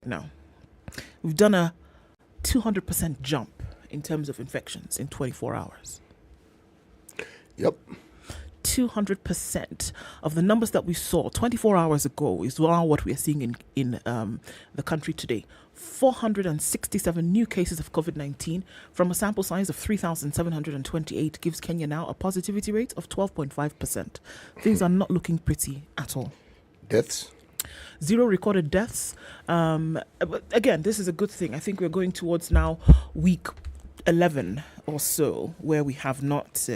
now. We've done a 200% jump in terms of infections in 24 hours. Yep. 200% of the numbers that we saw 24 hours ago is now what we are seeing in the country today. 467 new cases of COVID-19 from a sample size of 3,728 gives Kenya now a positivity rate of 12.5%. Things are not looking pretty at all. Deaths? 0 recorded deaths. But again, this is a good thing. I think we're going towards now week 11 or so where we have not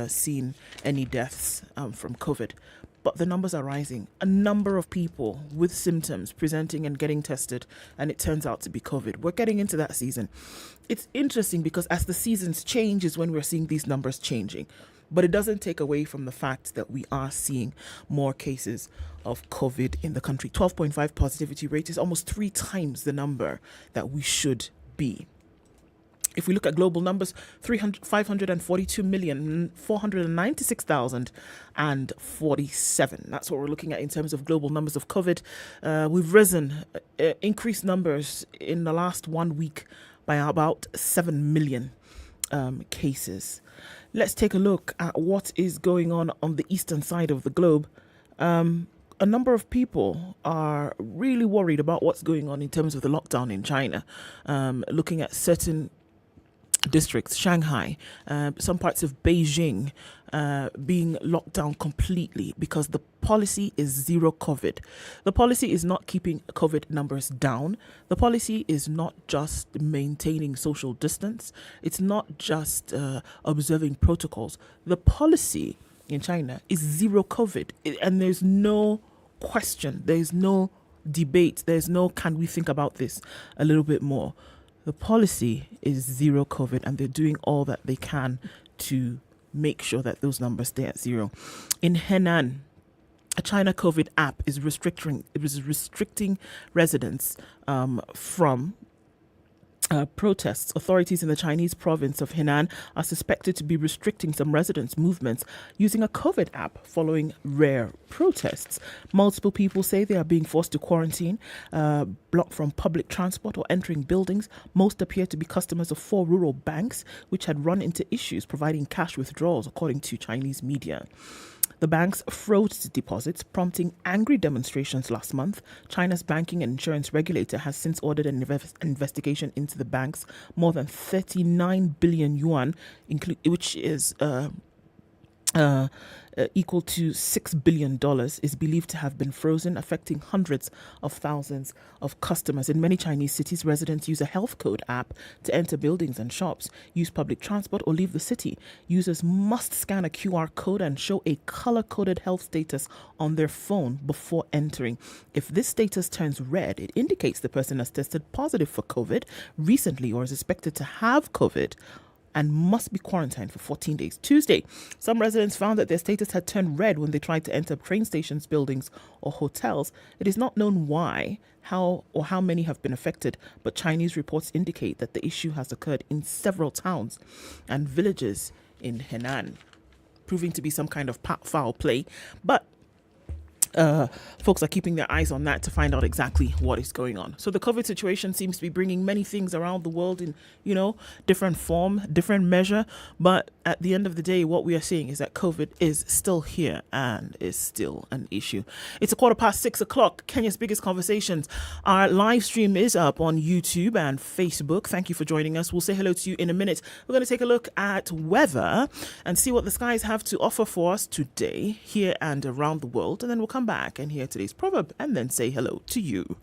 seen any deaths from COVID. But the numbers are rising. A number of people with symptoms presenting and getting tested, and it turns out to be COVID. We're getting into that season. It's interesting because as the seasons change is when we're seeing these numbers changing. But it doesn't take away from the fact that we are seeing more cases of COVID in the country. 12.5 positivity rate is almost 3 times the number that we should be. If we look at global numbers, 542,496,047. That's what we're looking at in terms of global numbers of COVID. We've risen, increased numbers in the last 1 week by about 7 million cases. Let's take a look at what is going on the eastern side of the globe. A number of people are really worried about what's going on in terms of the lockdown in China. Looking at certain districts, Shanghai, some parts of Beijing being locked down completely because the policy is zero COVID. The policy is not keeping COVID numbers down. The policy is not just maintaining social distance. It's not just observing protocols. The policy in China is zero COVID, and there's no question, there's no debate, there's no can we think about this a little bit more. The policy is zero COVID, and they're doing all that they can to make sure that those numbers stay at zero. In Henan, a China COVID app is restricting residents from protests. Authorities in the Chinese province of Henan are suspected to be restricting some residents' movements using a COVID app following rare protests. Multiple people say they are being forced to quarantine, blocked from public transport or entering buildings. Most appear to be customers of 4 rural banks, which had run into issues providing cash withdrawals, according to Chinese media. The banks froze deposits, prompting angry demonstrations last month. China's banking and insurance regulator has since ordered an investigation into the banks. More than 39 billion yuan, which is equal to $6 billion, is believed to have been frozen, affecting hundreds of thousands of customers. In many Chinese cities, residents use a health code app to enter buildings and shops, use public transport, or leave the city. Users must scan a QR code and show a color-coded health status on their phone before entering. If this status turns red, it indicates the person has tested positive for COVID recently or is expected to have COVID and must be quarantined for 14 days. Tuesday, some residents found that their status had turned red when they tried to enter train stations, buildings, or hotels. It is not known why, how many have been affected, but Chinese reports indicate that the issue has occurred in several towns and villages in Henan, proving to be some kind of foul play. But folks are keeping their eyes on that to find out exactly what is going on. So the COVID situation seems to be bringing many things around the world in, different form, different measure. But at the end of the day, what we are seeing is that COVID is still here and is still an issue. It's 6:15. Kenya's biggest conversations. Our live stream is up on YouTube and Facebook. Thank you for joining us. We'll say hello to you in a minute. We're going to take a look at weather and see what the skies have to offer for us today, here and around the world. And then we'll come back and hear today's proverb and then say hello to you.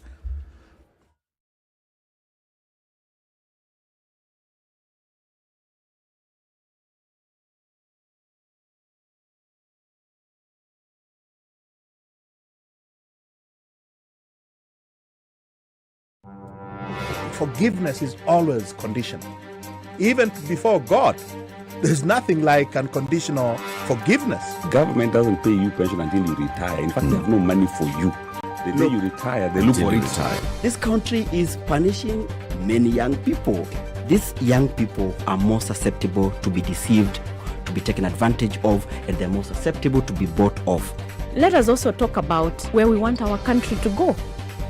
Forgiveness is always conditional. Even before God, there's nothing like unconditional forgiveness. Government doesn't pay you pension until you retire. In fact, they have no money for you. The day you retire, they look for it. This country is punishing many young people. These young people are more susceptible to be deceived, to be taken advantage of, and they're more susceptible to be bought off. Let us also talk about where we want our country to go.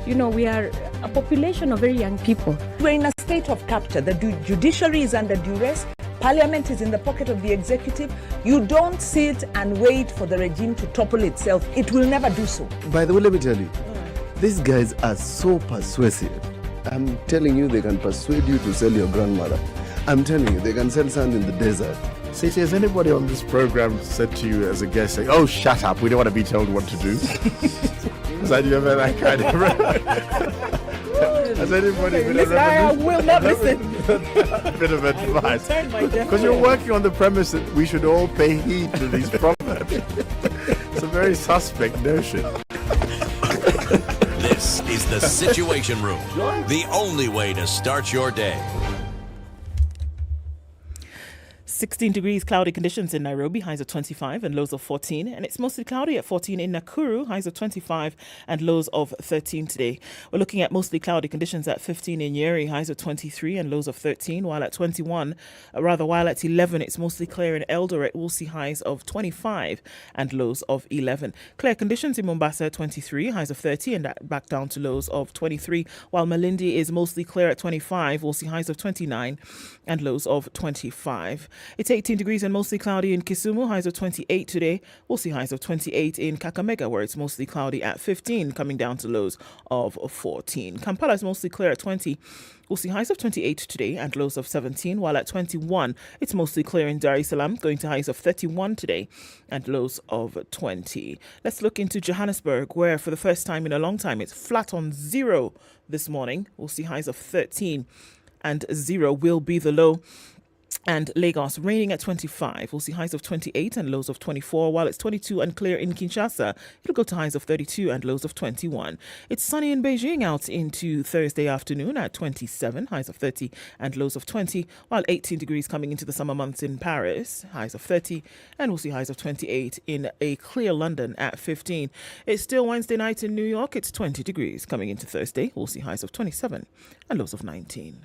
we are a population of very young people. We're in a state of capture. The judiciary is under duress. Parliament is in the pocket of the executive. You don't sit and wait for the regime to topple itself. It will never do so. By the way, let me tell you, these guys are so persuasive. I'm telling you, they can persuade you to sell your grandmother. I'm telling you, they can sell sand in the desert. Ceci, has anybody on this program said to you as a guest, saying, "Oh, shut up, we don't want to be told what to do"? Has you ever that kind of... Has anybody been I will not listen. bit of advice? Because you're working on the premise that we should all pay heed to these proverbs. It's a very suspect notion. This is the Situation Room, the only way to start your day. 16 degrees, cloudy conditions in Nairobi, highs of 25 and lows of 14. And it's mostly cloudy at 14 in Nakuru, highs of 25 and lows of 13 today. We're looking at mostly cloudy conditions at 15 in Nyeri, highs of 23 and lows of 13. While at 11, it's mostly clear in Eldoret. We'll see highs of 25 and lows of 11. Clear conditions in Mombasa, 23, highs of 30 and back down to lows of 23. While Malindi is mostly clear at 25, we'll see highs of 29 and lows of 25. It's 18 degrees and mostly cloudy in Kisumu, highs of 28 today. We'll see highs of 28 in Kakamega, where it's mostly cloudy at 15, coming down to lows of 14. Kampala is mostly clear at 20. We'll see highs of 28 today and lows of 17, while at 21, it's mostly clear in Dar es Salaam, going to highs of 31 today and lows of 20. Let's look into Johannesburg, where for the first time in a long time, it's flat on zero this morning. We'll see highs of 13 and 0 will be the low. And Lagos raining at 25. We'll see highs of 28 and lows of 24, while it's 22 and clear in Kinshasa. It'll go to highs of 32 and lows of 21. It's sunny in Beijing out into Thursday afternoon at 27, highs of 30 and lows of 20, while 18 degrees coming into the summer months in Paris, highs of 30, and we'll see highs of 28 in a clear London at 15. It's still Wednesday night in New York. It's 20 degrees coming into Thursday. We'll see highs of 27 and lows of 19.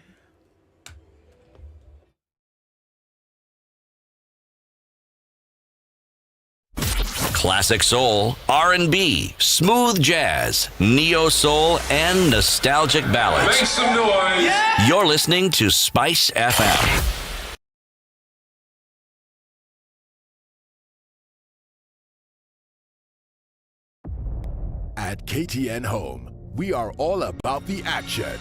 Classic soul, R&B, smooth jazz, neo soul, and nostalgic ballads. Make some noise. Yeah! You're listening to Spice FM. At KTN Home, we are all about the action,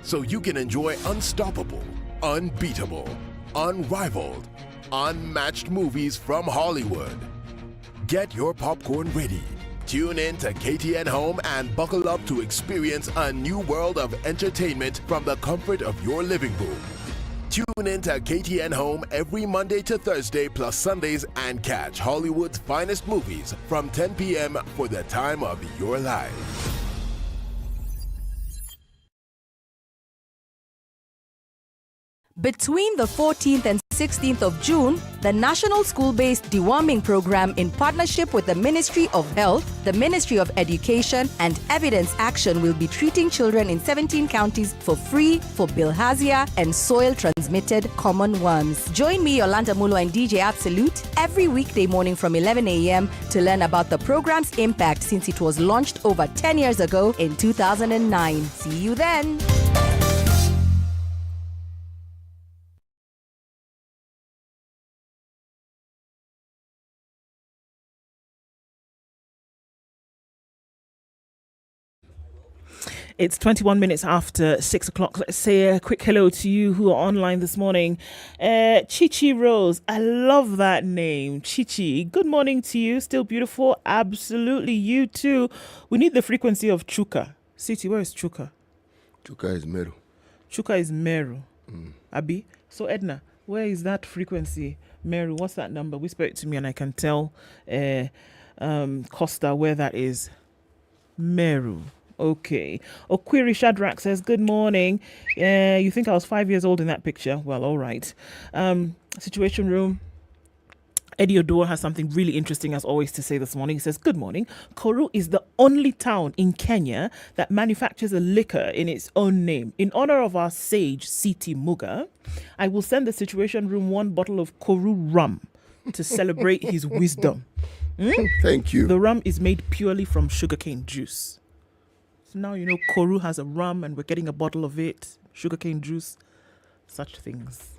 so you can enjoy unstoppable, unbeatable, unrivaled, unmatched movies from Hollywood. Get your popcorn ready. Tune in to KTN Home and buckle up to experience a new world of entertainment from the comfort of your living room. Tune in to KTN Home every Monday to Thursday plus Sundays and catch Hollywood's finest movies from 10 p.m. for the time of your life. Between the 14th and 16th of June, the National School-Based Deworming Program in partnership with the Ministry of Health, the Ministry of Education, and Evidence Action will be treating children in 17 counties for free for bilharzia and soil-transmitted common worms. Join me, Yolanda Mulo, and DJ Absolute every weekday morning from 11 a.m. to learn about the program's impact since it was launched over 10 years ago in 2009. See you then! It's 21 minutes after 6 o'clock. Let's say a quick hello to you who are online this morning. Chichi Rose, I love that name. Chichi, good morning to you. Still beautiful. Absolutely, you too. We need the frequency of Chuka. City, where is Chuka? Chuka is Meru. Chuka is Meru. Abi? So Ednah, where is that frequency? Meru, what's that number? Whisper it to me and I can tell Costa where that is. Meru. Okay. Okwiri Shadrach says, good morning. You think I was 5 years old in that picture? Well, all right. Situation room. Eddie Odor has something really interesting, as always, to say this morning. He says, good morning. Nakuru is the only town in Kenya that manufactures a liquor in its own name. In honor of our sage, Siti Muga, I will send the Situation Room 1 bottle of Koru rum to celebrate his wisdom. Thank you. The rum is made purely from sugarcane juice. So now you know Koru has a rum and we're getting a bottle of it. Sugarcane juice. Such things.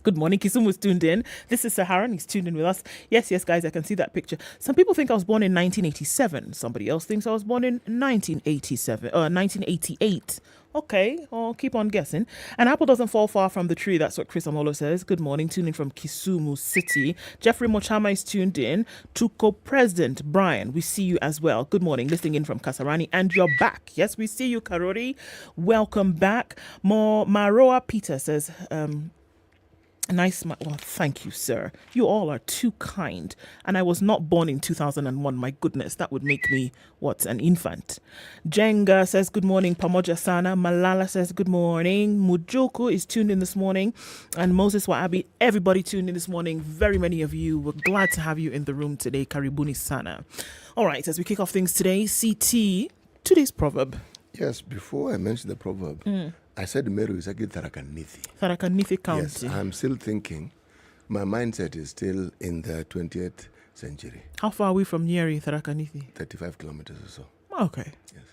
Good morning. Kisumu is tuned in. This is Saharan. He's tuned in with us. Yes, guys, I can see that picture. Some people think I was born in 1987. Somebody else thinks I was born in 1988. Okay, I'll keep on guessing. An apple doesn't fall far from the tree. That's what Chris Amolo says. Good morning. Tuning from Kisumu City. Jeffrey Mochama is tuned in. Tuko President Brian, we see you as well. Good morning. Listening in from Kasarani. And you're back. Yes, we see you, Karori. Welcome back. Maroa Peter says, well, thank you, sir. You all are too kind. And I was not born in 2001. My goodness, that would make me, an infant. Jenga says, good morning. Pamoja Sana. Malala says, good morning. Mujoko is tuned in this morning. And Moses Waabi, everybody tuned in this morning. Very many of you. We're glad to have you in the room today. Karibuni Sana. All right, as we kick off things today, CT, today's proverb. Yes, before I mention the proverb, I said Meru is actually Tharakanithi. Tharakanithi County. Yes, I'm still thinking. My mindset is still in the 20th century. How far are we from Nyeri, Tharakanithi? 35 kilometers or so. Okay. Yes.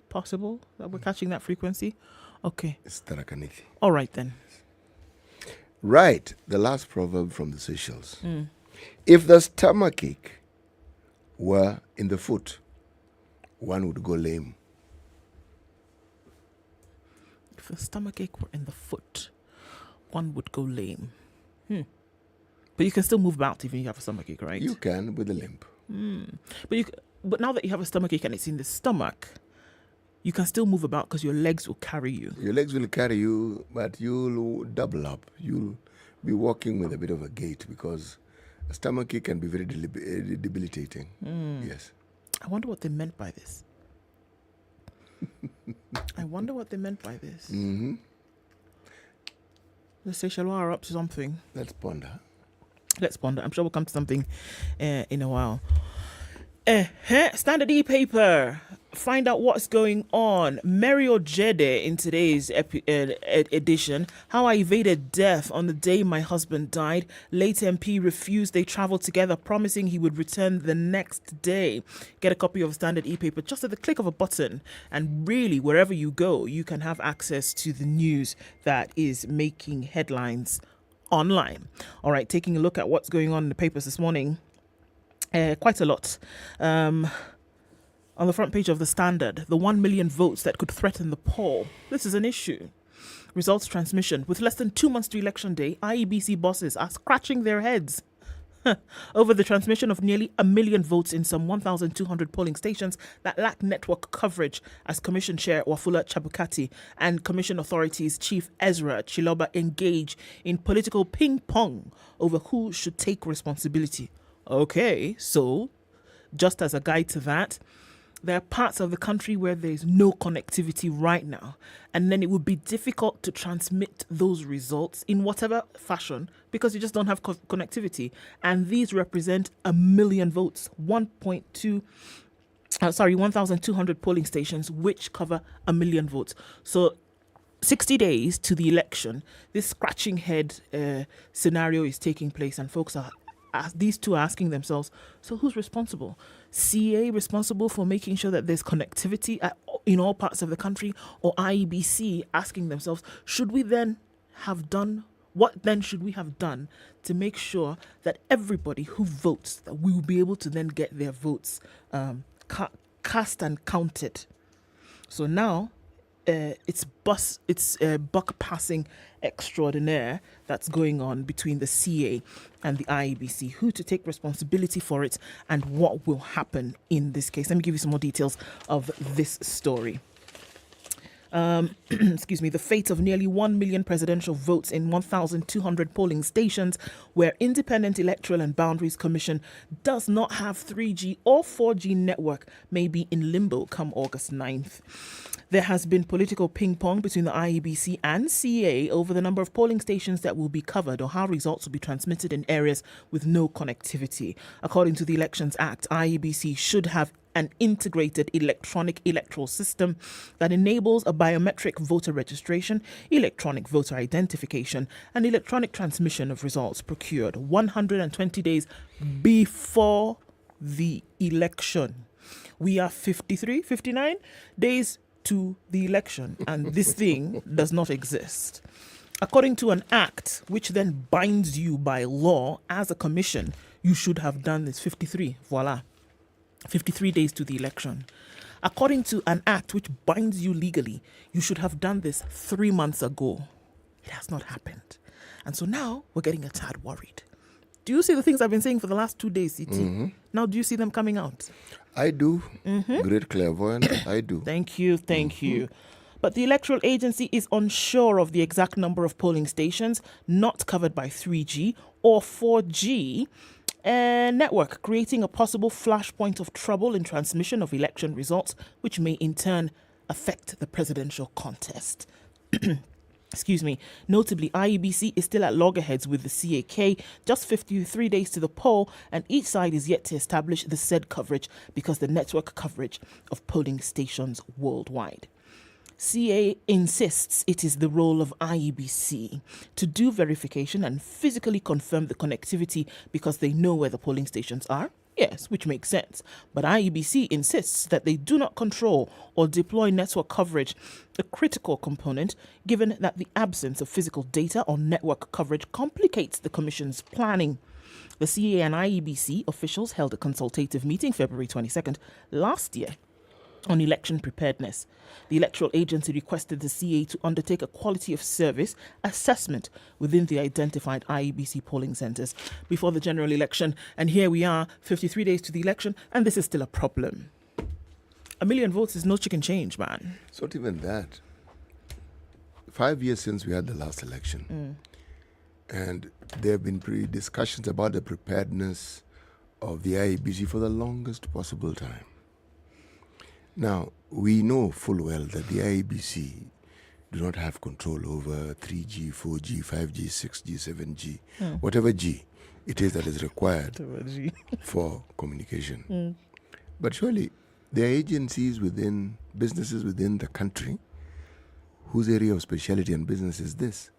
Possible that we're catching that frequency? Okay. It's Tharakanithi. All right, then. Right. The last proverb from the Seychelles. If the stomachache were in the foot, one would go lame. If the stomachache were in the foot, one would go lame. But you can still move about even if you have a stomachache, right? You can with a limp. But now that you have a stomachache and it's in the stomach, you can still move about because your legs will carry you. Your legs will carry you, but you'll double up. You'll be walking with a bit of a gait because a stomachache can be very debilitating. Yes. I wonder what they meant by this. The Seychelles are up to something. Let's ponder. I'm sure we'll come to something in a while. Standard e-paper. Find out what's going on. Mary Ojede in today's edition. How I evaded death on the day my husband died. Late MP refused. They travelled together, promising he would return the next day. Get a copy of Standard e-paper just at the click of a button. And really, wherever you go, you can have access to the news that is making headlines online. All right, taking a look at what's going on in the papers this morning. Quite a lot. On the front page of the Standard, the 1 million votes that could threaten the poll. This is an issue. Results transmission. With less than 2 months to election day, IEBC bosses are scratching their heads over the transmission of nearly 1 million votes in some 1,200 polling stations that lack network coverage, as Commission Chair Wafula Chebukati and Commission Authorities Chief Ezra Chiloba engage in political ping-pong over who should take responsibility. Okay, so just as a guide to that, there are parts of the country where there's no connectivity right now, and then it would be difficult to transmit those results in whatever fashion because you just don't have connectivity. And these represent 1 million votes, 1,200 polling stations, which cover 1 million votes. So 60 days to the election, this scratching head scenario is taking place, and folks are these two are asking themselves, so who's responsible? CA responsible for making sure that there's connectivity in all parts of the country, or IEBC asking themselves, what should we have done to make sure that everybody who votes, that we will be able to then get their votes cast and counted? So now it's buck passing extraordinaire that's going on between the CA and the IEBC, who to take responsibility for it and what will happen in this case. Let me give you some more details of this story. The fate of nearly 1 million presidential votes in 1,200 polling stations where Independent Electoral and Boundaries Commission does not have 3G or 4G network may be in limbo come August 9th. There has been political ping-pong between the IEBC and CA over the number of polling stations that will be covered or how results will be transmitted in areas with no connectivity. According to the Elections Act, IEBC should have an integrated electronic electoral system that enables a biometric voter registration, electronic voter identification, and electronic transmission of results procured 120 days before the election. we are 59 days to the election, and this thing does not exist. According to an act which then binds you by law as a commission, you should have done this 53. Voila. 53 days to the election. According to an act which binds you legally, you should have done this 3 months ago. It has not happened. And so now we're getting a tad worried. Do you see the things I've been saying for the last 2 days, CT? Now do you see them coming out? I do. Great clairvoyant. I do. Thank you. But the electoral agency is unsure of the exact number of polling stations not covered by 3G or 4G network, creating a possible flashpoint of trouble in transmission of election results, which may in turn affect the presidential contest. Excuse me. Notably, IEBC is still at loggerheads with the CAK, just 53 days to the poll, and each side is yet to establish the said coverage because the network coverage of polling stations worldwide. CA insists it is the role of IEBC to do verification and physically confirm the connectivity because they know where the polling stations are. Yes, which makes sense. But IEBC insists that they do not control or deploy network coverage, a critical component, given that the absence of physical data on network coverage complicates the Commission's planning. The CA and IEBC officials held a consultative meeting February 22nd last year on election preparedness. The electoral agency requested the CA to undertake a quality of service assessment within the identified IEBC polling centres before the general election. And here we are, 53 days to the election, and this is still a problem. 1 million votes is no chicken change, man. It's not even that. 5 years since we had the last election, and there have been discussions about the preparedness of the IEBC for the longest possible time. Now, we know full well that the IEBC do not have control over 3G, 4G, 5G, 6G, 7G, whatever G it is that is required for communication. But surely there are agencies within, businesses within the country whose area of speciality and business is this.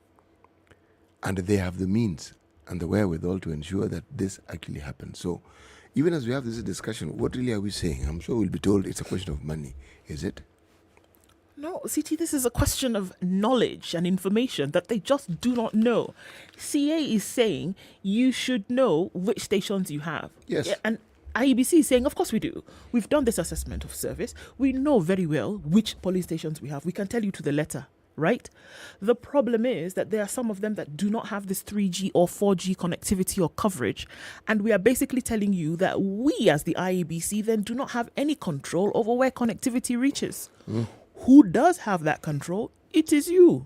And they have the means and the wherewithal to ensure that this actually happens. So even as we have this discussion, what really are we saying? I'm sure we'll be told it's a question of money. Is it? No, CT, this is a question of knowledge and information that they just do not know. CA is saying you should know which stations you have. Yes. Yeah, and IEBC is saying, of course we do. We've done this assessment of service. We know very well which polling stations we have. We can tell you to the letter. Right? The problem is that there are some of them that do not have this 3G or 4G connectivity or coverage. And we are basically telling you that we as the IEBC then do not have any control over where connectivity reaches. Who does have that control? It is you.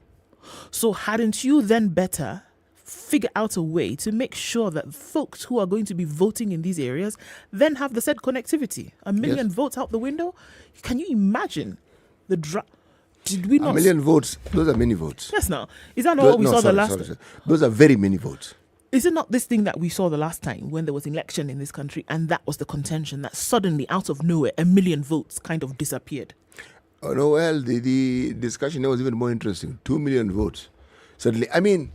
So hadn't you then better figure out a way to make sure that folks who are going to be voting in these areas then have the said connectivity? 1 million votes out the window? Can you imagine the Did we not 1 million votes, those are many votes. Yes, now. Is that not what we saw the last time? Those are very many votes. Is it not this thing that we saw the last time when there was election in this country and that was the contention that suddenly, out of nowhere, 1 million votes kind of disappeared? Oh, no, well, the discussion there was even more interesting. 2 million votes. Suddenly, I mean...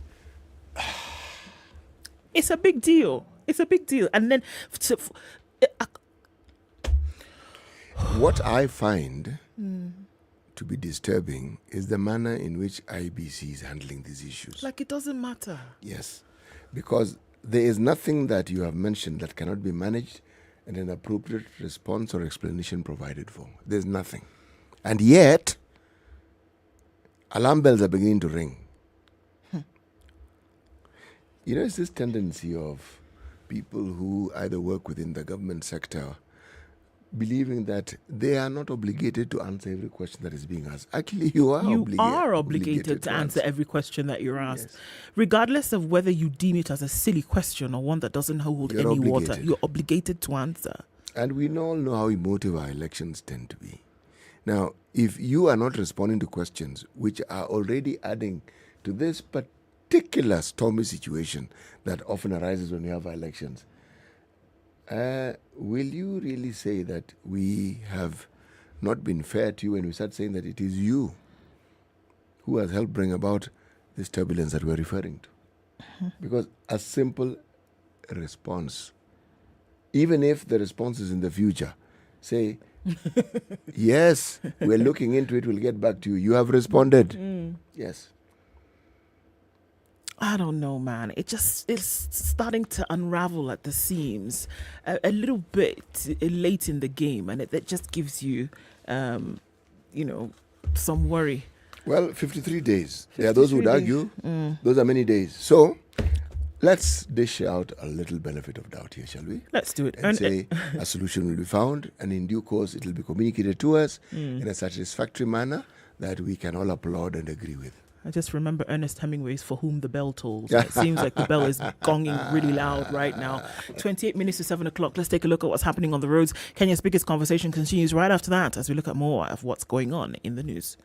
It's a big deal. It's a big deal. And then... What I find... to be disturbing is the manner in which IBC is handling these issues. Like it doesn't matter. Yes, because there is nothing that you have mentioned that cannot be managed and an appropriate response or explanation provided for. There's nothing. And yet, alarm bells are beginning to ring. You know, it's this tendency of people who either work within the government sector believing that they are not obligated to answer every question that is being asked. Actually, you are obligated to answer every question that you're asked. Yes. Regardless of whether you deem it as a silly question or one that doesn't hold any water, you're obligated to answer. And we all know how emotive our elections tend to be. Now, if you are not responding to questions which are already adding to this particular stormy situation that often arises when we have our elections, will you really say that we have not been fair to you when we start saying that it is you who has helped bring about this turbulence that we're referring to? Because a simple response, even if the response is in the future, say Yes, we're looking into it. We'll get back to you. You have responded. Yes. I don't know, man. It's starting to unravel at the seams a little bit late in the game, and it just gives you, some worry. Well, 53 days. There are those who would argue those are many days. So let's dish out a little benefit of doubt here, shall we? Let's do it. And say a solution will be found, and in due course it will be communicated to us in a satisfactory manner that we can all applaud and agree with. I just remember Ernest Hemingway's For Whom the Bell Tolls. It seems like the bell is gonging really loud right now. 28 minutes to 7 o'clock. Let's take a look at what's happening on the roads. Kenya's biggest conversation continues right after that as we look at more of what's going on in the news.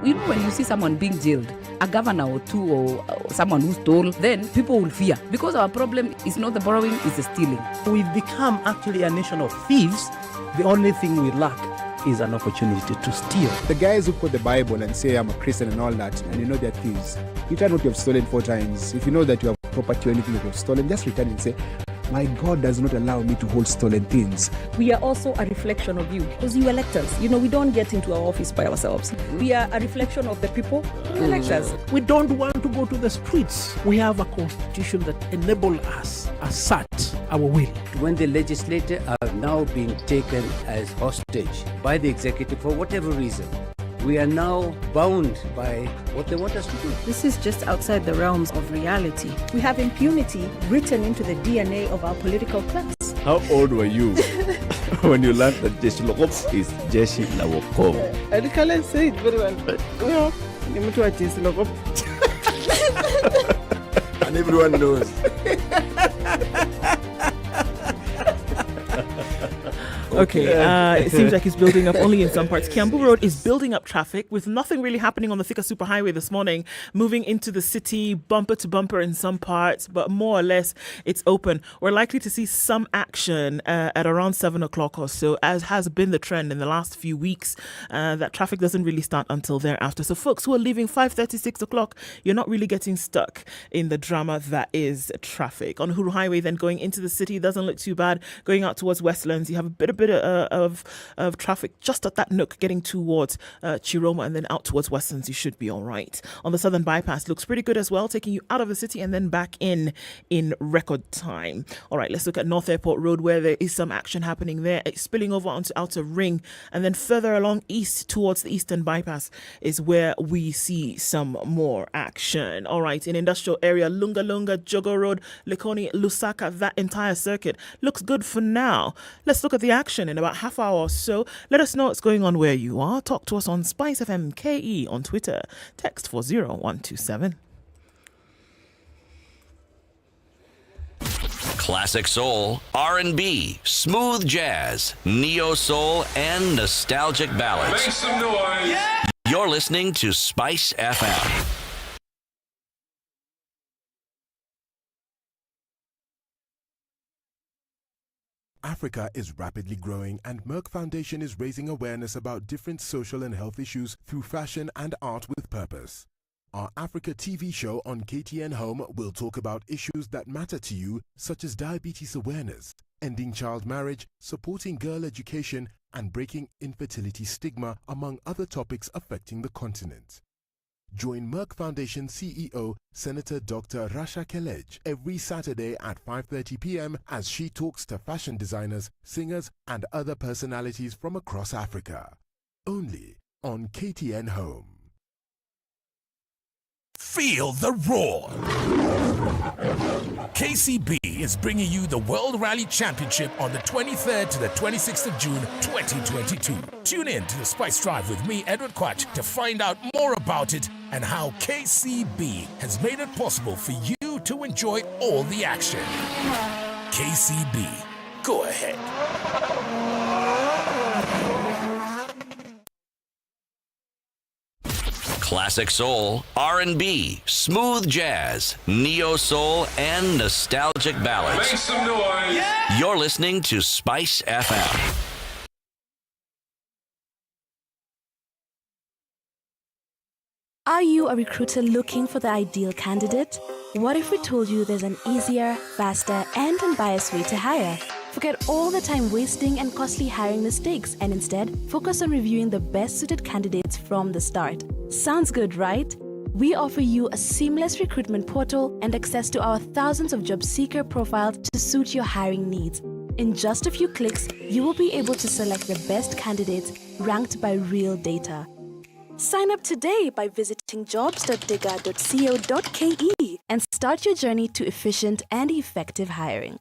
You know, when you see someone being jailed, a governor or two or someone who stole, then people will fear. Because our problem is not the borrowing, it's the stealing. We've become actually a nation of thieves. The only thing we lack is an opportunity to steal. The guys who quote the Bible and say I'm a Christian and all that, and you know they're thieves. Return what you have stolen 4 times. If you know that you have property or anything that you have stolen, just return and say, my God does not allow me to hold stolen things. We are also a reflection of you because you elect us. You know, we don't get into our office by ourselves. We are a reflection of the people who elect us. We don't want to go to the streets. We have a constitution that enables us, assert our will. When the legislators are now being taken as hostage by the executive for whatever reason, we are now bound by what they want us to do. This is just outside the realms of reality. We have impunity written into the DNA of our political class. How old were you when you learned that Jeshi Lokop is Jeshi Lawoko? I can't say it very well, but Jeshi Lokop. And everyone knows. Okay, it seems like it's building up only in some parts. Kiambu Road is building up traffic with nothing really happening on the Thika Superhighway this morning. Moving into the city, bumper to bumper in some parts, but more or less it's open. We're likely to see some action at around 7 o'clock or so, as has been the trend in the last few weeks. That traffic doesn't really start until thereafter. So folks who are leaving 5:30, 6 o'clock, you're not really getting stuck in the drama that is traffic. On Uhuru Highway, then going into the city, doesn't look too bad. Going out towards Westlands, you have a bit of traffic just at that nook getting towards Chiroma and then out towards Westlands. You should be all right. On the Southern Bypass, looks pretty good as well, taking you out of the city and then back in record time. All right, let's look at North Airport Road, where there is some action happening there. It's spilling over onto Outer Ring, and then further along east towards the Eastern Bypass is where we see some more action. All right, in industrial area, Lunga Lunga, Jogo Road, Likoni, Lusaka, that entire circuit looks good for now. Let's look at the action in about half hour or so. Let us know what's going on where you are. Talk to us on SpiceFM KE on Twitter. Text 40127. Classic soul, R&B, smooth jazz, neo soul, and nostalgic ballads. Make some noise. Yeah! You're listening to Spice FM. Africa is rapidly growing, and Merck Foundation is raising awareness about different social and health issues through fashion and art with purpose. Our Africa TV show on KTN Home will talk about issues that matter to you, such as diabetes awareness, ending child marriage, supporting girl education, and breaking infertility stigma, among other topics affecting the continent. Join Merck Foundation CEO Senator Dr. Rasha Kelej every Saturday at 5:30 p.m. as she talks to fashion designers, singers, and other personalities from across Africa. Only on KTN Home. Feel the roar. KCB is bringing you the World Rally Championship on the 23rd to the 26th of June 2022. Tune in to the Spice Drive with me, Edward Quach, to find out more about it and how KCB has made it possible for you to enjoy all the action. KCB, go ahead. Classic soul, R&B, smooth jazz, neo soul, and nostalgic ballads. Make some noise. Yeah. You're listening to Spice FM. Are you a recruiter looking for the ideal candidate? What if we told you there's an easier, faster, and unbiased way to hire? Forget all the time wasting and costly hiring mistakes and instead focus on reviewing the best suited candidates from the start. Sounds good, right? We offer you a seamless recruitment portal and access to our thousands of job seeker profiles to suit your hiring needs. In just a few clicks, you will be able to select the best candidates ranked by real data. Sign up today by visiting jobs.digga.co.ke and start your journey to efficient and effective hiring.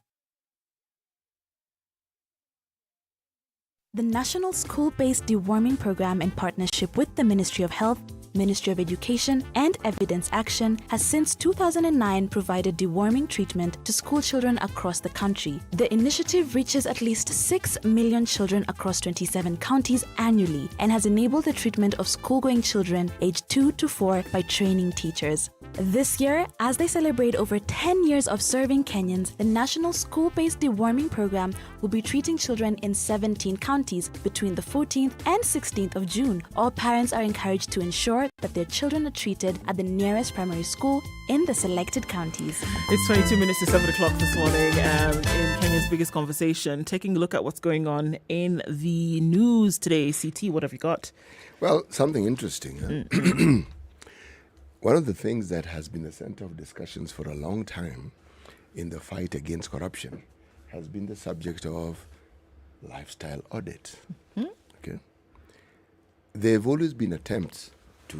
The National School-Based Deworming Program, in partnership with the Ministry of Health, Ministry of Education and Evidence Action, has since 2009 provided deworming treatment to school children across the country. The initiative reaches at least 6 million children across 27 counties annually and has enabled the treatment of school-going children aged 2 to 4 by training teachers. This year, as they celebrate over 10 years of serving Kenyans, the National School-Based Deworming Program will be treating children in 17 counties between the 14th and 16th of June. All parents are encouraged to ensure that their children are treated at the nearest primary school in the selected counties. It's 22 minutes to 7 o'clock this morning in Kenya's biggest conversation, taking a look at what's going on in the news today. CT, what have you got? Well, something interesting. One of the things that has been the center of discussions for a long time in the fight against corruption has been the subject of lifestyle audit. Mm-hmm. Okay. There have always been attempts to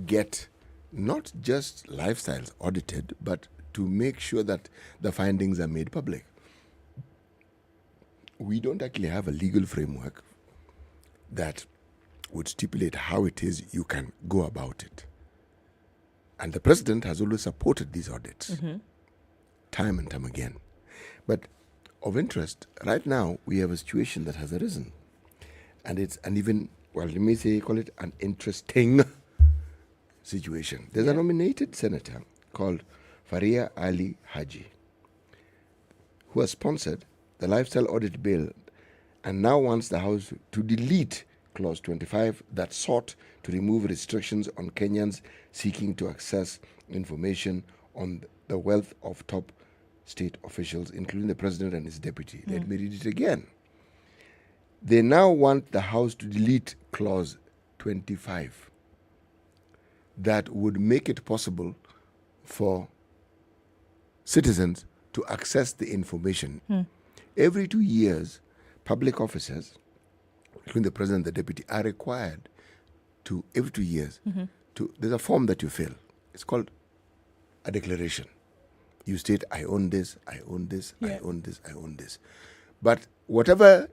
get not just lifestyles audited, but to make sure that the findings are made public. We don't actually have a legal framework that would stipulate how it is you can go about it. And the president has always supported these audits, time and time again. But of interest, right now, we have a situation that has arisen. And it's an even, well, let me say, call it an interesting situation. There's a nominated senator called Faria Ali Haji, who has sponsored the lifestyle audit bill and now wants the House to delete Clause 25 that sought to remove restrictions on Kenyans seeking to access information on the wealth of top state officials, including the president and his deputy. Let me read it again. They now want the House to delete Clause 25 that would make it possible for citizens to access the information. Every 2 years, public officers, including the president and the deputy, are required to, every 2 years, there's a form that you fill. It's called a declaration. You state, I own this, I own this, I own this, I own this. But whatever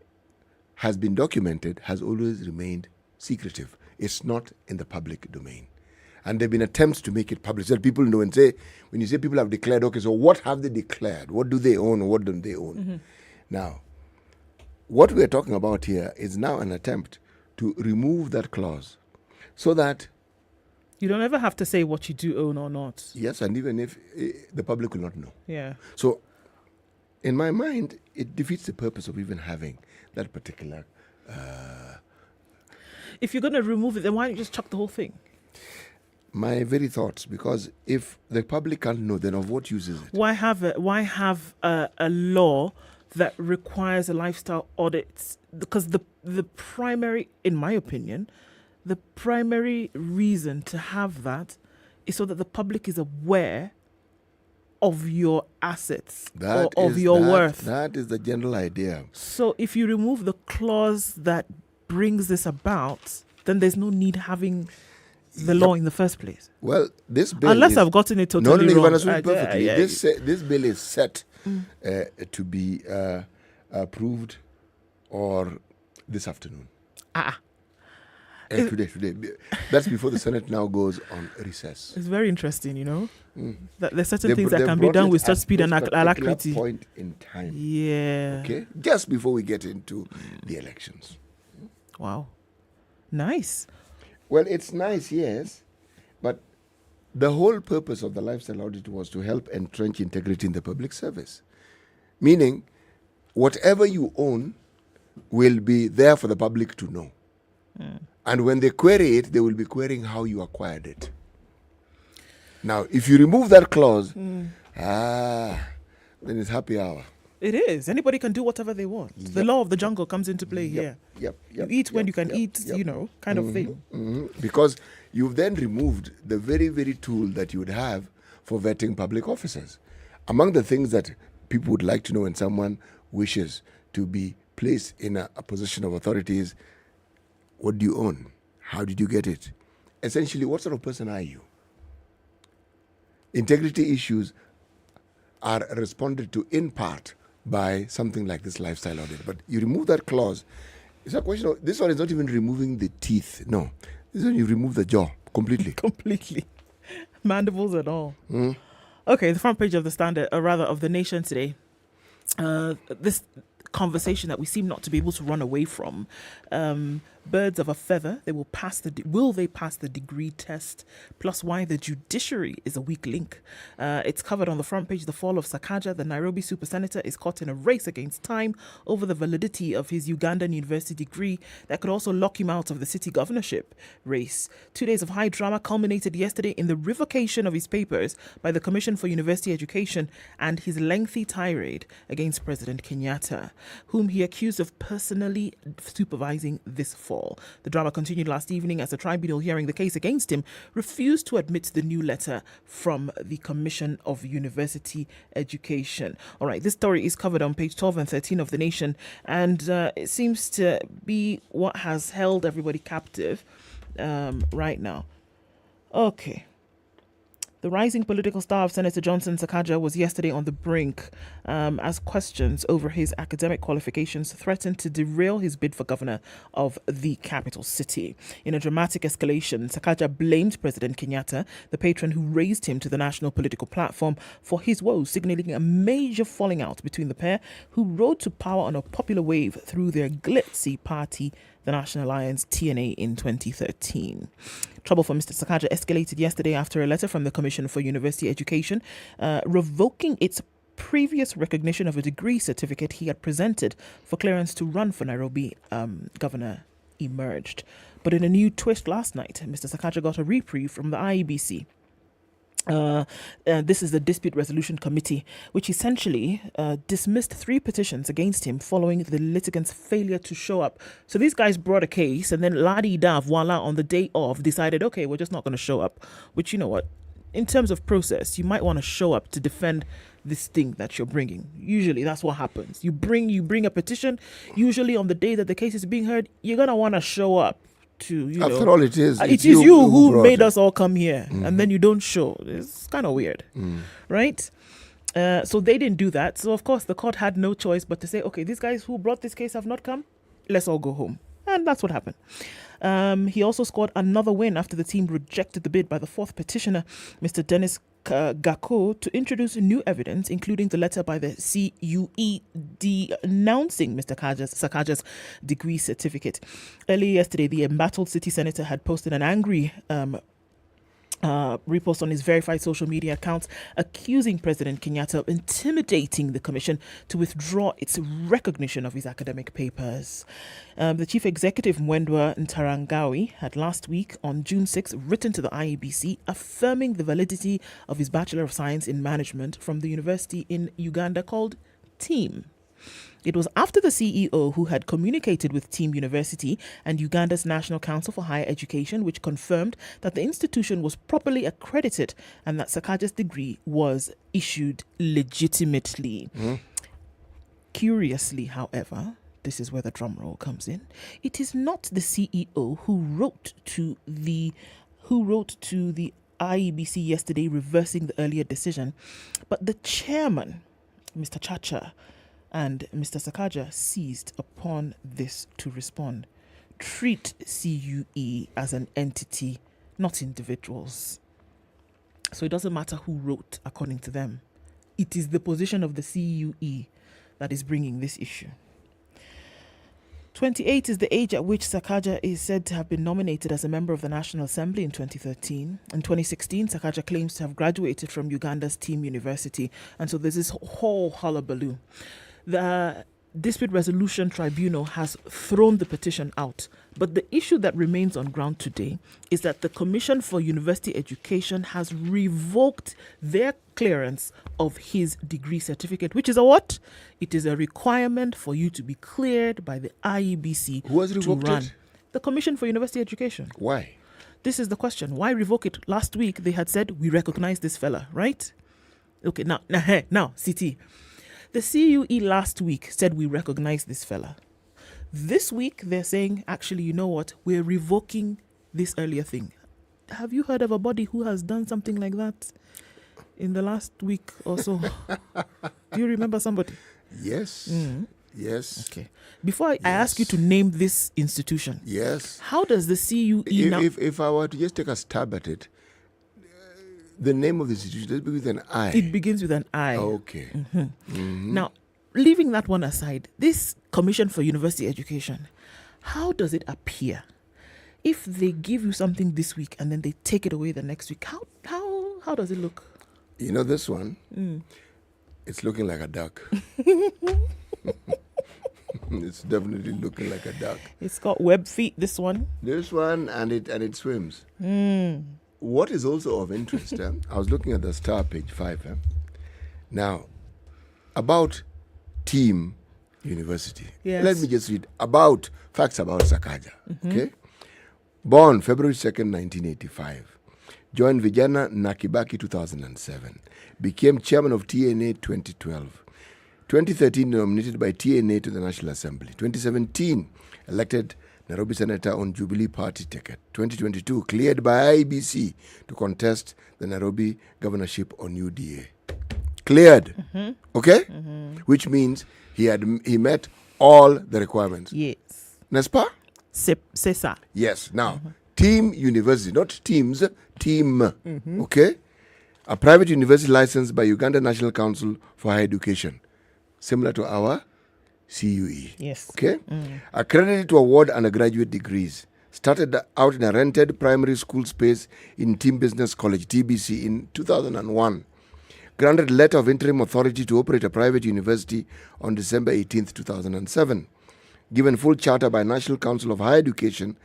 has been documented has always remained secretive. It's not in the public domain. And there have been attempts to make it public so that people know and say, when you say people have declared, okay, so what have they declared? What do they own or what don't they own? Now, what we're talking about here is now an attempt to remove that clause so that you don't ever have to say what you do own or not. Yes, and even if the public will not know. Yeah. So, in my mind, it defeats the purpose of even having that particular... if you're going to remove it, then why don't you just chuck the whole thing? My very thoughts, because if the public can't know, then of what use is it? Why have a law that requires a lifestyle audit? Because the primary, in my opinion, the primary reason to have that is so that the public is aware of your assets or of your worth. That is the general idea. So if you remove the clause that brings this about, then there's no need having the law in the first place. Well, this bill unless I've gotten it totally wrong. Perfectly. This bill is set to be approved or this afternoon. Today. That's before the Senate now goes on recess. It's very interesting, you know. That there's certain things that can be done with such speed and alacrity. Point in time. Yeah. Okay. Just before we get into the elections. Wow. Nice. Well, it's nice, yes, But the whole purpose of the lifestyle audit was to help entrench integrity in the public service. Meaning, whatever you own will be there for the public to know. And when they query it, they will be querying how you acquired it. Now, if you remove that clause, then it's happy hour. It is. Anybody can do whatever they want. Yep. The law of the jungle comes into play here. You eat when you can eat, kind of thing. Because you've then removed the very, very tool that you would have for vetting public officers. Among the things that people would like to know when someone wishes to be placed in a position of authority is, what do you own? How did you get it? Essentially, what sort of person are you? Integrity issues are responded to in part by something like this lifestyle audit. But you remove that clause. It's a question of, this one is not even removing the teeth. No. This one you remove the jaw completely. Completely. Mandibles and all. Okay, the front page of the Standard, or rather of the Nation today. This conversation that we seem not to be able to run away from. Birds of a feather, will they pass the degree test? Plus why the judiciary is a weak link. It's covered on the front page. The fall of Sakaja, the Nairobi super senator, is caught in a race against time over the validity of his Ugandan university degree that could also lock him out of the city governorship race. 2 days of high drama culminated yesterday in the revocation of his papers by the Commission for University Education and his lengthy tirade against President Kenyatta, whom he accused of personally supervising this fall. The drama continued last evening as the tribunal hearing the case against him refused to admit the new letter from the Commission of University Education. All right, this story is covered on page 12 and 13 of The Nation, and it seems to be what has held everybody captive right now. Okay. The rising political star of Senator Johnson Sakaja was yesterday on the brink as questions over his academic qualifications threatened to derail his bid for governor of the capital city. In a dramatic escalation, Sakaja blamed President Kenyatta, the patron who raised him to the national political platform, for his woes, signaling a major falling out between the pair, who rode to power on a popular wave through their glitzy party, the National Alliance TNA, in 2013. Trouble for Mr. Sakaja escalated yesterday after a letter from the Commission for University Education revoking its previous recognition of a degree certificate he had presented for clearance to run for Nairobi governor emerged. But in a new twist last night, Mr. Sakaja got a reprieve from the IEBC. This is the Dispute Resolution Committee, which essentially dismissed 3 petitions against him following the litigants' failure to show up. So these guys brought a case, and then la-di-da, voila, on the day of, decided, okay, we're just not going to show up. Which, you know what, in terms of process, you might want to show up to defend this thing that you're bringing. Usually that's what happens. You bring a petition, usually on the day that the case is being heard, you're going to want to show up. After all, it is you who made us all come here, and then you don't show. It's kind of weird, right? So they didn't do that. So of course the court had no choice but to say, okay, these guys who brought this case have not come, let's all go home. And that's what happened. He also scored another win after the team rejected the bid by the 4th petitioner, Mr. Dennis Gako, to introduce new evidence, including the letter by the CUE denouncing Mr. Sakaja's degree certificate. Earlier yesterday, the embattled city senator had posted an angry repost on his verified social media accounts accusing President Kenyatta of intimidating the commission to withdraw its recognition of his academic papers. The chief executive, Mwendwa Ntarangawi, had last week on June 6 written to the IEBC affirming the validity of his Bachelor of Science in Management from the university in Uganda called TEAM. It was after the CEO who had communicated with TEAM University and Uganda's National Council for Higher Education, which confirmed that the institution was properly accredited and that Sakaja's degree was issued legitimately. Curiously, however, this is where the drum roll comes in. It is not the CEO who wrote to the IEBC yesterday reversing the earlier decision, but the chairman, Mr. Chacha, and Mr. Sakaja seized upon this to respond. Treat CUE as an entity, not individuals. So it doesn't matter who wrote, according to them. It is the position of the CUE that is bringing this issue. 28 is the age at which Sakaja is said to have been nominated as a member of the National Assembly in 2013. In 2016, Sakaja claims to have graduated from Uganda's Team University. And so there's this whole hullabaloo. The Dispute Resolution Tribunal has thrown the petition out. But the issue that remains on ground today is that the Commission for University Education has revoked their clearance of his degree certificate, which is a what? It is a requirement for you to be cleared by the IEBC. Who has revoked it? The Commission for University Education. Why? This is the question. Why revoke it? Last week, they had said, we recognize this fella, right? Okay, now, CT. The CUE last week said, we recognize this fella. This week, they're saying, actually, you know what? We're revoking this earlier thing. Have you heard of a body who has done something like that in the last week or so? Do you remember somebody? Yes. Yes. Okay. Before I ask you to name this institution, yes. How does the CUE now? If I were to just take a stab at it, the name of the institution, does it begin with an I? It begins with an I. Okay. Now, leaving that one aside, this Commission for University Education, how does it appear? If they give you something this week and then they take it away the next week, how does it look? You know this one? It's looking like a duck. It's definitely looking like a duck. It's got web feet, this one. This one, and it swims. What is also of interest, I was looking at the Star page 5. Now, about Team University. Yes. Let me just read facts about Sakaja. Okay? Born February 2nd, 1985. Joined Vijana Nakibaki 2007. Became chairman of TNA 2012. 2013 nominated by TNA to the National Assembly. 2017 elected Nairobi Senator on Jubilee Party ticket. 2022 cleared by IEBC to contest the Nairobi governorship on UDA. Cleared. Okay? Which means he met all the requirements. Yes. N'est-ce pas? C'est ça. Yes. Now, Team University, not teams, team. Okay? A private university licensed by Uganda National Council for Higher Education. Similar to our CUE. Yes. Okay? Accredited to award undergraduate degrees. Started out in a rented primary school space in Team Business College, TBC, in 2001. Granted letter of interim authority to operate a private university on December 18th, 2007. Given full charter by National Council of Higher Education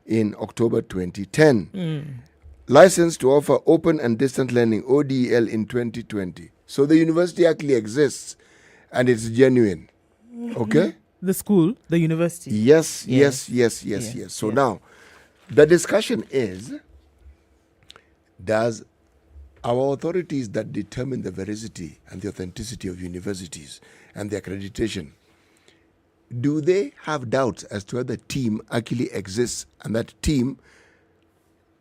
in October 2010. Licensed to offer open and distant learning, ODL, in 2020. So the university actually exists and it's genuine. Okay? The school, the university. Yes. So now, the discussion is, does our authorities that determine the veracity and the authenticity of universities and the accreditation, do they have doubts as to whether team actually exists and that team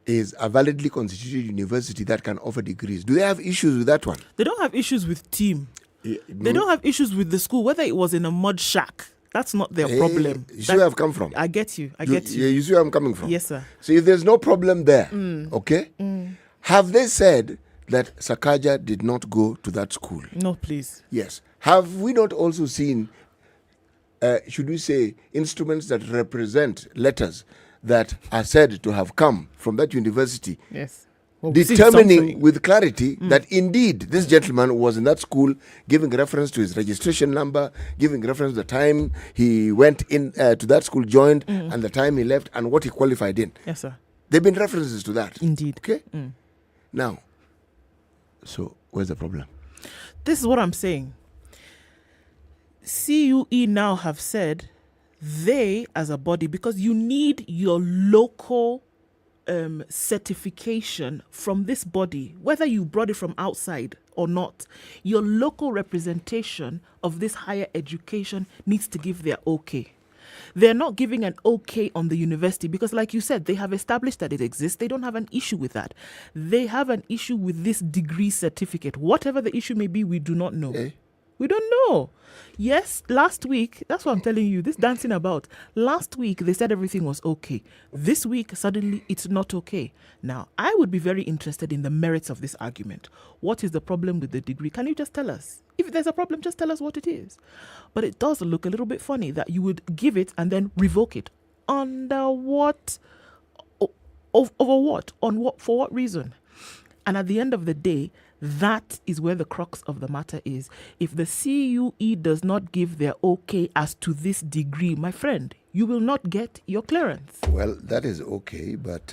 is a validly constituted university that can offer degrees? Do they have issues with that one? They don't have issues with team. They don't have issues with the school, whether it was in a mud shack. That's not their problem. You see where I've come from? I get you. Yeah, you see where I'm coming from? Yes, sir. So if there's no problem there, okay, have they said that Sakaja did not go to that school? No, please. Yes. Have we not also seen, should we say, instruments that represent letters that are said to have come from that university? Yes. Well, determining with clarity that indeed this gentleman was in that school, giving reference to his registration number, giving reference to the time he went in to that school, joined, and the time he left, and what he qualified in. Yes, sir. There have been references to that. Indeed. Okay? Now, so where's the problem? This is what I'm saying. CUE now have said they, as a body, because you need your local certification from this body, whether you brought it from outside or not, your local representation of this higher education needs to give their okay. They're not giving an okay on the university because, like you said, they have established that it exists. They don't have an issue with that. They have an issue with this degree certificate. Whatever the issue may be, we do not know. We don't know. Yes, last week, that's what I'm telling you, this dancing about. Last week, they said everything was okay. This week, suddenly, it's not okay. Now, I would be very interested in the merits of this argument. What is the problem with the degree? Can you just tell us? If there's a problem, just tell us what it is. But it does look a little bit funny that you would give it and then revoke it. Under what? Over what? On what? For what reason? And at the end of the day, that is where the crux of the matter is. If the CUE does not give their okay as to this degree, my friend, you will not get your clearance. Well, that is okay, but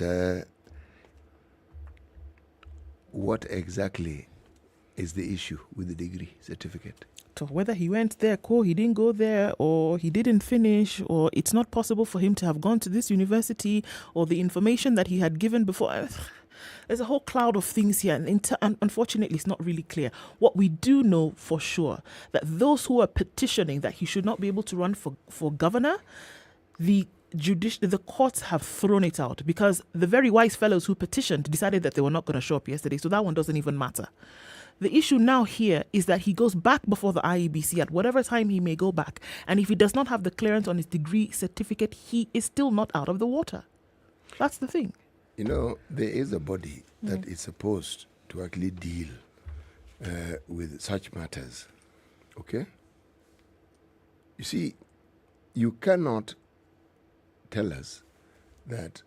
what exactly is the issue with the degree certificate? So whether he went there, he didn't go there, or he didn't finish, or it's not possible for him to have gone to this university, or the information that he had given before. There's a whole cloud of things here, and unfortunately, it's not really clear. What we do know for sure, that those who are petitioning that he should not be able to run for governor, the courts have thrown it out, because the very wise fellows who petitioned decided that they were not going to show up yesterday, so that one doesn't even matter. The issue now here is that he goes back before the IEBC at whatever time he may go back, and if he does not have the clearance on his degree certificate, he is still not out of the water. That's the thing. You know, there is a body that is supposed to actually deal with such matters. Okay? You see, you cannot tell us that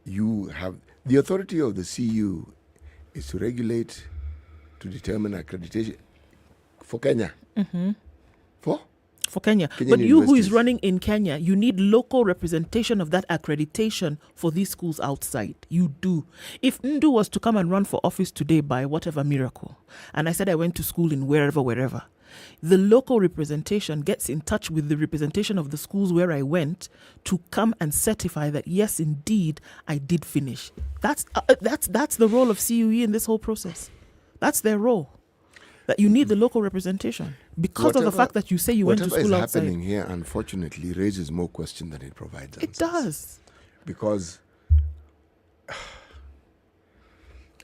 you have... The authority of the CU is to regulate, to determine accreditation for Kenya. Mm-hmm. For Kenya. But you who is running in Kenya, you need local representation of that accreditation for these schools outside. You do. If Ndu was to come and run for office today by whatever miracle, and I said I went to school in wherever, the local representation gets in touch with the representation of the schools where I went to come and certify that, yes, indeed, I did finish. That's the role of CUE in this whole process. That's their role. That you need the local representation because of the fact that you say you went to school outside. Whatever is happening here, unfortunately, raises more question than it provides answers. It does. Because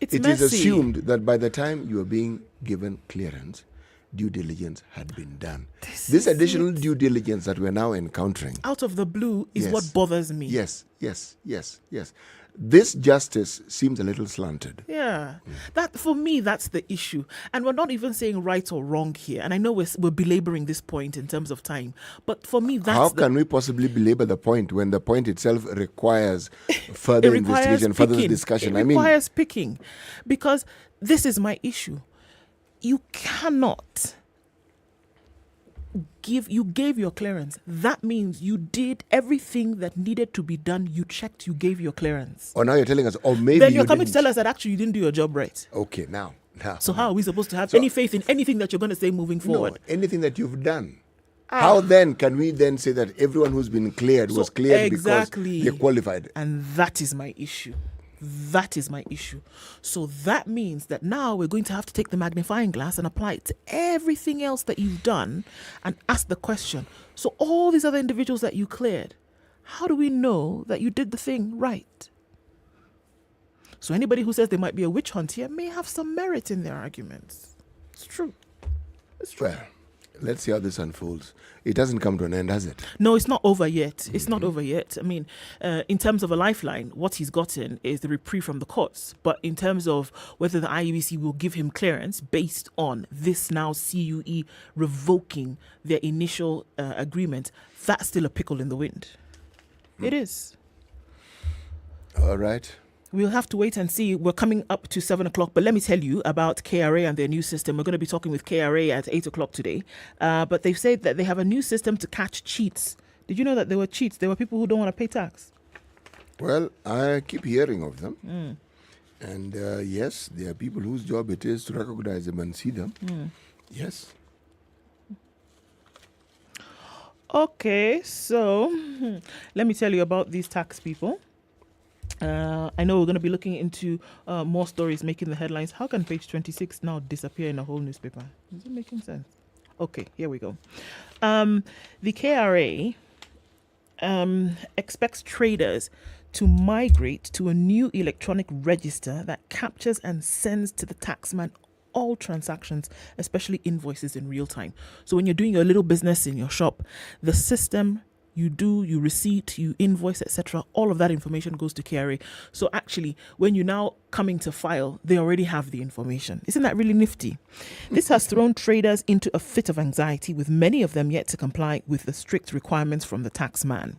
it is assumed that by the time you are being given clearance, due diligence had been done. This additional due diligence that we're now encountering, out of the blue, is what bothers me. Yes. This justice seems a little slanted. Yeah. That, for me, that's the issue. And we're not even saying right or wrong here. And I know we're belaboring this point in terms of time. But for me, that's... How can we possibly belabor the point when the point itself requires further investigation, further discussion? It requires picking. Because this is my issue. You cannot... You gave your clearance. That means you did everything that needed to be done. You checked, you gave your clearance. Or now you're telling us, or maybe then you're coming to tell us that actually you didn't do your job right. Okay, now. So how are we supposed to have any faith in anything that you're going to say moving forward? No, anything that you've done. How then can we then say that everyone who's been cleared was cleared because they qualified? And that is my issue. So that means that now we're going to have to take the magnifying glass and apply it to everything else that you've done and ask the question. So all these other individuals that you cleared, how do we know that you did the thing right? So anybody who says there might be a witch hunt here may have some merit in their arguments. It's true. Well, let's see how this unfolds. It doesn't come to an end, has it? No, it's not over yet. It's not over yet. I mean, in terms of a lifeline, what he's gotten is the reprieve from the courts. But in terms of whether the IEBC will give him clearance based on this now CUE revoking their initial agreement, that's still a pickle in the wind. It is. All right. We'll have to wait and see. We're coming up to 7 o'clock, but let me tell you about KRA and their new system. We're going to be talking with KRA at 8 o'clock today. But they've said that they have a new system to catch cheats. Did you know that there were cheats? There were people who don't want to pay tax. Well, I keep hearing of them. And yes, there are people whose job it is to recognize them and see them. Yes. Okay, so let me tell you about these tax people. I know we're going to be looking into more stories making the headlines. How can page 26 now disappear in a whole newspaper? Is it making sense? Okay, here we go. The KRA expects traders to migrate to a new electronic register that captures and sends to the taxman all transactions, especially invoices, in real time. So when you're doing your little business in your shop, the system, you receipt, you invoice, etc., all of that information goes to KRA. So actually, when you now coming to file, they already have the information. Isn't that really nifty? This has thrown traders into a fit of anxiety, with many of them yet to comply with the strict requirements from the tax man.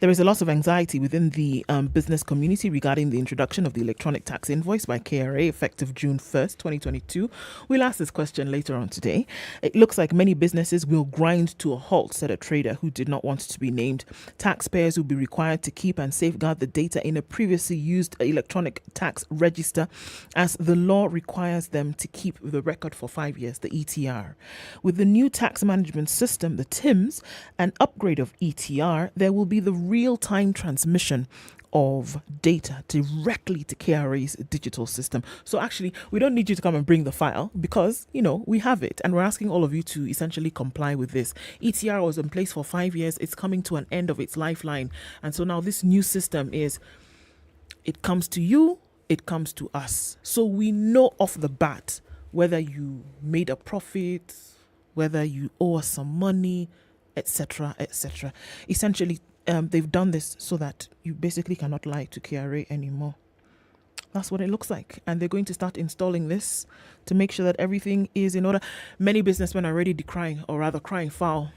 There is a lot of anxiety within the business community regarding the introduction of the electronic tax invoice by KRA effective June 1st, 2022. We'll ask this question later on today. It looks like many businesses will grind to a halt, said a trader who did not want to be named. Taxpayers will be required to keep and safeguard the data in a previously used electronic tax register, as the law requires them to keep the record for 5 years, the ETR. With the new tax management system, the TIMS, an upgrade of ETR, there will be the real-time transmission of data directly to KRA's digital system. So actually, we don't need you to come and bring the file because, we have it. And we're asking all of you to essentially comply with this. ETR was in place for 5 years. It's coming to an end of its lifeline. And so now this new system it comes to you, it comes to us. So we know off the bat whether you made a profit, whether you owe us some money, etc., etc. Essentially, they've done this so that you basically cannot lie to KRA anymore. That's what it looks like. And they're going to start installing this to make sure that everything is in order. Many businessmen are already decrying, or rather crying foul,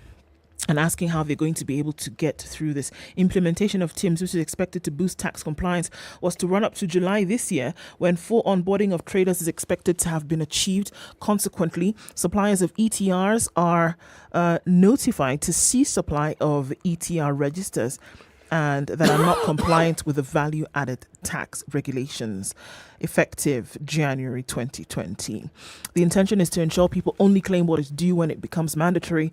and asking how they're going to be able to get through this. Implementation of TIMS, which is expected to boost tax compliance, was to run up to July this year, when full onboarding of traders is expected to have been achieved. Consequently, suppliers of ETRs are notified to cease supply of ETR registers and that are not compliant with the value-added tax regulations, effective January 2020. The intention is to ensure people only claim what is due when it becomes mandatory,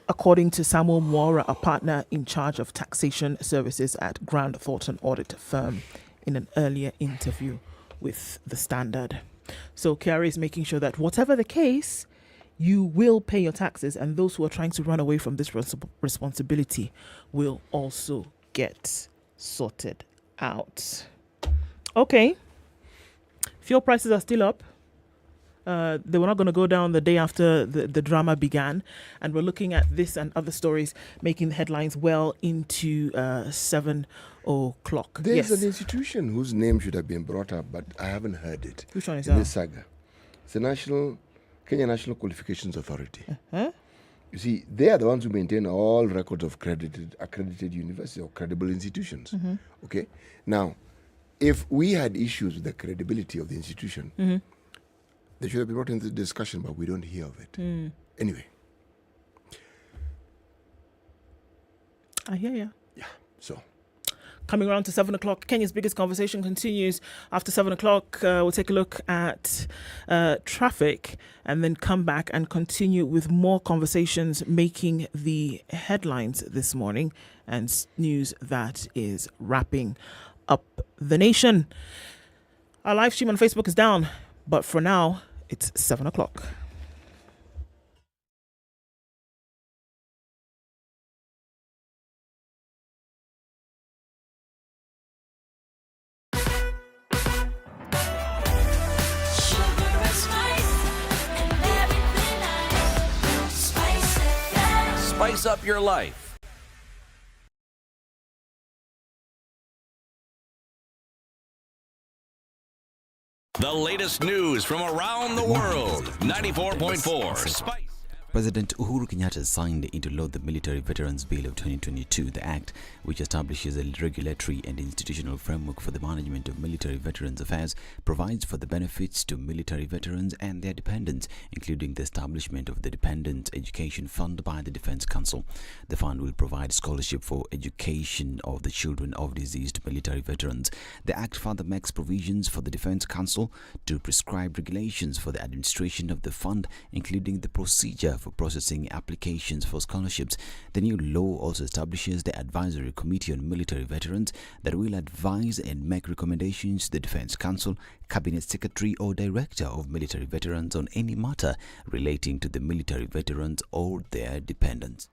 according to Samuel Mwara, a partner in charge of taxation services at Grant Thornton Audit Firm, in an earlier interview with the Standard. So KRA is making sure that whatever the case, you will pay your taxes, and those who are trying to run away from this responsibility will also get sorted out. Okay. Fuel prices are still up. They were not going to go down the day after the drama began. And we're looking at this and other stories making the headlines well into 7 o'clock. There's an institution whose name should have been brought up, but I haven't heard it. Which one is in that? This saga. It's the Kenya National Qualifications Authority. Uh-huh. You see, they are the ones who maintain all records of accredited universities or credible institutions. Mm-hmm. Okay? Now, if we had issues with the credibility of the institution, Mm-hmm. they should have been brought into the discussion, but we don't hear of it. Anyway. I hear you. Yeah, so. Coming around to 7 o'clock, Kenya's biggest conversation continues. After 7 o'clock, we'll take a look at traffic and then come back and continue with more conversations making the headlines this morning and news that is wrapping up the nation. Our live stream on Facebook is down, but for now, it's 7 o'clock. Spice up your life. The latest news from around the world. 94.4 Spice. President Uhuru Kenyatta signed into law the Military Veterans Bill of 2022, the act which establishes a regulatory and institutional framework for the management of military veterans affairs, provides for the benefits to military veterans and their dependents, including the establishment of the Dependents Education Fund by the Defense Council. The fund will provide scholarship for education of the children of deceased military veterans. The act further makes provisions for the Defense Council to prescribe regulations for the administration of the fund, including the procedure for processing applications for scholarships. The new law also establishes the Advisory Committee on Military Veterans that will advise and make recommendations to the Defense Council, Cabinet Secretary or Director of Military Veterans on any matter relating to the military veterans or their dependents.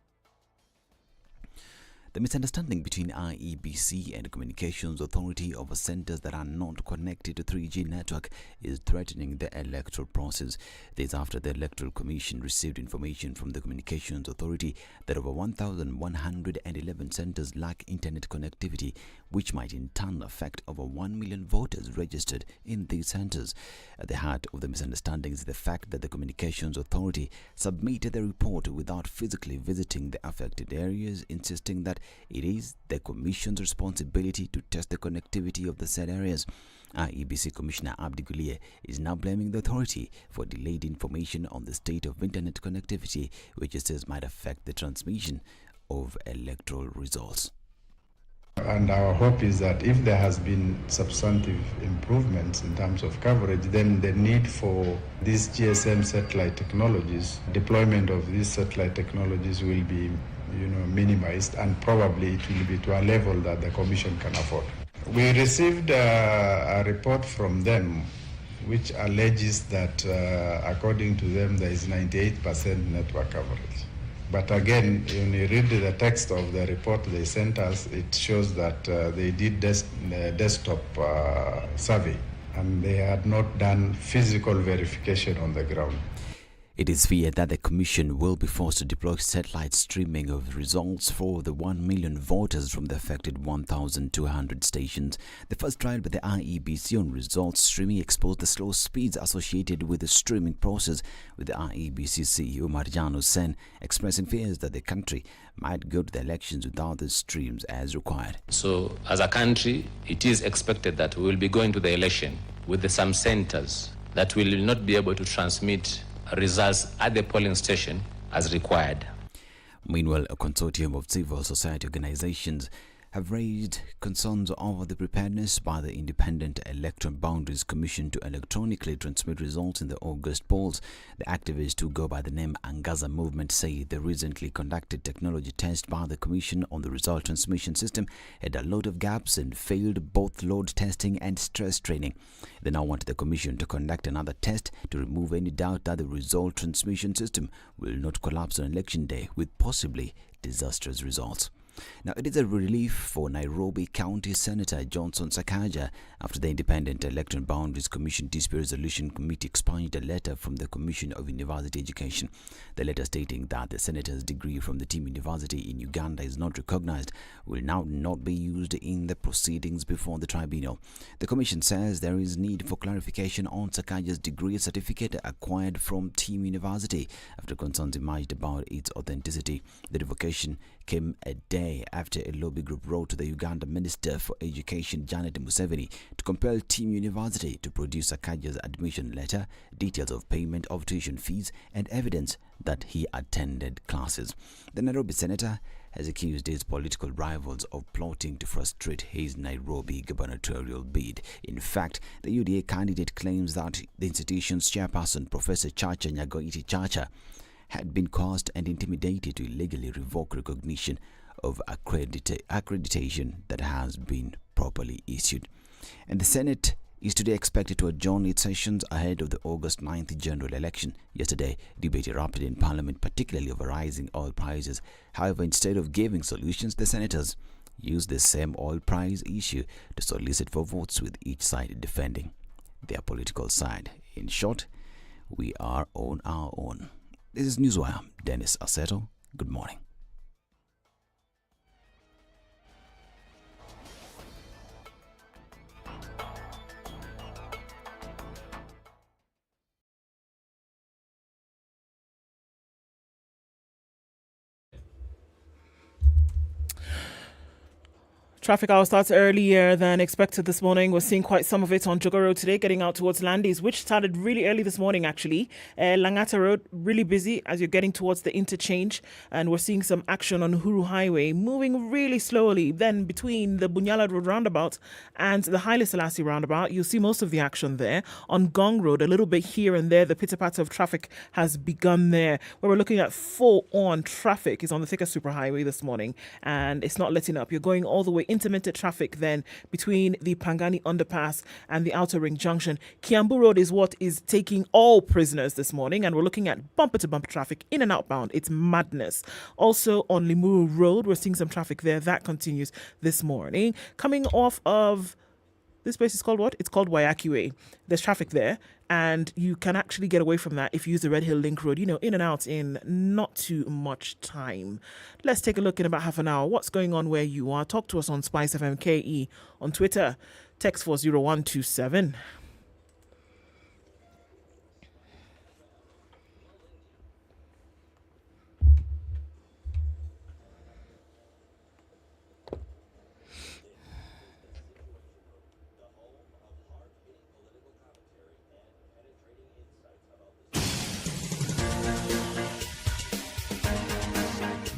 The misunderstanding between IEBC and Communications Authority over centers that are not connected to 3G network is threatening the electoral process. This after the Electoral Commission received information from the Communications Authority that over 1,111 centers lack internet connectivity, which might in turn affect over 1 million voters registered in these centers. At the heart of the misunderstanding is the fact that the Communications Authority submitted the report without physically visiting the affected areas, insisting that it is the Commission's responsibility to test the connectivity of the said areas. IEBC Commissioner Abdi Guliye is now blaming the authority for delayed information on the state of internet connectivity, which it says might affect the transmission of electoral results. And our hope is that if there has been substantive improvements in terms of coverage, then the need for these GSM satellite technologies, deployment of these satellite technologies will be, minimized, and probably it will be to a level that the Commission can afford. We received a report from them which alleges that according to them there is 98% network coverage. But again, when you read the text of the report they sent us, it shows that they did desktop survey and they had not done physical verification on the ground. It is feared that the Commission will be forced to deploy satellite streaming of results for the 1 million voters from the affected 1,200 stations. The first trial by the IEBC on results streaming exposed the slow speeds associated with the streaming process, with the IEBC CEO Marjan Hussain expressing fears that the country might go to the elections without the streams as required. So, as a country, it is expected that we will be going to the election with some centers that will not be able to transmit results at the polling station as required. Meanwhile, a consortium of civil society organizations have raised concerns over the preparedness by the Independent Electoral Boundaries Commission to electronically transmit results in the August polls. The activists who go by the name Angaza Movement say the recently conducted technology test by the Commission on the result transmission system had a lot of gaps and failed both load testing and stress training. They now want the Commission to conduct another test to remove any doubt that the result transmission system will not collapse on election day with possibly disastrous results. Now, it is a relief for Nairobi County Senator Johnson Sakaja after the Independent Electoral Boundaries Commission Dispute Resolution Committee expunged a letter from the Commission of University Education. The letter stating that the senator's degree from the Team University in Uganda is not recognized will now not be used in the proceedings before the tribunal. The Commission says there is need for clarification on Sakaja's degree certificate acquired from Team University after concerns emerged about its authenticity. The revocation came a day after a lobby group wrote to the Uganda Minister for Education Janet Museveni to compel Team University to produce Sakaja's admission letter, details of payment of tuition fees, and evidence that he attended classes. The Nairobi senator has accused his political rivals of plotting to frustrate his Nairobi gubernatorial bid. In fact, the UDA candidate claims that the institution's chairperson, Professor Chacha Nyagoiti Chacha, had been coerced and intimidated to illegally revoke recognition of accreditation that has been properly issued. And the Senate is today expected to adjourn its sessions ahead of the August 9th general election. Yesterday, debate erupted in Parliament, particularly over rising oil prices. However, instead of giving solutions, the senators used the same oil price issue to solicit for votes, with each side defending their political side. In short, we are on our own. This is Newswire. Dennis Aseto. Good morning. Traffic hour starts earlier than expected this morning. We're seeing quite some of it on Jogo Road today, getting out towards Landis, which started really early this morning, actually. Langata Road, really busy as you're getting towards the interchange. And we're seeing some action on Uhuru Highway, moving really slowly. Then between the Bunyala Road roundabout and the Haile Selassie roundabout, you'll see most of the action there. On Gong Road, a little bit here and there, the pitter-patter of traffic has begun there. Where we're looking at full-on traffic is on the Thika Superhighway this morning. And it's not letting up. You're going all the way intermittent traffic then between the Pangani underpass and the Outer Ring Junction. Kiambu Road is what is taking all prisoners this morning, and we're looking at bumper-to-bumper traffic in and outbound. It's madness. Also on Limuru Road, we're seeing some traffic there. That continues this morning. Coming off of this place is called what? It's called Wayaki Way. There's traffic there, and you can actually get away from that if you use the Red Hill Link Road, in and out in not too much time. Let's take a look in about half an hour. What's going on where you are? Talk to us on SpiceFM KE on Twitter. Text 40127.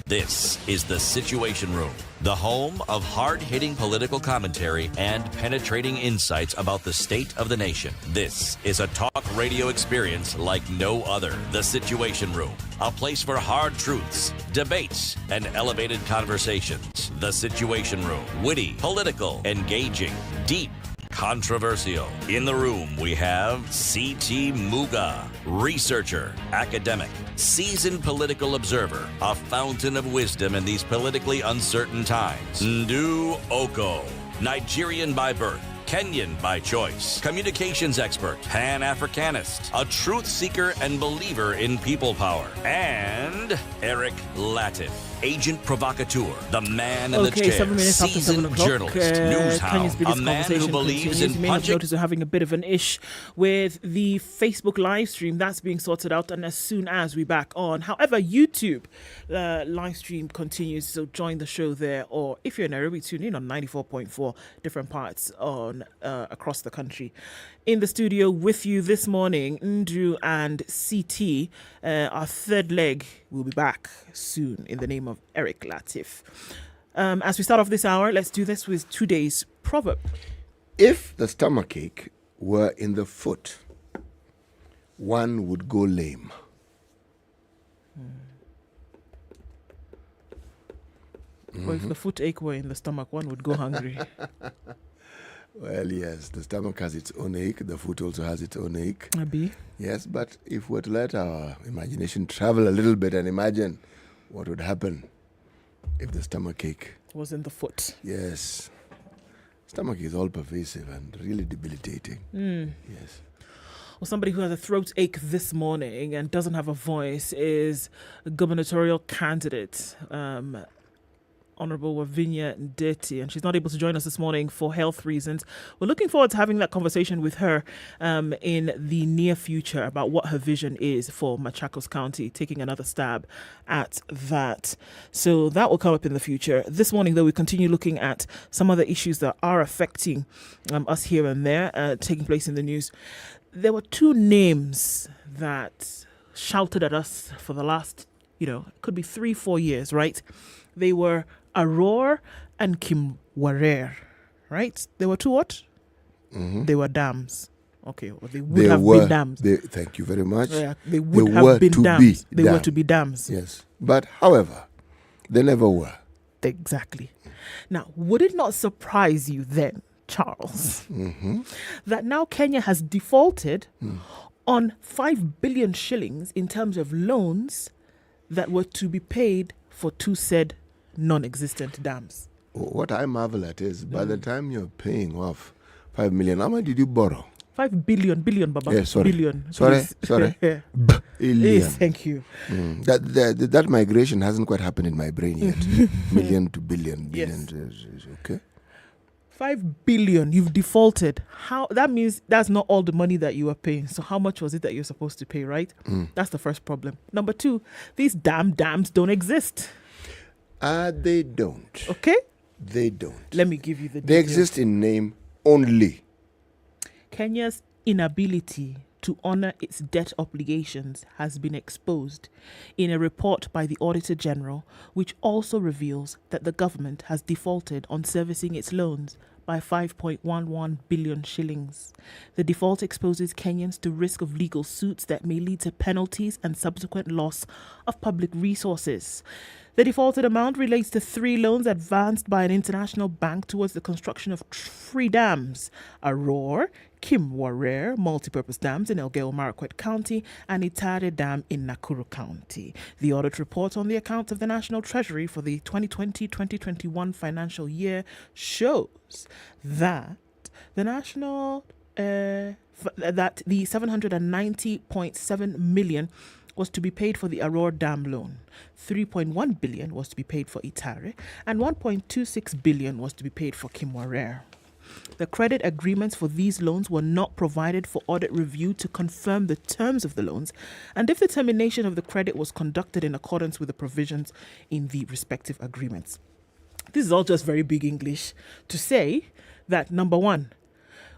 This is The Situation Room, the home of hard-hitting political commentary and penetrating insights about the state of the nation. This is a talk radio experience like no other. The Situation Room, a place for hard truths, debates, and elevated conversations. The Situation Room, witty, political, engaging, deep, controversial. In the room, we have C.T. Muga, researcher, academic, seasoned political observer, a fountain of wisdom in these politically uncertain times. Ndu Okoh, Nigerian by birth, Kenyan by choice, communications expert, Pan-Africanist, a truth seeker and believer in people power, and Eric Latiff, agent provocateur, the man in the chair, 7 minutes after 7 seasoned o'clock. journalist, newshound, a man who believes in You may have punching. noticed we're having a bit of an ish with the Facebook live stream. That's being sorted out, and as soon as we're back on. However, YouTube live stream continues, so join the show there. Or if you're in Nairobi, tune in on 94.4 different parts on across the country. In the studio with you this morning, Ndu and CT. Our third leg will be back soon in the name of Eric Latiff. As we start off this hour, let's do this with today's proverb. If the stomachache were in the foot, one would go lame. Or if the foot ache were in the stomach, one would go hungry. Well, yes, the stomach has its own ache. The foot also has its own ache. Abi. Yes, but if we're to let our imagination travel a little bit and imagine what would happen if the stomach ache Was in the foot. Yes. Stomach is all pervasive and really debilitating. Yes. Well, somebody who has a throat ache this morning and doesn't have a voice is gubernatorial candidate, Honorable Wavinya Ndeti, and she's not able to join us this morning for health reasons. We're looking forward to having that conversation with her in the near future about what her vision is for Machakos County, taking another stab at that. So that will come up in the future. This morning, though, we continue looking at some other issues that are affecting us here and there, taking place in the news. There were two names that shouted at us for the last, could be 3-4 years, right? They were Aurora and Kim Warer, right? They were two what? Mm-hmm. They were dams. Okay, well, they would have been dams. Thank you very much. Yeah, they would have been dams. They were to be dams. Yes. But, however, they never were. Exactly. Now, would it not surprise you then, Charles, that now Kenya has defaulted on 5 billion shillings in terms of loans that were to be paid for two said non-existent dams? What I marvel at is by the time you're paying off 5 million, how much did you borrow? 5 billion, Baba. Yeah, sorry. Billion. Sorry. Yeah. Billion. Yes, thank you. That migration hasn't quite happened in my brain yet. Million to billion. Yes. Is okay. 5 billion, you've defaulted. How? That means that's not all the money that you were paying. So how much was it that you're supposed to pay, right? That's the first problem. Number two, these dams don't exist. They don't. Okay? They don't. Let me give you the They details. exist in name only. Kenya's inability to honor its debt obligations has been exposed in a report by the Auditor General, which also reveals that the government has defaulted on servicing its loans by 5.11 billion shillings. The default exposes Kenyans to risk of legal suits that may lead to penalties and subsequent loss of public resources. The defaulted amount relates to 3 loans advanced by an international bank towards the construction of 3 dams: Aurora, Kimwarer multipurpose dams in Elgeyo-Marakwet County and Itare Dam in Nakuru County. The audit report on the accounts of the National Treasury for the 2020-2021 financial year shows that the that the 790.7 million was to be paid for the Aurora Dam loan, 3.1 billion was to be paid for Itare, and 1.26 billion was to be paid for Kimwarer. The credit agreements for these loans were not provided for audit review to confirm the terms of the loans and if the termination of the credit was conducted in accordance with the provisions in the respective agreements. This is all just very big English to say that, number one,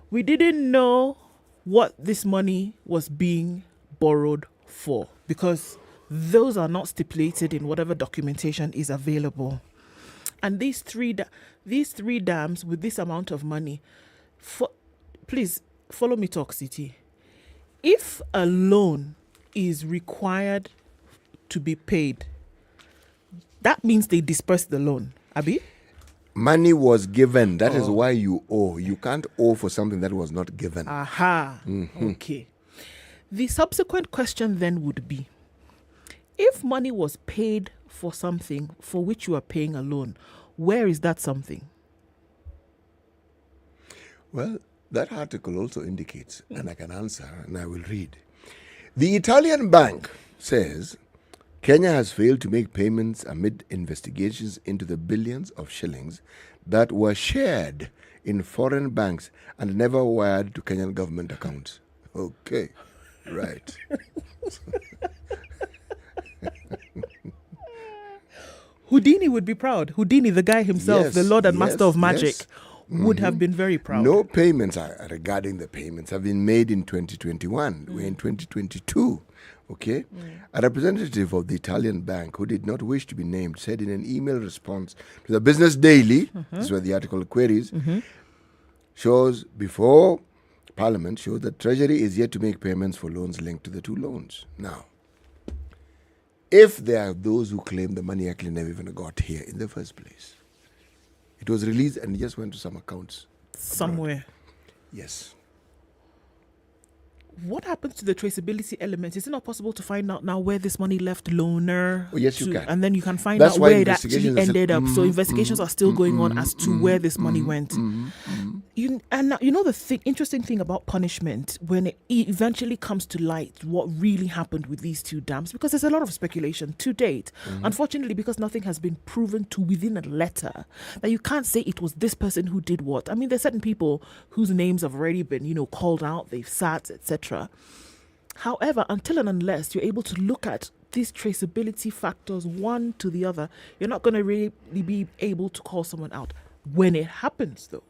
we didn't know what this money was being borrowed for because those are not stipulated in whatever documentation is available. And these three dams with this amount of money, please follow me talk, City. If a loan is required to be paid, that means they dispersed the loan, Abi? Money was given. That is why you owe. You can't owe for something that was not given. Aha. Mm-hmm. Okay. The subsequent question then would be, if money was paid for something for which you are paying a loan, where is that something? Well, that article also indicates, and I can answer, and I will read. The Italian bank says Kenya has failed to make payments amid investigations into the billions of shillings that were shared in foreign banks and never wired to Kenyan government accounts. Okay, right. Houdini would be proud. Houdini, the guy himself, the Lord and Master of Magic, would have been very proud. No payments regarding the payments have been made in 2021. We're in 2022. Okay? A representative of the Italian bank who did not wish to be named said in an email response to the Business Daily, this is where the article queries, shows before Parliament shows that Treasury is yet to make payments for loans linked to the 2 loans. Now, if there are those who claim the money actually never even got here in the first place, it was released and it just went to some accounts somewhere. Abroad. Yes. What happens to the traceability element? Is it not possible to find out now where this money left loaner? Oh, yes, you can. And then you can find out where it actually ended up. So investigations are still going on as to where this money went. You know the interesting thing about punishment, when it eventually comes to light what really happened with these 2 dams, because there's a lot of speculation to date. Unfortunately, because nothing has been proven to within a letter, that you can't say it was this person who did what. I mean, there's certain people whose names have already been, called out, they've sat, etc. However, until and unless you're able to look at these traceability factors one to the other, you're not going to really be able to call someone out. When it happens, though,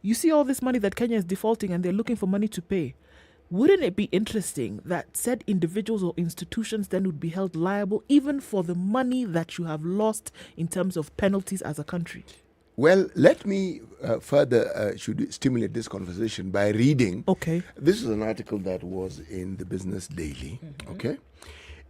you see all this money that Kenya is defaulting and they're looking for money to pay. Wouldn't it be interesting that said individuals or institutions then would be held liable even for the money that you have lost in terms of penalties as a country? Well, let me further stimulate this conversation by reading. Okay. This is an article that was in the Business Daily. Okay.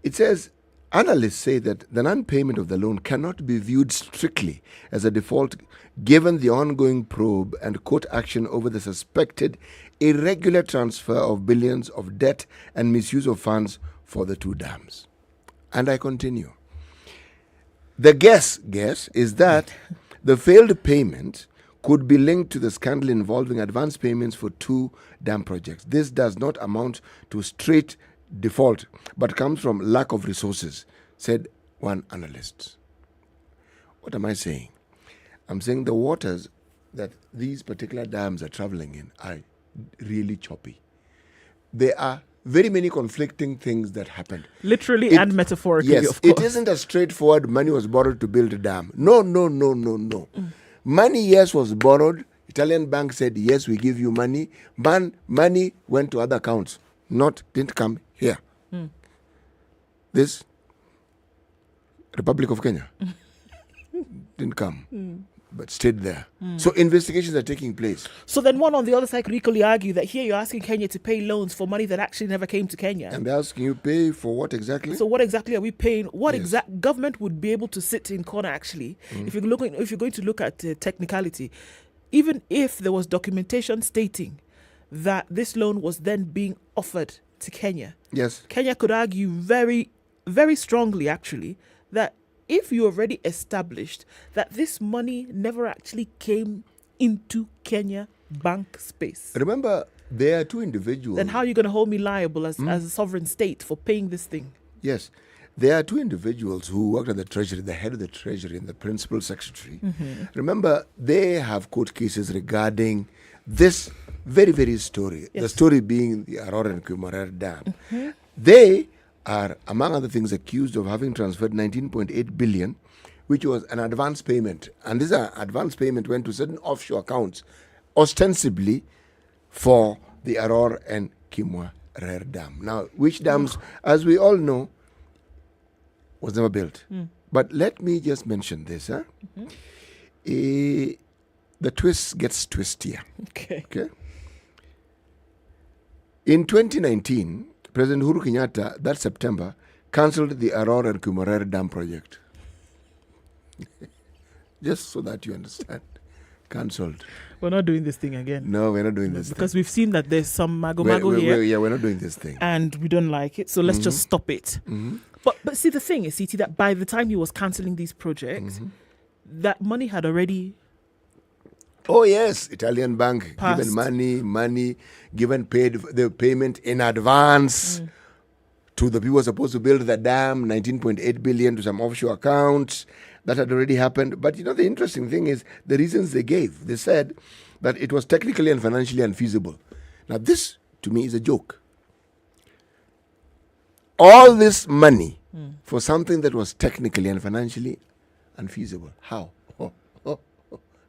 It says, analysts say that the non-payment of the loan cannot be viewed strictly as a default given the ongoing probe and court action over the suspected irregular transfer of billions of debt and misuse of funds for the 2 dams. And I continue. The guess is that the failed payment could be linked to the scandal involving advance payments for 2 dam projects. This does not amount to straight default, but comes from lack of resources, said one analyst. What am I saying? I'm saying the waters that these particular dams are traveling in are really choppy. There are very many conflicting things that happened. Literally and metaphorically, yes, of course. It isn't a straightforward money was borrowed to build a dam. No. Money, yes, was borrowed. Italian bank said, yes, we give you money. Money went to other accounts. Didn't come here. This Republic of Kenya didn't come. but stayed there. So investigations are taking place. So then one on the other side could equally argue that here you're asking Kenya to pay loans for money that actually never came to Kenya. And they're asking you pay for what exactly? So what exactly are we paying? What exact government would be able to sit in corner actually? If you're going to look at technicality, even if there was documentation stating that this loan was then being offered to Kenya, yes, Kenya could argue very, very strongly actually that if you already established that this money never actually came into Kenya bank space. Remember, there are two individuals. Then how are you going to hold me liable as a sovereign state for paying this thing? Yes. There are two individuals who worked at the Treasury, the head of the Treasury and the principal secretary. Remember, they have court cases regarding this very, very story. The story being the Aurora and Kumarer Dam. They are, among other things, accused of having transferred 19.8 billion, which was an advance payment. And this advance payment went to certain offshore accounts, ostensibly for the Aurora and Kimwarer Dam. Now, which dams, as we all know, was never built. But let me just mention this. The twist gets twistier. Okay. In 2019, President Uhuru Kenyatta, that September, cancelled the Aurora and Kumarer Dam project. Just so that you understand. Cancelled. We're not doing this thing again. No, we're not doing this because we've seen that there's some mago here. We're not doing this thing. And we don't like it, so let's just stop it. But see, the thing is, CT, that by the time he was cancelling these projects, that money had already... Oh, yes. Italian bank passed. Given paid the payment in advance to the people who were supposed to build the dam, 19.8 billion to some offshore accounts. That had already happened. But, the interesting thing is the reasons they gave. They said that it was technically and financially unfeasible. Now, this, to me, is a joke. All this money for something that was technically and financially unfeasible. How?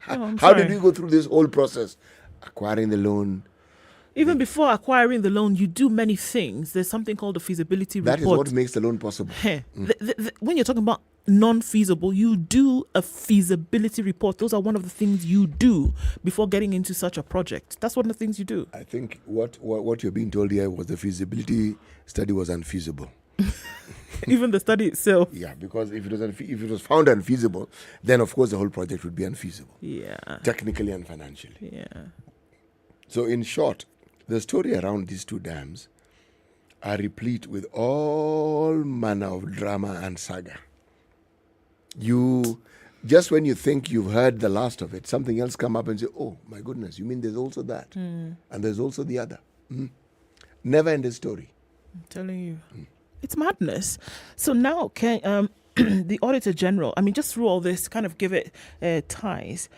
How did we go through this whole process? Acquiring the loan. Even before acquiring the loan, you do many things. There's something called a feasibility report. That is what makes the loan possible. When you're talking about non-feasible, you do a feasibility report. Those are one of the things you do before getting into such a project. That's one of the things you do. I think what you're being told here was the feasibility study was unfeasible. Even the study itself. Yeah, because if it was found unfeasible, then of course the whole project would be unfeasible. Yeah. Technically and financially. Yeah. So in short, the story around these two dams are replete with all manner of drama and saga. Just when you think you've heard the last of it, something else come up and say, oh my goodness, you mean there's also that? And there's also the other. Never ending story. I'm telling you. It's madness. So now, the Auditor General, just through all this, kind of give it ties.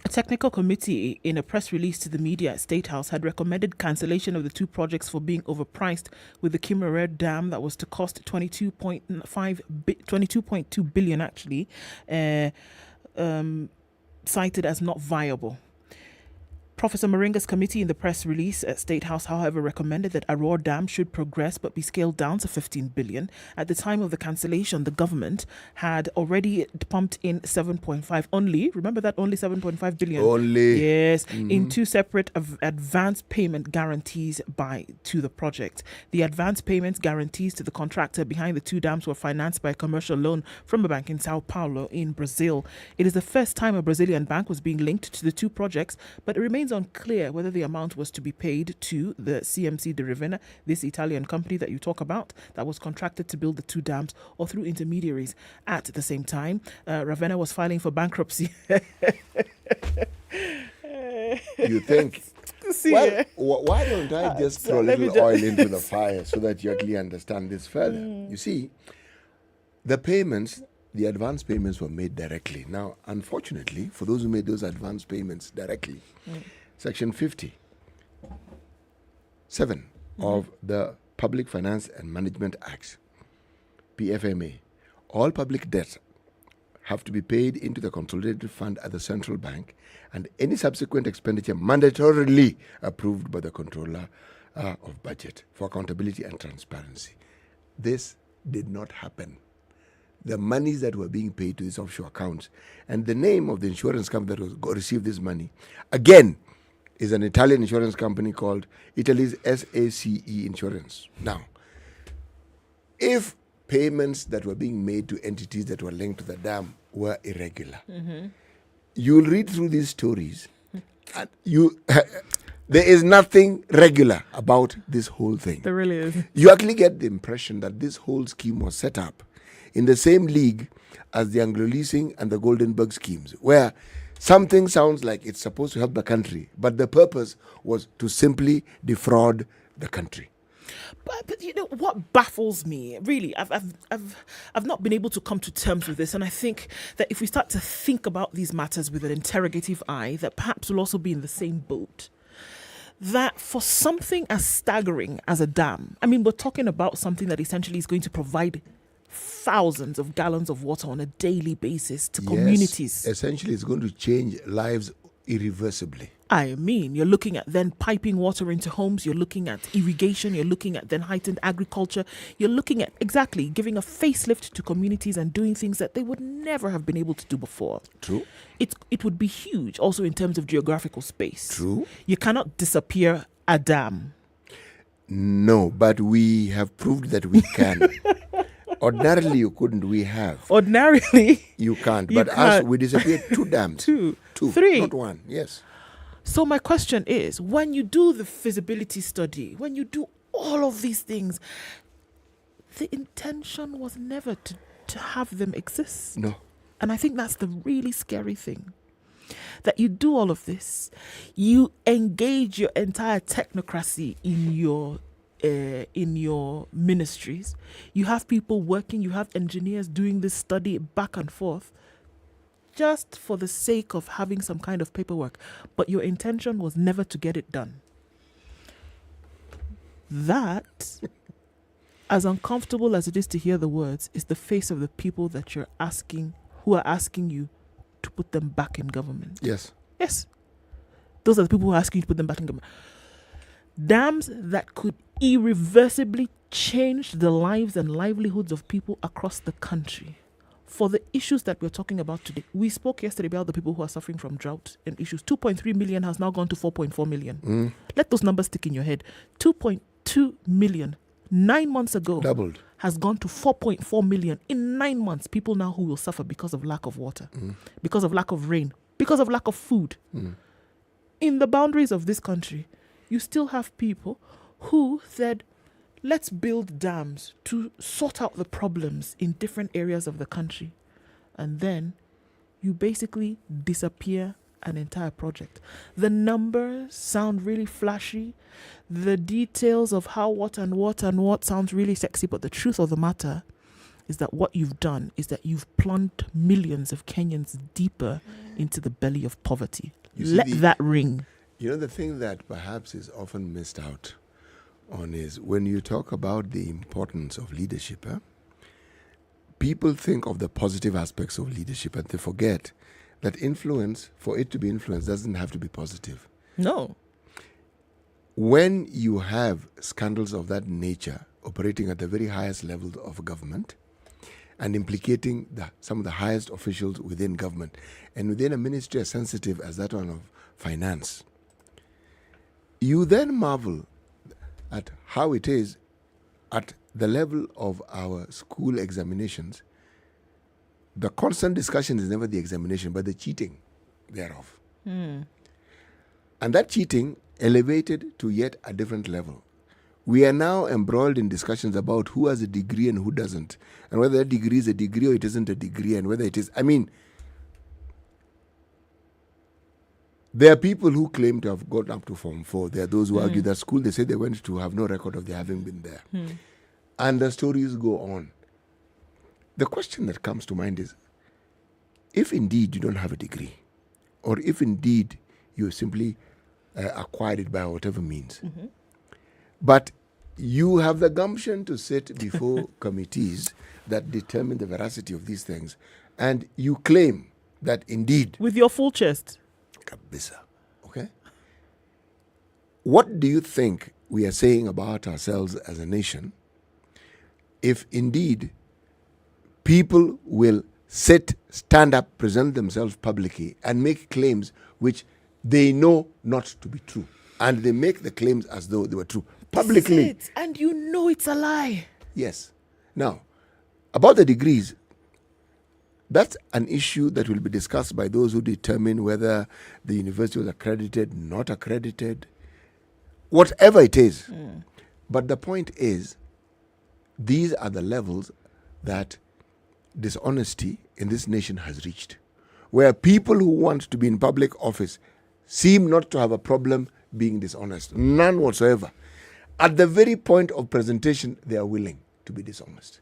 A technical committee in a press release to the media at State House had recommended cancellation of the two projects for being overpriced, with the Kimwarer Dam that was to cost 22.2 billion actually, cited as not viable. Professor Moringa's committee in the press release at State House, however, recommended that Aurora Dam should progress but be scaled down to 15 billion. At the time of the cancellation, the government had already pumped in 7.5 only. Remember that, only 7.5 billion? Only. Yes, in two separate advance payment guarantees to the project. The advance payments guarantees to the contractor behind the two dams were financed by a commercial loan from a bank in Sao Paulo in Brazil. It is the first time a Brazilian bank was being linked to the two projects, but it remains unclear whether the amount was to be paid to the CMC de Ravenna, this Italian company that you talk about, that was contracted to build the two dams, or through intermediaries. At the same time, Ravenna was filing for bankruptcy. You think? Why don't I just throw a little oil into the fire so that you actually understand this further? You see, the advance payments were made directly. Now, unfortunately, for those who made those advance payments directly, Section 57 of the Public Finance and Management Act, PFMA, all public debts have to be paid into the consolidated fund at the central bank, and any subsequent expenditure mandatorily approved by the controller of budget for accountability and transparency. This did not happen. the monies that were being paid to these offshore accounts. And the name of the insurance company that received this money, again, is an Italian insurance company called Italy's SACE Insurance. Now, if payments that were being made to entities that were linked to the dam were irregular, you'll read through these stories, and there is nothing regular about this whole thing. There really is. You actually get the impression that this whole scheme was set up in the same league as the Anglo-leasing and the Goldenberg schemes, where something sounds like it's supposed to help the country, but the purpose was to simply defraud the country. But you know what baffles me, really, I've not been able to come to terms with this, and I think that if we start to think about these matters with an interrogative eye, that perhaps we'll also be in the same boat. That for something as staggering as a dam, I mean, we're talking about something that essentially is going to provide thousands of gallons of water on a daily basis to communities. Essentially, it's going to change lives irreversibly. I mean, you're looking at then piping water into homes, you're looking at irrigation, you're looking at then heightened agriculture, you're looking at exactly giving a facelift to communities and doing things that they would never have been able to do before. True. It would be huge also in terms of geographical space. True. You cannot disappear a dam. No, but we have proved that we can. Ordinarily, you couldn't. We have. Ordinarily, you can't. You But can't. us, we disappeared 2 dams. Two, 3, not 1. Yes. So my question is, when you do the feasibility study, when you do all of these things, the intention was never to have them exist. No. And I think that's the really scary thing. That you do all of this, you engage your entire technocracy in your ministries. You have people working, you have engineers doing this study back and forth, just for the sake of having some kind of paperwork. But your intention was never to get it done. That, as uncomfortable as it is to hear the words, is the face of the people that you're asking, who are asking you to put them back in government. Yes. Yes. Those are the people who are asking you to put them back in government. Dams that could irreversibly change the lives and livelihoods of people across the country. For the issues that we're talking about today, we spoke yesterday about the people who are suffering from drought and issues. 2.3 million has now gone to 4.4 million. Let those numbers stick in your head. 2.2 million 9 months ago doubled, has gone to 4.4 million in 9 months. People now who will suffer because of lack of water, because of lack of rain, because of lack of food. In the boundaries of this country, you still have people who said, let's build dams to sort out the problems in different areas of the country. And then you basically disappear an entire project. The numbers sound really flashy. The details of how what sounds really sexy. But the truth of the matter is that what you've done is that you've plunged millions of Kenyans deeper into the belly of poverty. Let that ring. You know, the thing that perhaps is often missed out on is when you talk about the importance of leadership, people think of the positive aspects of leadership and they forget that influence, for it to be influence, doesn't have to be positive. No. When you have scandals of that nature operating at the very highest level of government and implicating some of the highest officials within government and within a ministry as sensitive as that one of finance, you then marvel at how it is at the level of our school examinations. The constant discussion is never the examination, but the cheating thereof. And that cheating elevated to yet a different level. We are now embroiled in discussions about who has a degree and who doesn't, and whether that degree is a degree or it isn't a degree, and whether it is. I mean, there are people who claim to have gone up to Form 4. There are those who argue that school, they say they went to have no record of their having been there. And the stories go on. The question that comes to mind is, if indeed you don't have a degree, or if indeed you simply acquired it by whatever means, but you have the gumption to sit before committees that determine the veracity of these things, and you claim that indeed... With your full chest. Kabisa. Okay? What do you think we are saying about ourselves as a nation if indeed people will stand up, present themselves publicly, and make claims which they know not to be true. And they make the claims as though they were true publicly. This is it. And you know it's a lie. Yes. Now, about the degrees, that's an issue that will be discussed by those who determine whether the university was accredited, not accredited, whatever it is. But the point is, these are the levels that dishonesty in this nation has reached, where people who want to be in public office seem not to have a problem being dishonest. None whatsoever. At the very point of presentation, they are willing to be dishonest.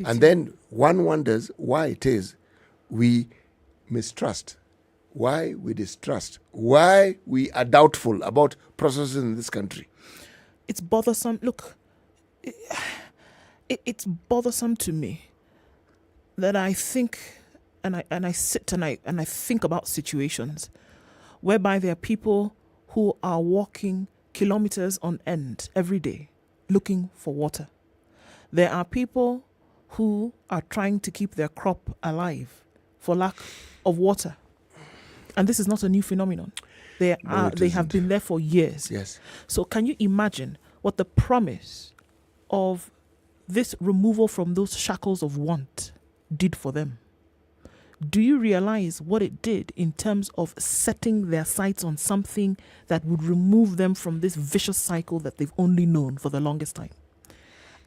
And then one wonders why it is we mistrust, why we distrust, why we are doubtful about processes in this country. It's bothersome. Look, it's bothersome to me that I think, and I sit and I think about situations whereby there are people who are walking kilometers on end every day looking for water. There are people who are trying to keep their crop alive for lack of water. And this is not a new phenomenon. They have been there for years. Yes. So can you imagine what the promise of this removal from those shackles of want did for them? Do you realize what it did in terms of setting their sights on something that would remove them from this vicious cycle that they've only known for the longest time?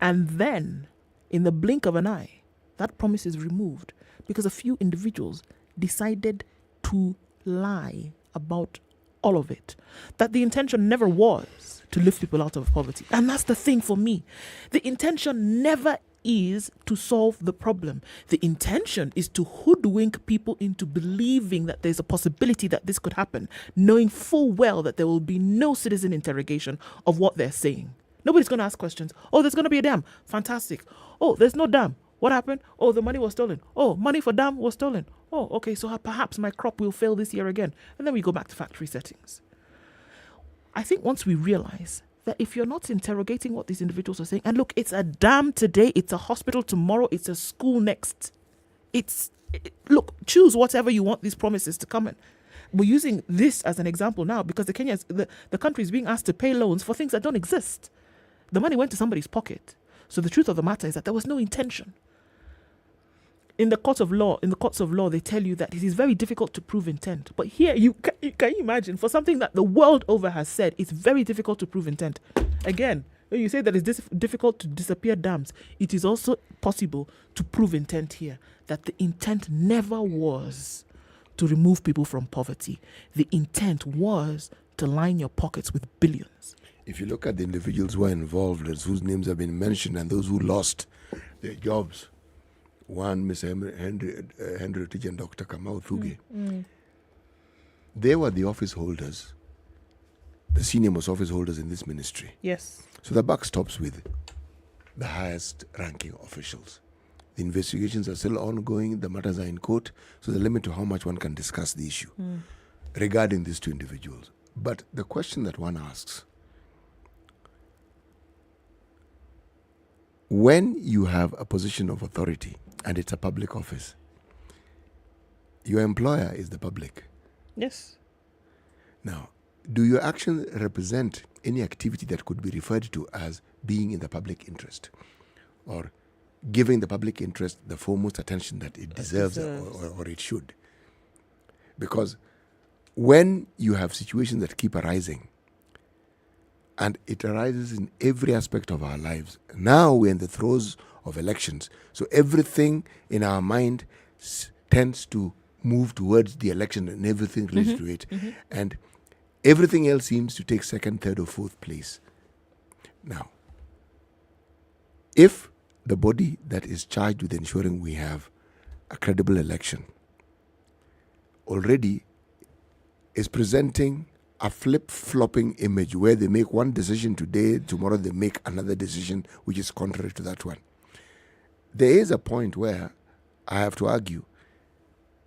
And then, in the blink of an eye, that promise is removed because a few individuals decided to lie about all of it. That the intention never was to lift people out of poverty. And that's the thing for me. The intention never is to solve the problem. The intention is to hoodwink people into believing that there's a possibility that this could happen, knowing full well that there will be no citizen interrogation of what they're saying. Nobody's going to ask questions. Oh, there's going to be a dam. Fantastic. Oh, there's no dam. What happened? Oh, the money was stolen. Oh, money for dam was stolen. Oh, okay, so perhaps my crop will fail this year again. And then we go back to factory settings. I think once we realize that if you're not interrogating what these individuals are saying, and look, it's a dam today, it's a hospital tomorrow, it's a school next. Look, choose whatever you want these promises to come in. We're using this as an example now because the country is being asked to pay loans for things that don't exist. The money went to somebody's pocket. So the truth of the matter is that there was no intention. In the courts of law, they tell you that it is very difficult to prove intent. But here, can you imagine, for something that the world over has said, it's very difficult to prove intent. Again, when you say that it's difficult to disappear dams, it is also possible to prove intent here. That the intent never was to remove people from poverty. The intent was to line your pockets with billions. If you look at the individuals who are involved, whose names have been mentioned, and those who lost their jobs, one, Mr. Henry Rotich and Dr. Kamau Thuge, they were the office holders, the senior most office holders in this ministry. Yes. So the buck stops with the highest ranking officials. The investigations are still ongoing, the matters are in court, so the limit to how much one can discuss the issue regarding these two individuals. But the question that one asks, when you have a position of authority and it's a public office, your employer is the public. Yes. Now, do your actions represent any activity that could be referred to as being in the public interest or giving the public interest the foremost attention that it deserves. Or it should? Because when you have situations that keep arising, and it arises in every aspect of our lives. Now we're in the throes of elections. So everything in our mind tends to move towards the election and everything related to it. And everything else seems to take second, third, or fourth place. Now, if the body that is charged with ensuring we have a credible election already is presenting a flip-flopping image where they make one decision today, tomorrow they make another decision which is contrary to that one. There is a point where I have to argue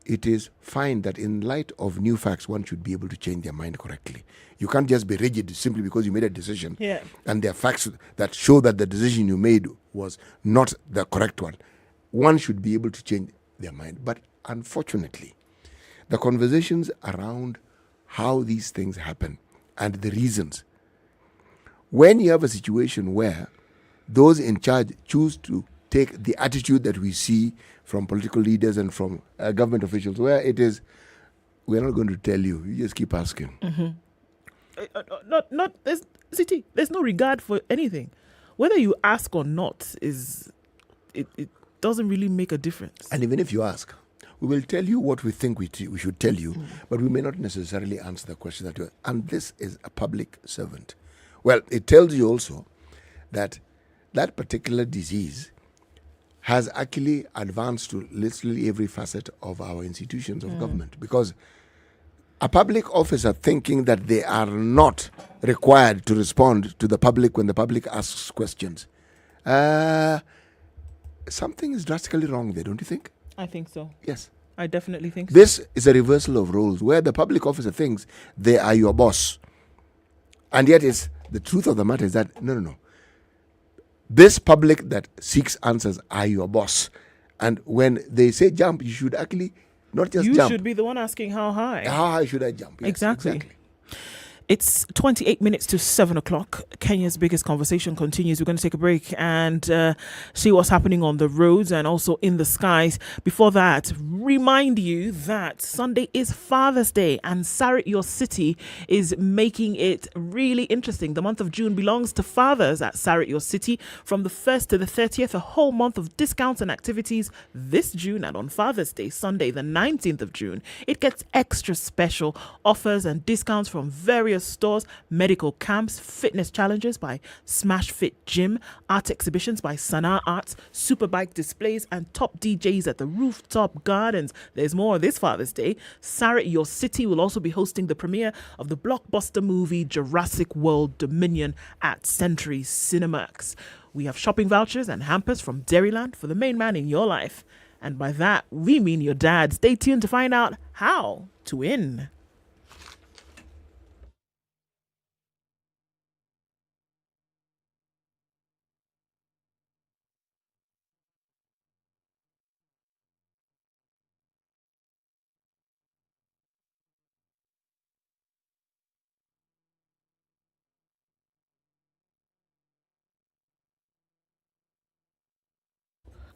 it is fine that in light of new facts, one should be able to change their mind correctly. You can't just be rigid simply because you made a decision and there are facts that show that the decision you made was not the correct one. one should be able to change their mind. But unfortunately, the conversations around how these things happen and the reasons, when you have a situation where those in charge choose to take the attitude that we see from political leaders and from government officials, where it is, we're not going to tell you, you just keep asking. There's no regard for anything. Whether you ask or not it doesn't really make a difference. And even if you ask, we will tell you what we think we should tell you, but we may not necessarily answer the question that you are. And this is a public servant. Well, it tells you also that that particular disease has actually advanced to literally every facet of our institutions of government, because a public officer thinking that they are not required to respond to the public when the public asks questions, something is drastically wrong there, don't you think? I think so. Yes. I definitely think so. This is a reversal of roles where the public officer thinks they are your boss. And yet the truth of the matter is that, no. This public that seeks answers are your boss. And when they say jump, you should actually not just jump. You should be the one asking how high. How high should I jump? Yes, exactly. It's 28 minutes to 7 o'clock. Kenya's biggest conversation continues. We're going to take a break and see what's happening on the roads and also in the skies. Before that, remind you that Sunday is Father's Day and Sarit Your City is making it really interesting. The month of June belongs to fathers at Sarit Your City. From the 1st to the 30th, a whole month of discounts and activities this June, and on Father's Day, Sunday, the 19th of June, it gets extra special offers and discounts from various stores, medical camps, fitness challenges by Smash Fit Gym, art exhibitions by Sana Arts, superbike displays, and top DJs at the rooftop gardens. There's more this Father's Day. Sarit Your City will also be hosting the premiere of the blockbuster movie Jurassic World Dominion at Century Cinemax. We have shopping vouchers and hampers from Dairyland for the main man in your life. And by that, we mean your dad. Stay tuned to find out how to win.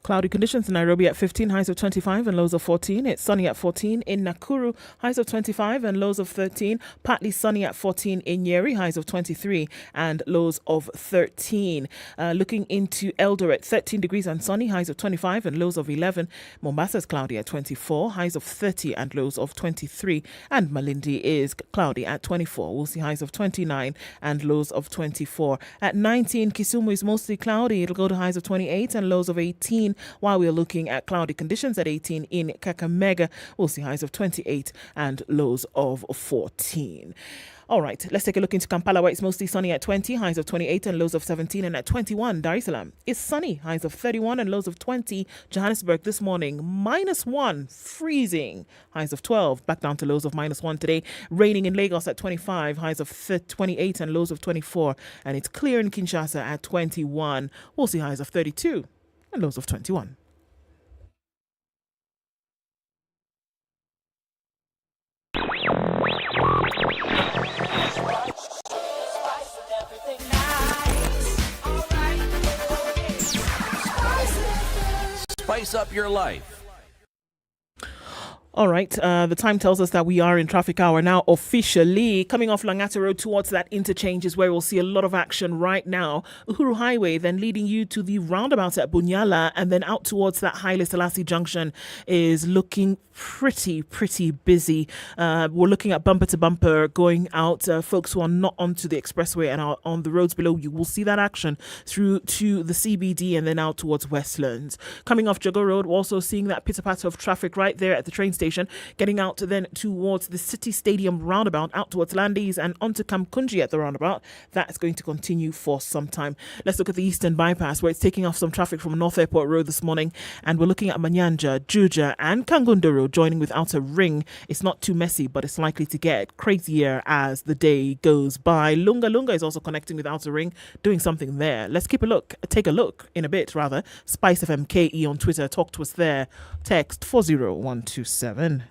Cloudy conditions in Nairobi at 15, highs of 25 and lows of 14. It's sunny at 14 in Nakuru, highs of 25 and lows of 13. Partly sunny at 14 in Nyeri, highs of 23 and lows of 13. Looking into Eldoret, 13 degrees and sunny, highs of 25 and lows of 11. Mombasa is cloudy at 24, highs of 30 and lows of 23. And Malindi is cloudy at 24. We'll see highs of 29 and lows of 24. At 19, Kisumu is mostly cloudy. It'll go to highs of 28 and lows of 18. While we're looking at cloudy conditions at 18 in Kakamega, we'll see highs of 28 and lows of 14. All right, let's take a look into Kampala, where it's mostly sunny at 20, highs of 28 and lows of 17. And at 21, Dar es Salaam is sunny, highs of 31 and lows of 20. Johannesburg this morning, -1, freezing, highs of 12, back down to lows of -1 today. Raining in Lagos at 25, highs of 28 and lows of 24. And it's clear in Kinshasa at 21. We'll see highs of 32 and lows of 21. Spice up your life. All right, the time tells us that we are in traffic hour now officially. Coming off Langata Road towards that interchange is where we'll see a lot of action right now. Uhuru Highway then leading you to the roundabout at Bunyala, and then out towards that Haile Selassie junction is looking pretty busy. We're looking at bumper to bumper going out. Folks who are not onto the expressway and are on the roads below, you will see that action through to the CBD and then out towards Westlands. Coming off Jogo Road, we're also seeing that pitter-patter of traffic right there at the train station station, getting out then towards the City Stadium roundabout, out towards Landis and onto Kamkunji at the roundabout. That's going to continue for some time. Let's look at the Eastern Bypass, where it's taking off some traffic from North Airport Road this morning, and we're looking at Manyanja, Juja and Kangundo Road joining with Outer Ring. It's not too messy, but it's likely to get crazier as the day goes by. Lunga Lunga is also connecting with Outer Ring, doing something there. Let's take a look in a bit rather. SpiceFM KE on Twitter, talk to us there. Text 40127.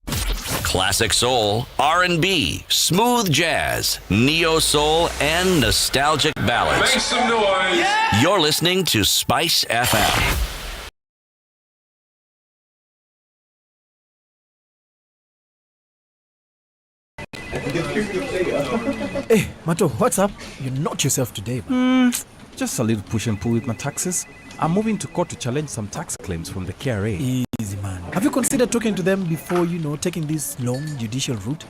Classic soul, R&B, smooth jazz, neo soul, and nostalgic ballads. Make some noise. Yeah. You're listening to Spice FM. Hey, Mato, what's up? You're not yourself today, man. Just a little push and pull with my taxes. I'm moving to court to challenge some tax claims from the KRA. Easy, man. Have you considered talking to them before, taking this long judicial route?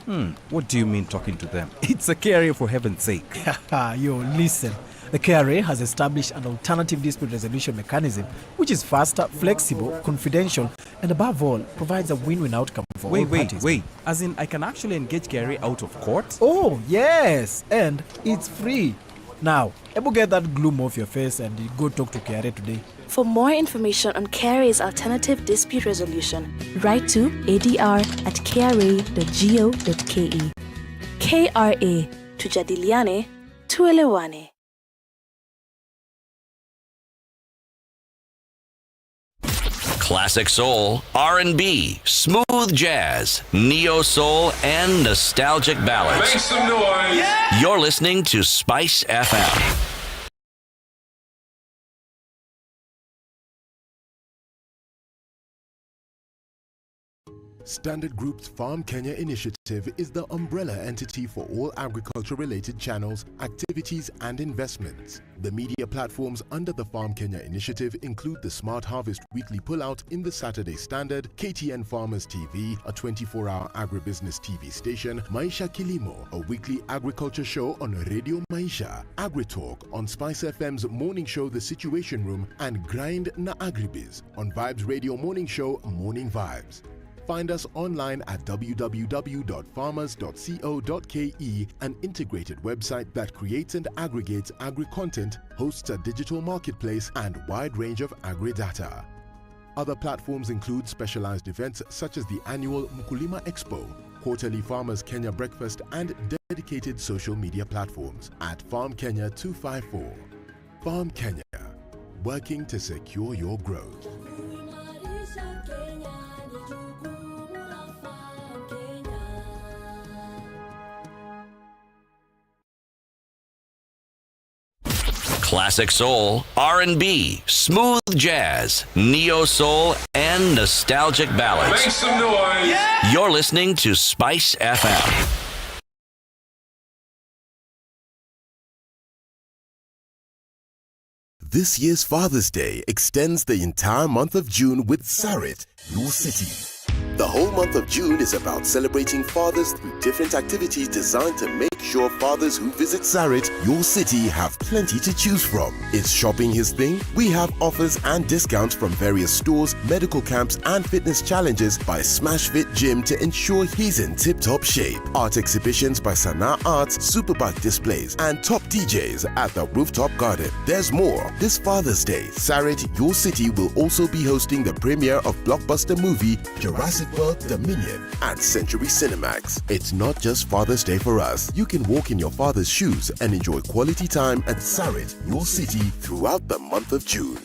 What do you mean talking to them? It's a KRA, for heaven's sake. Yo, listen. The KRA has established an alternative dispute resolution mechanism which is faster, flexible, confidential, and above all, provides a win-win outcome for all parties. Wait. As in, I can actually engage KRA out of court? Oh, yes. And it's free. Now, able get that gloom off your face and go talk to KRA today. For more information on KRA's alternative dispute resolution, write to adr@kra.go.ke. KRA, tujadiliane, tuelewane. Classic soul, R&B, smooth jazz, neo soul, and nostalgic ballads. Make some noise. Yeah. You're listening to Spice FM. Standard Group's Farm Kenya initiative is the umbrella entity for all agriculture-related channels, activities and investments. The media platforms under the Farm Kenya initiative include the Smart Harvest Weekly Pullout in the Saturday Standard, KTN Farmers TV, a 24-hour agribusiness TV station, Maisha Kilimo, a weekly agriculture show on Radio Maisha, AgriTalk on Spice FM's morning show The Situation Room, and Grind na Agribiz on Vibes Radio morning show Morning Vibes. Find us online at www.farmers.co.ke, an integrated website that creates and aggregates agri-content, hosts a digital marketplace, and wide range of agri-data. Other platforms include specialized events such as the annual Mkulima Expo, quarterly Farmers Kenya Breakfast, and dedicated social media platforms at Farm Kenya 254. Farm Kenya, working to secure your growth. Classic soul, R&B, smooth jazz, neo soul, and nostalgic ballads. Make some noise. Yeah. You're listening to Spice FM. This year's Father's Day extends the entire month of June with Sarit, your city. The whole month of June is about celebrating fathers through different activities designed to make sure fathers who visit Sarit, your city, have plenty to choose from. Is shopping his thing? We have offers and discounts from various stores, medical camps, and fitness challenges by Smash Fit Gym to ensure he's in tip-top shape. Art exhibitions by Sana Arts, Superbike displays, and top DJs at the Rooftop Garden. There's more. This Father's Day, Sarit, your city, will also be hosting the premiere of blockbuster movie Jurassic World Dominion at Century Cinemax. It's not just Father's Day for us. You can walk in your father's shoes and enjoy quality time at Sarit, your city, throughout the month of June.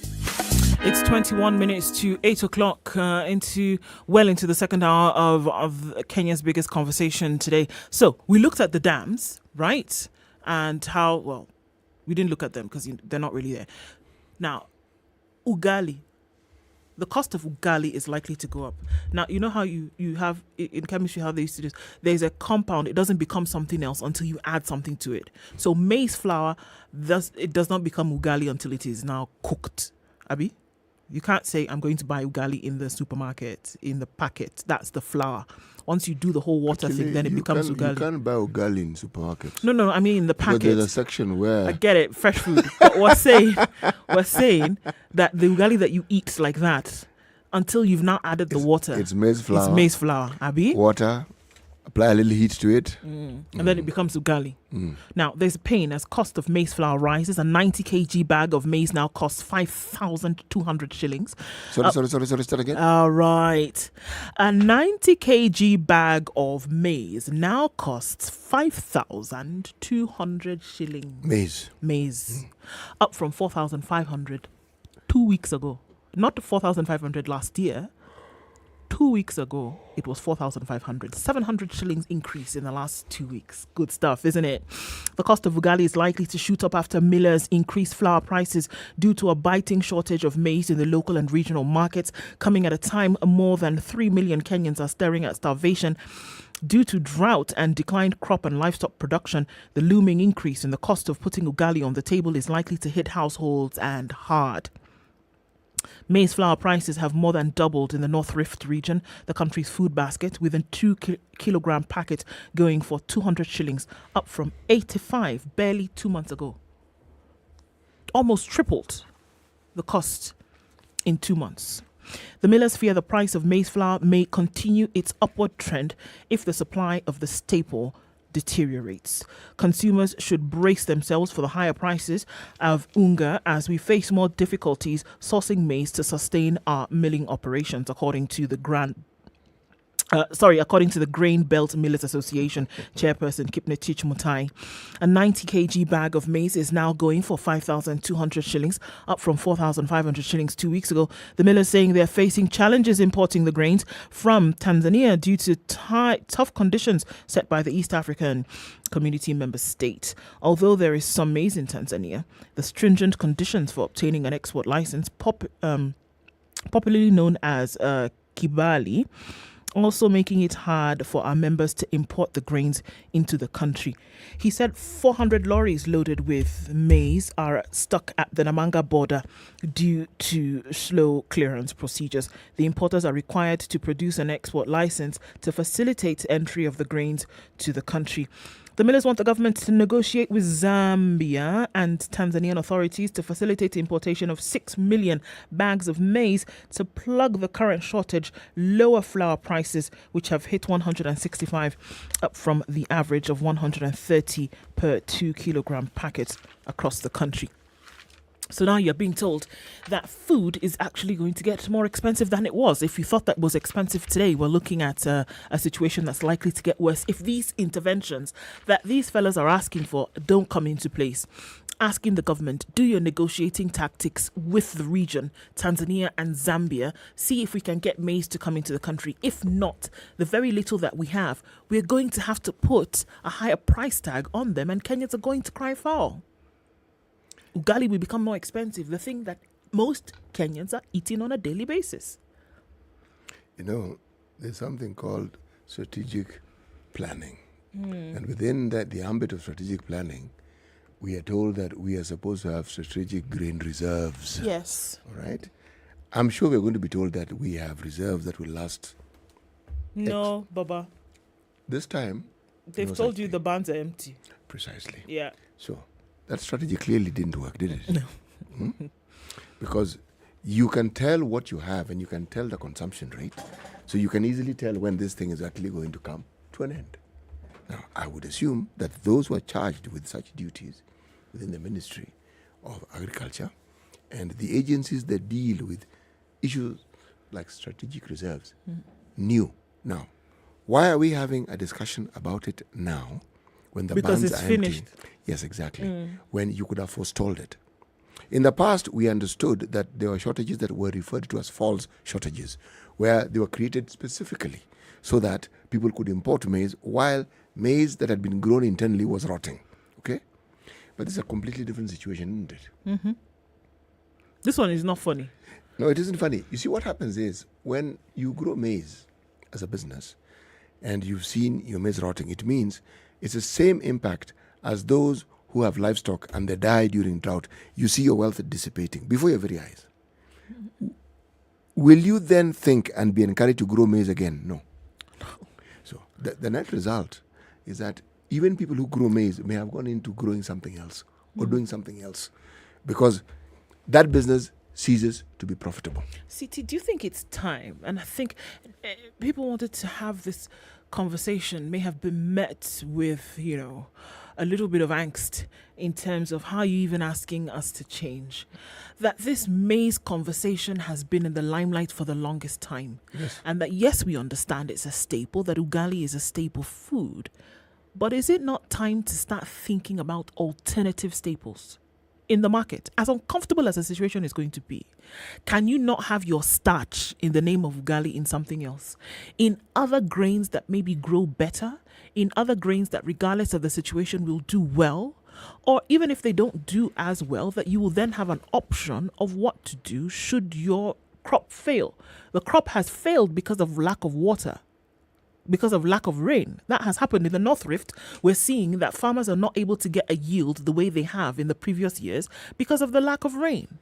It's 21 minutes to 8 o'clock into the second hour of Kenya's biggest conversation today. So we looked at the dams, right? And how, well, we didn't look at them because they're not really there. Now, ugali. The cost of ugali is likely to go up. Now, you know how you have, in chemistry, how they used to do this? There's a compound, it doesn't become something else until you add something to it. So maize flour, it does not become ugali until it is now cooked. Abi? You can't say, I'm going to buy ugali in the supermarket, in the packet. That's the flour. Once you do the whole water thing, then it becomes ugali. You can't buy ugali in supermarkets. No, I mean in the packet. But there's a section where... I get it, fresh food. But we're saying that the ugali that you eat like that, until you've now added the water. It's maize flour. It's maize flour, Abi. Water. Apply a little heat to it. And then it becomes ugali. Now, there's pain as cost of maize flour rises. A 90 kg bag of maize now costs 5,200 shillings. Sorry, start again. All right. A 90 kg bag of maize now costs 5,200 shillings. Maize. Up from 4,500 2 weeks ago. Not 4,500 last year. 2 weeks ago, it was 4,500. 700 shillings increase in the last 2 weeks. Good stuff, isn't it? The cost of ugali is likely to shoot up after millers increase flour prices due to a biting shortage of maize in the local and regional markets, coming at a time more than 3 million Kenyans are staring at starvation. Due to drought and declined crop and livestock production, the looming increase in the cost of putting ugali on the table is likely to hit households and hard. Maize flour prices have more than doubled in the North Rift region, the country's food basket, with a 2-kilogram packet going for 200 shillings, up from 85 barely 2 months ago. Almost tripled the cost in 2 months. The millers fear the price of maize flour may continue its upward trend if the supply of the staple deteriorates. Consumers should brace themselves for the higher prices of unga as we face more difficulties sourcing maize to sustain our milling operations, according to the Grain Belt Millers Association chairperson Kipnetich Mutai. A 90 kg bag of maize is now going for 5,200 shillings, up from 4,500 shillings 2 weeks ago. The millers saying they're facing challenges importing the grains from Tanzania due to tough conditions set by the East African Community member state. Although there is some maize in Tanzania, the stringent conditions for obtaining an export license, popularly known as Kibali, also making it hard for our members to import the grains into the country. He said 400 lorries loaded with maize are stuck at the Namanga border due to slow clearance procedures. The importers are required to produce an export license to facilitate entry of the grains to the country. The millers want the government to negotiate with Zambia and Tanzanian authorities to facilitate importation of 6 million bags of maize to plug the current shortage, lower flour prices, which have hit 165, up from the average of 130 per 2-kilogram packet across the country. So now you're being told that food is actually going to get more expensive than it was. If you thought that was expensive today, we're looking at a situation that's likely to get worse if these interventions that these fellas are asking for don't come into place. Asking the government, do your negotiating tactics with the region, Tanzania and Zambia, see if we can get maize to come into the country. If not, the very little that we have, we're going to have to put a higher price tag on them and Kenyans are going to cry foul. Ugali will become more expensive, the thing that most Kenyans are eating on a daily basis. You know, there's something called strategic planning. And within that, the ambit of strategic planning, we are told that we are supposed to have strategic grain reserves. Yes. All right? I'm sure we're going to be told that we have reserves that will last. No, Baba. This time, they've told you the barns are empty. Precisely. Yeah. So that strategy clearly didn't work, did it? No. Because you can tell what you have and you can tell the consumption rate. So you can easily tell when this thing is actually going to come to an end. Now, I would assume that those who are charged with such duties within the Ministry of Agriculture and the agencies that deal with issues like strategic reserves knew. Now, why are we having a discussion about it now when the because barns it's are finished. empty? Yes, exactly. When you could have forestalled it. In the past, we understood that there were shortages that were referred to as false shortages, where they were created specifically so that people could import maize while maize that had been grown internally was rotting. Okay? But this is a completely different situation, isn't it? This one is not funny. No, it isn't funny. You see, what happens is when you grow maize as a business and you've seen your maize rotting, it means it's the same impact as those who have livestock and they die during drought. You see your wealth dissipating before your very eyes. Will you then think and be encouraged to grow maize again? No. So the net result is that even people who grow maize may have gone into growing something else or doing something else because that business ceases to be profitable. CT, do you think it's time? And I think people wanted to have this conversation, may have been met with, a little bit of angst in terms of how you even asking us to change. That this maize conversation has been in the limelight for the longest time. Yes. And that, yes, we understand it's a staple, that ugali is a staple food. But is it not time to start thinking about alternative staples in the market? As uncomfortable as the situation is going to be, can you not have your starch in the name of ugali in something else? In other grains that maybe grow better? In other grains that, regardless of the situation, will do well? Or even if they don't do as well, that you will then have an option of what to do should your crop fail. The crop has failed because of lack of water, because of lack of rain. That has happened in the North Rift. We're seeing that farmers are not able to get a yield the way they have in the previous years because of the lack of rain.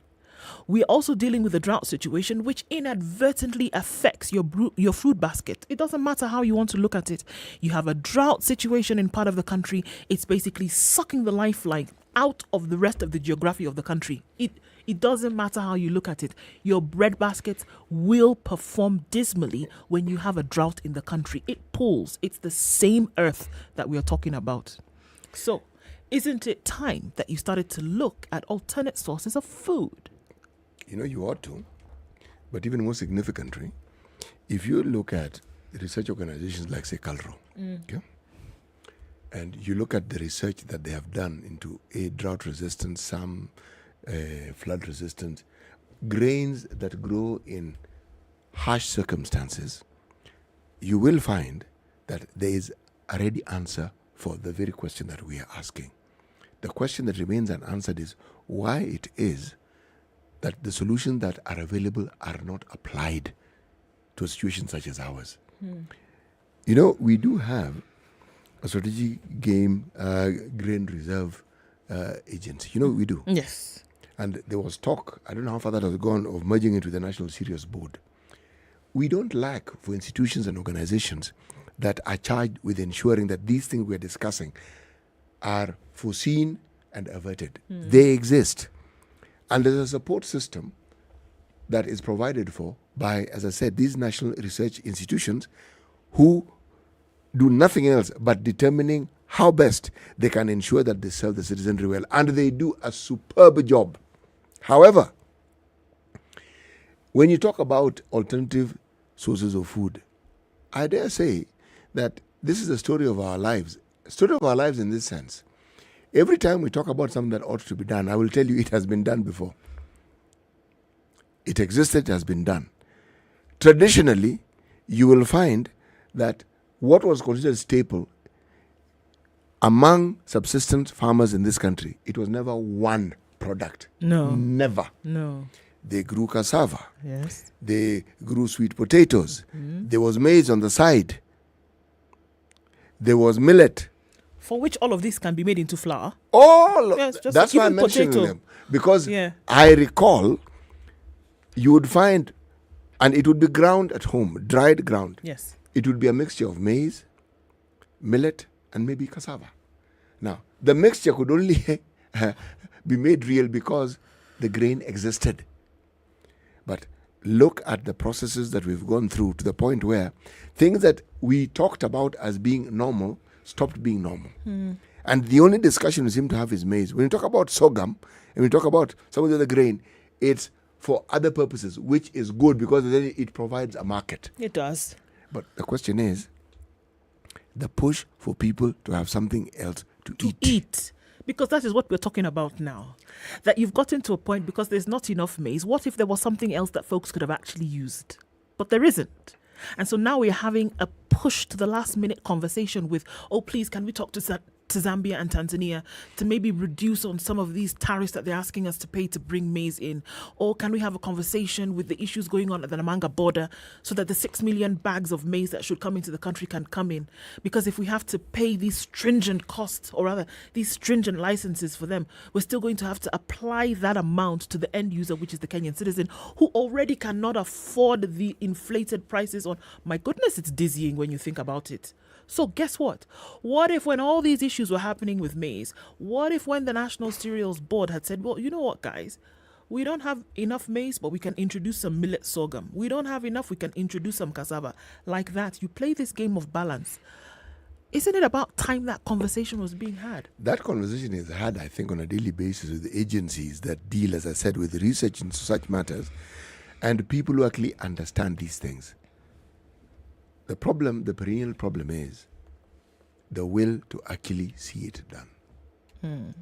We're also dealing with a drought situation which inadvertently affects your food basket. It doesn't matter how you want to look at it. You have a drought situation in part of the country. It's basically sucking the lifeline out of the rest of the geography of the country. It doesn't matter how you look at it. Your bread basket will perform dismally when you have a drought in the country. It pulls. It's the same earth that we are talking about. So, isn't it time that you started to look at alternate sources of food? You ought to. But even more significantly, if you look at research organizations like, say, Calro, okay? And you look at the research that they have done into drought resistant, some flood resistant, grains that grow in harsh circumstances, you will find that there is a ready answer for the very question that we are asking. The question that remains unanswered is why it is that the solutions that are available are not applied to a situation such as ours. We do have a strategic grain reserve agency. We do. Yes. And there was talk, I don't know how far that has gone, of merging it with the National Cereals Board. We don't lack for institutions and organizations that are charged with ensuring that these things we're discussing are foreseen and averted. They exist. And there's a support system that is provided for by, as I said, these national research institutions who do nothing else but determining how best they can ensure that they serve the citizenry well. And they do a superb job. However, when you talk about alternative sources of food, I dare say that this is a story of our lives. A story of our lives in this sense. Every time we talk about something that ought to be done, I will tell you it has been done before. It existed, it has been done. Traditionally, you will find that what was considered staple among subsistence farmers in this country, it was never one product. No. Never. No. They grew cassava. Yes. They grew sweet potatoes. There was maize on the side. There was millet. For which all of this can be made into flour. Yes, just that's why I'm mentioning them. Because I recall you would find, and it would be ground at home, dried ground. Yes. It would be a mixture of maize, millet, and maybe cassava. Now, the mixture could only be made real because the grain existed. But look at the processes that we've gone through to the point where things that we talked about as being normal stopped being normal. And the only discussion we seem to have is maize. When you talk about sorghum, and we talk about some of the other grain, it's for other purposes, which is good because then it provides a market. It does. But the question is, the push for people to have something else to eat. Because that is what we're talking about now. That you've gotten to a point because there's not enough maize. What if there was something else that folks could have actually used? But there isn't. And so now we're having a push to the last minute conversation with, please, can we talk to Zambia and Tanzania to maybe reduce on some of these tariffs that they're asking us to pay to bring maize in? Or can we have a conversation with the issues going on at the Namanga border so that the 6 million bags of maize that should come into the country can come in? Because if we have to pay these stringent costs, or rather these stringent licenses for them, we're still going to have to apply that amount to the end user, which is the Kenyan citizen, who already cannot afford the inflated prices on. My goodness, it's dizzying when you think about it. So guess what? What if when all these issues were happening with maize, what if when the National Cereals Board had said, well, you know what, guys, We don't have enough maize, but we can introduce some millet sorghum. We don't have enough, we can introduce some cassava. Like that, you play this game of balance. Isn't it about time that conversation was being had? That conversation is had, I think, on a daily basis with the agencies that deal, as I said, with research into such matters and people who actually understand these things. The perennial problem is the will to actually see it done.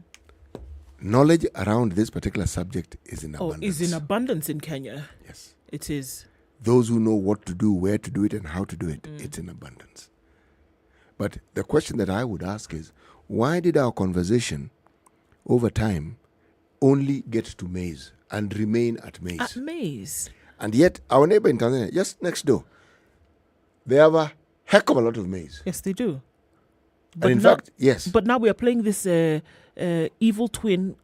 Knowledge around this particular subject is in abundance. Is in abundance in Kenya. Yes. It is. Those who know what to do, where to do it, and how to do it, it's in abundance. But the question that I would ask is, why did our conversation over time only get to maize and remain at maize? At maize. And yet, our neighbor in Tanzania, just next door, they have a heck of a lot of maize. Yes, they do. And in fact, yes. But now we are playing this evil twin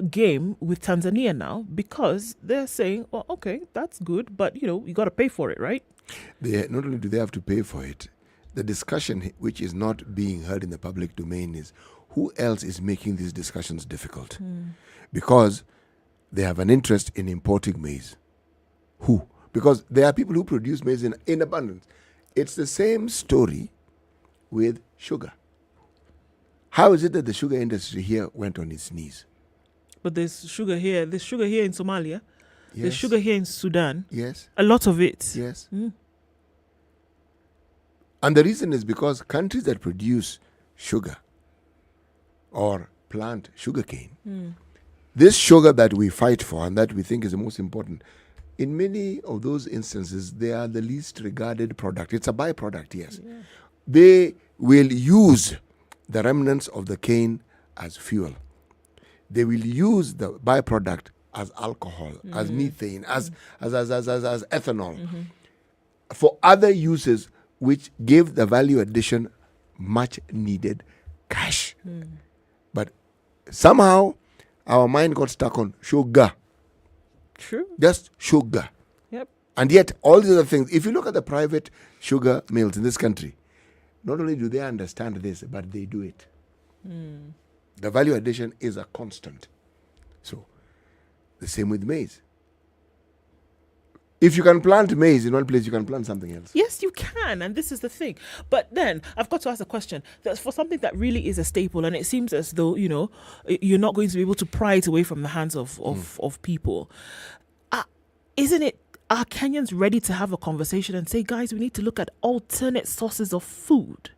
game with Tanzania now, because they're saying, well, okay, that's good, but, you got to pay for it, right? Not only do they have to pay for it, the discussion which is not being heard in the public domain is who else is making these discussions difficult? Because they have an interest in importing maize. Who? Because there are people who produce maize in abundance. It's the same story with sugar. How is it that the sugar industry here went on its knees? But there's sugar here. There's sugar here in Somalia. Yes. There's sugar here in Sudan. Yes. A lot of it. Yes. And the reason is because countries that produce sugar or plant sugarcane, this sugar that we fight for and that we think is the most important, in many of those instances, they are the least regarded product. It's a byproduct, yes. Yeah. They will use the remnants of the cane as fuel. They will use the byproduct as alcohol, as methane, as ethanol, for other uses which give the value addition much needed cash. But somehow our mind got stuck on sugar. True. Just sugar. Yep. And yet all these other things, if you look at the private sugar mills in this country, not only do they understand this, but they do it. The value addition is a constant. So the same with maize. If you can plant maize in one place, you can plant something else. Yes, you can. And this is the thing. But then I've got to ask a question. That's for something that really is a staple. And it seems as though, you're not going to be able to pry it away from the hands of people. Are Kenyans ready to have a conversation and say, guys, we need to look at alternate sources of food?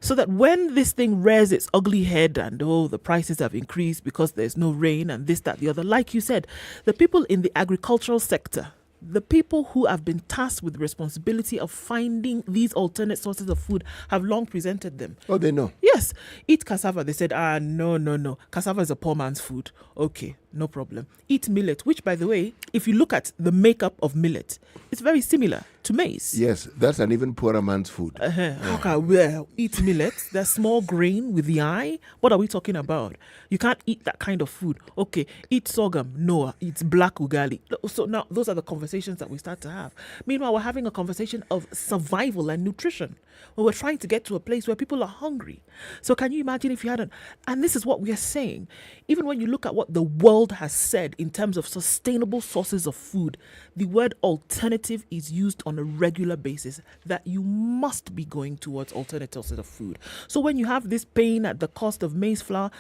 So that when this thing rears its ugly head and, the prices have increased because there's no rain and this, that, the other, like you said, the people in the agricultural sector, the people who have been tasked with the responsibility of finding these alternate sources of food have long presented them. Oh, they know. Yes. Eat cassava. They said, no. Cassava is a poor man's food. Okay, no problem. Eat millet, which, by the way, if you look at the makeup of millet, it's very similar to maize. Yes, that's an even poorer man's food. Okay, eat millet. That small grain with the eye. What are we talking about? You can't eat that kind of food. Okay, eat sorghum. No, it's black ugali. So now those are the conversations that we start to have. Meanwhile, we're having a conversation of survival and nutrition. Well, we're trying to get to a place where people are hungry. So can you imagine if you hadn't? And this is what we are saying. Even when you look at what the world has said in terms of sustainable sources of food, the word alternative is used on a regular basis, that you must be going towards alternate sources of food. So when you have this pain at the cost of maize flour,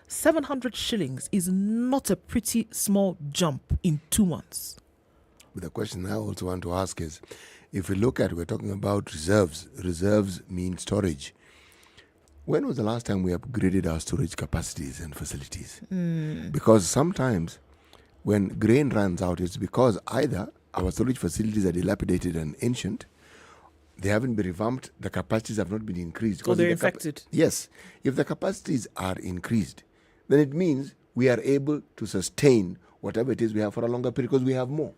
700 shillings is not a pretty small jump in 2 months. But the question I also want to ask is, if we look at, we're talking about reserves. Reserves mean storage. When was the last time we upgraded our storage capacities and facilities? Because sometimes when grain runs out, it's because either our storage facilities are dilapidated and ancient, they haven't been revamped, the capacities have not been increased. Or they're infected. Yes. If the capacities are increased, then it means we are able to sustain whatever it is we have for a longer period because we have more.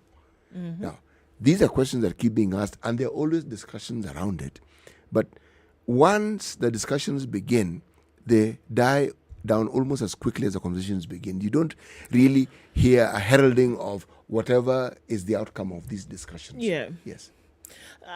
Now, these are questions that keep being asked, and there are always discussions around it. But once the discussions begin, they die down almost as quickly as the conversations begin. You don't really hear a heralding of whatever is the outcome of these discussions. Yeah. Yes.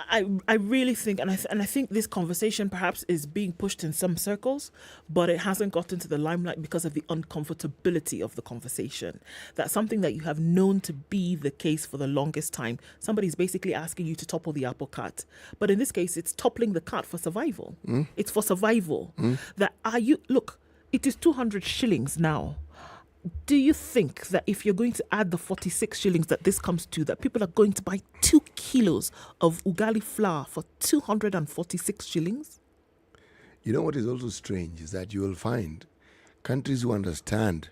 I really think, and I think this conversation perhaps is being pushed in some circles, but it hasn't gotten to the limelight because of the uncomfortability of the conversation. That's something that you have known to be the case for the longest time. Somebody's basically asking you to topple the apple cart, but in this case, it's toppling the cart for survival. It's for survival. Look, it is 200 shillings now. Do you think that if you're going to add the 46 shillings that this comes to, that people are going to buy 2 kilos of ugali flour for 246 shillings? You know what is also strange is that you will find countries who understand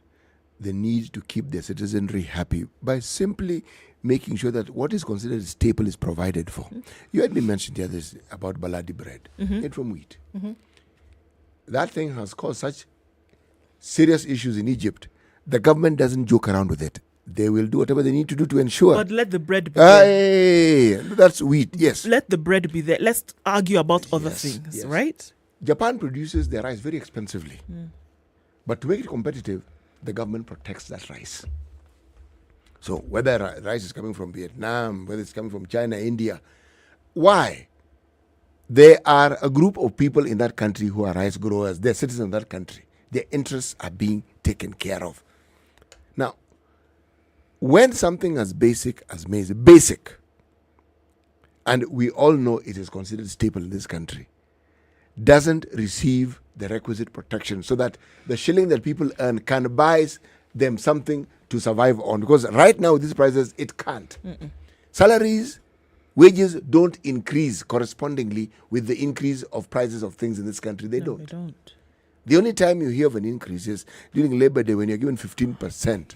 the need to keep their citizenry happy by simply making sure that what is considered a staple is provided for. You had me mentioned the others about baladi bread, made from wheat. That thing has caused such serious issues in Egypt. The government doesn't joke around with it. They will do whatever they need to do to ensure. But let the bread be there. That's wheat, yes. Let the bread be there. Let's argue about other things, right? Japan produces their rice very expensively. But to make it competitive, the government protects that rice. So whether rice is coming from Vietnam, whether it's coming from China, India, why? They are a group of people in that country who are rice growers. They're citizens of that country. Their interests are being taken care of. Now, when something as basic as maize, basic, and we all know it is considered staple in this country, doesn't receive the requisite protection so that the shilling that people earn can buy them something to survive on. Because right now, with these prices, it can't. Salaries, wages don't increase correspondingly with the increase of prices of things in this country. They don't. They don't. The only time you hear of an increase is during Labor Day when you're given 15%.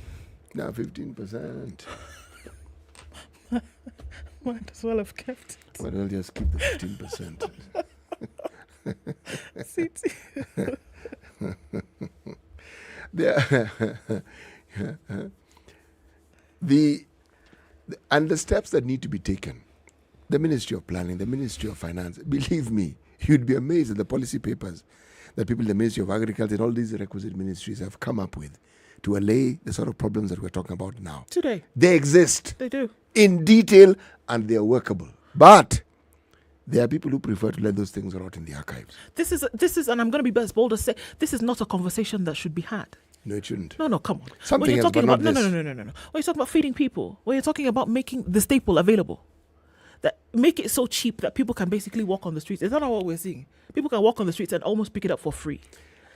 Now, 15%. Might as well have kept it. Well, I'll just keep the 15%. And the steps that need to be taken, the Ministry of Planning, the Ministry of Finance, believe me, you'd be amazed at the policy papers that people in the Ministry of Agriculture and all these requisite ministries have come up with to allay the sort of problems that we're talking about now. Today. They exist. They do. In detail, and they are workable. But there are people who prefer to let those things rot in the archives. This is, and I'm going to be as bold as say, this is not a conversation that should be had. No, it shouldn't. No, come on. Something when you're else, talking but about, not this. No. When you're talking about feeding people, when you're talking about making the staple available, that make it so cheap that people can basically walk on the streets. Is that not what we're seeing? People can walk on the streets and almost pick it up for free.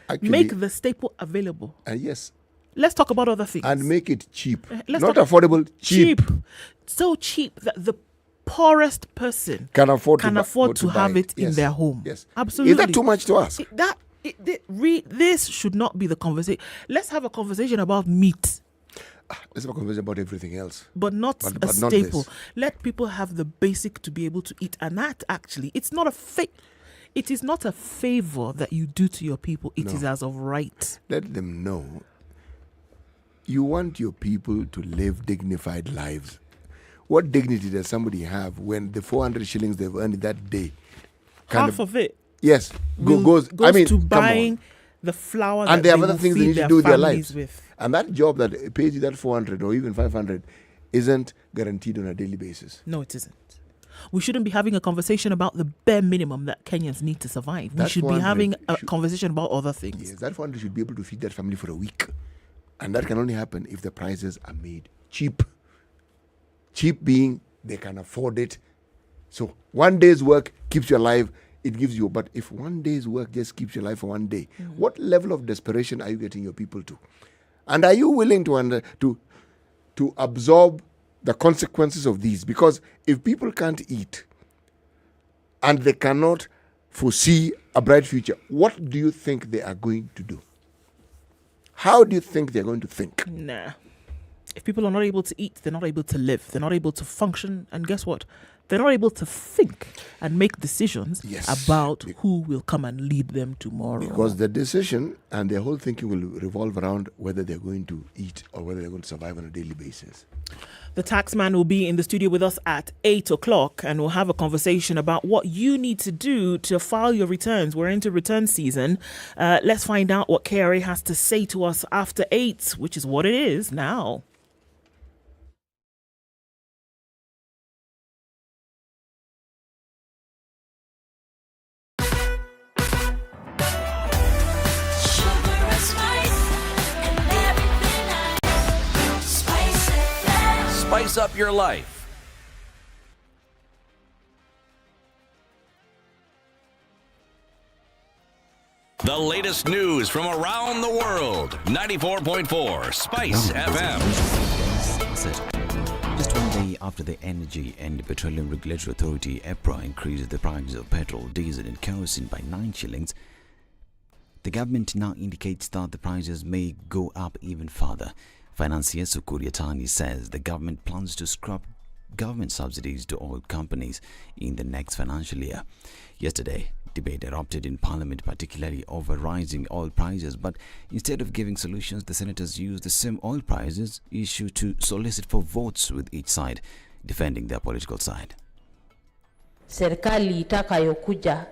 Actually, make the staple available. Yes. Let's talk about other things. And make it cheap. Not affordable, cheap. So cheap that the poorest person can afford to have it in their home. Yes. Absolutely. Is that too much to ask? This should not be the conversation. Let's have a conversation about meat. Let's have a conversation about everything else. But not a staple. Let people have the basic to be able to eat. And that actually, it is not a favor that you do to your people. It is as of right. Let them know you want your people to live dignified lives. What dignity does somebody have when the 400 shillings they've earned that day? Half of it. Yes. Goes to buying the flour and that they have other things they need to do with their lives. With. And that job that pays you that 400 or even 500 isn't guaranteed on a daily basis. No, it isn't. We shouldn't be having a conversation about the bare minimum that Kenyans need to survive. We should be having a conversation about other things. Yes, that 400 should be able to feed that family for a week. And that can only happen if the prices are made cheap. Cheap being they can afford it. So one day's work keeps you alive. It gives you, but if one day's work just keeps you alive for one day, what level of desperation are you getting your people to? And are you willing to absorb the consequences of these? Because if people can't eat and they cannot foresee a bright future, what do you think they are going to do? How do you think they're going to think? Nah. If people are not able to eat, they're not able to live. They're not able to function. And guess what? They're not able to think and make decisions about who will come and lead them tomorrow. Because the decision and their whole thinking will revolve around whether they're going to eat or whether they're going to survive on a daily basis. The taxman will be in the studio with us at 8 o'clock and we'll have a conversation about what you need to do to file your returns. We're into return season. Let's find out what KRA has to say to us after 8, which is what it is now. spice up your life. The latest news from around the world. 94.4 Spice FM. Just one day after the Energy and Petroleum Regulatory Authority (EPRA) increased the price of petrol, diesel and kerosene by 9 shillings, the government now indicates that the prices may go up even further. Financier Sukuriatani says the government plans to scrap government subsidies to oil companies in the next financial year. Yesterday, debate erupted in Parliament, particularly over rising oil prices, but instead of giving solutions, the senators used the same oil prices issue to solicit for votes, with each side defending their political side. Serikali itakayokuja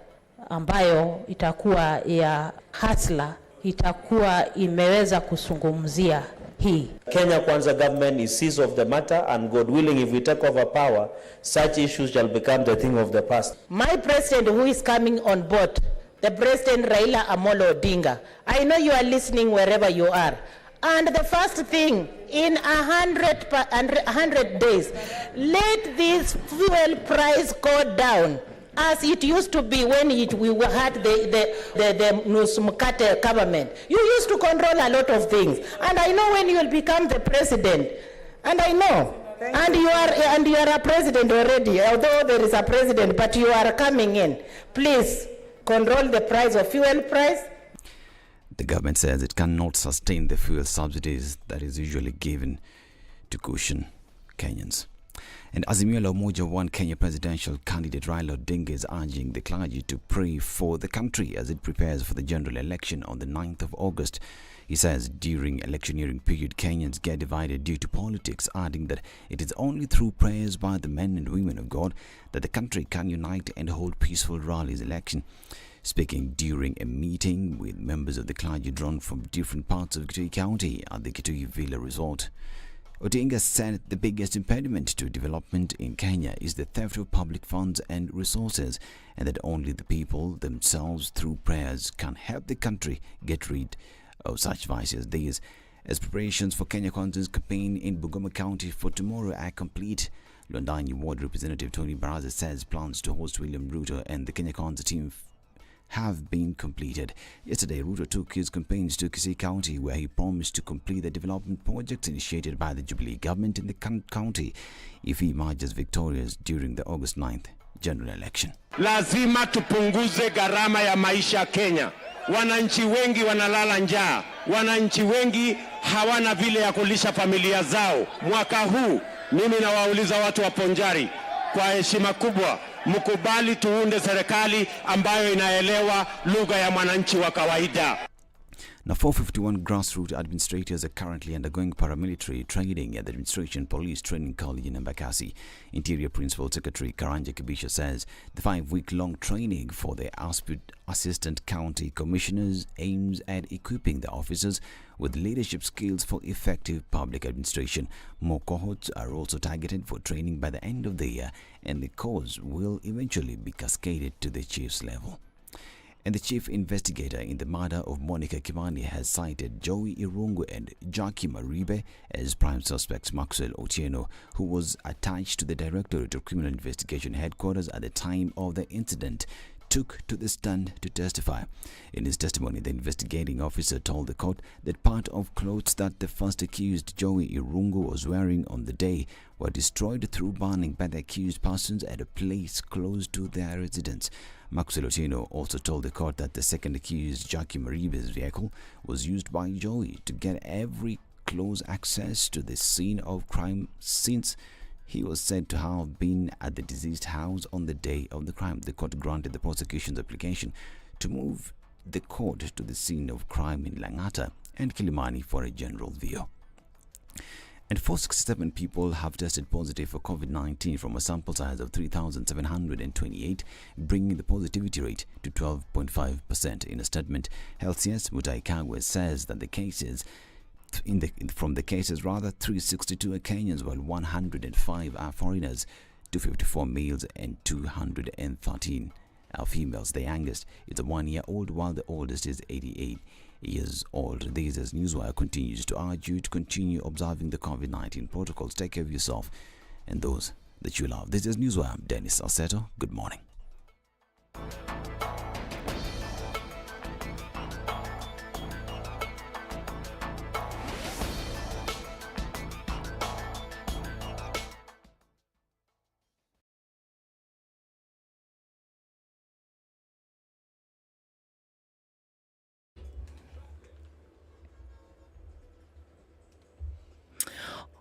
ambayo itakuwa ya hasla itakuwa imeweza kusungumzia hii. Kenya Kwanza government is seized of the matter, and God willing, if we take over power, such issues shall become the thing of the past. My president who is coming on board, the President Raila Amolo Odinga, I know you are listening wherever you are. And the first thing, in 100 days, let this fuel price go down as it used to be when we had the Nusmukate government. You used to control a lot of things. And I know when you will become the president, and I know, and you are a president already, although there is a president, but you are coming in. Please control the price of fuel price. The government says it cannot sustain the fuel subsidies that is usually given to cushion Kenyans. And Azimio la Umoja One Kenya presidential candidate Raila Odinga is urging the clergy to pray for the country as it prepares for the general election on the 9th of August. He says during electioneering period, Kenyans get divided due to politics, adding that it is only through prayers by the men and women of God that the country can unite and hold peaceful rallies election. Speaking during a meeting with members of the clergy drawn from different parts of Kitui County at the Kitui Villa Resort, Odinga said the biggest impediment to development in Kenya is the theft of public funds and resources, and that only the people themselves through prayers can help the country get rid of such vices. These, as preparations for Kenya Kwanza's campaign in Bungoma County for tomorrow are complete, Lwandani Ward Representative Tony Baraza says plans to host William Ruto and the Kenya Kwanza team have been completed. Yesterday, Ruto took his campaigns to Kisii County, where he promised to complete the development projects initiated by the Jubilee government in the county if he emerges victorious during the August 9th general election. Lazima tupunguze gharama ya maisha Kenya. Wananchi wengi wanalala njaa. Wananchi wengi hawana vile ya kulisha familia zao. Mwaka huu mimi nawauliza watu wa Ponjari kwa heshima kubwa, mkubali tuunde serikali ambayo inaelewa lugha ya mwananchi wa kawaida. Now, 451 grassroots administrators are currently undergoing paramilitary training at the Administration Police Training College in Embakasi. Interior Principal Secretary Karanja Kibisha says the 5-week-long training for the Assistant County Commissioners aims at equipping the officers with leadership skills for effective public administration. More cohorts are also targeted for training by the end of the year, and the course will eventually be cascaded to the chief's level. And the chief investigator in the murder of Monica Kimani has cited Joey Irungu and Jackie Maribe as prime suspects. Maxwell Otieno, who was attached to the Directorate of Criminal Investigation Headquarters at the time of the incident, took to the stand to testify. In his testimony, the investigating officer told the court that part of clothes that the first accused Joey Irungu was wearing on the day were destroyed through burning by the accused persons at a place close to their residence. Maxwell Otieno also told the court that the second accused, Jackie Maribe's vehicle, was used by Joey to get every close access to the scene of crime, since he was said to have been at the deceased house on the day of the crime. The court granted the prosecution's application to move the court to the scene of crime in Langata and Kilimani for a general view. And 467 people have tested positive for COVID-19 from a sample size of 3,728, bringing the positivity rate to 12.5%. In a statement, Health CS Mutai Kagwe says that the cases from the cases, 362 are Kenyans, while 105 are foreigners, 254 males and 213 are females. The youngest is a 1-year-old, while the oldest is 88 years old. This as Newswire continues to urge you to continue observing the COVID-19 protocols. Take care of yourself and those that you love. This is Newswire. I'm Dennis Aseto. Good morning.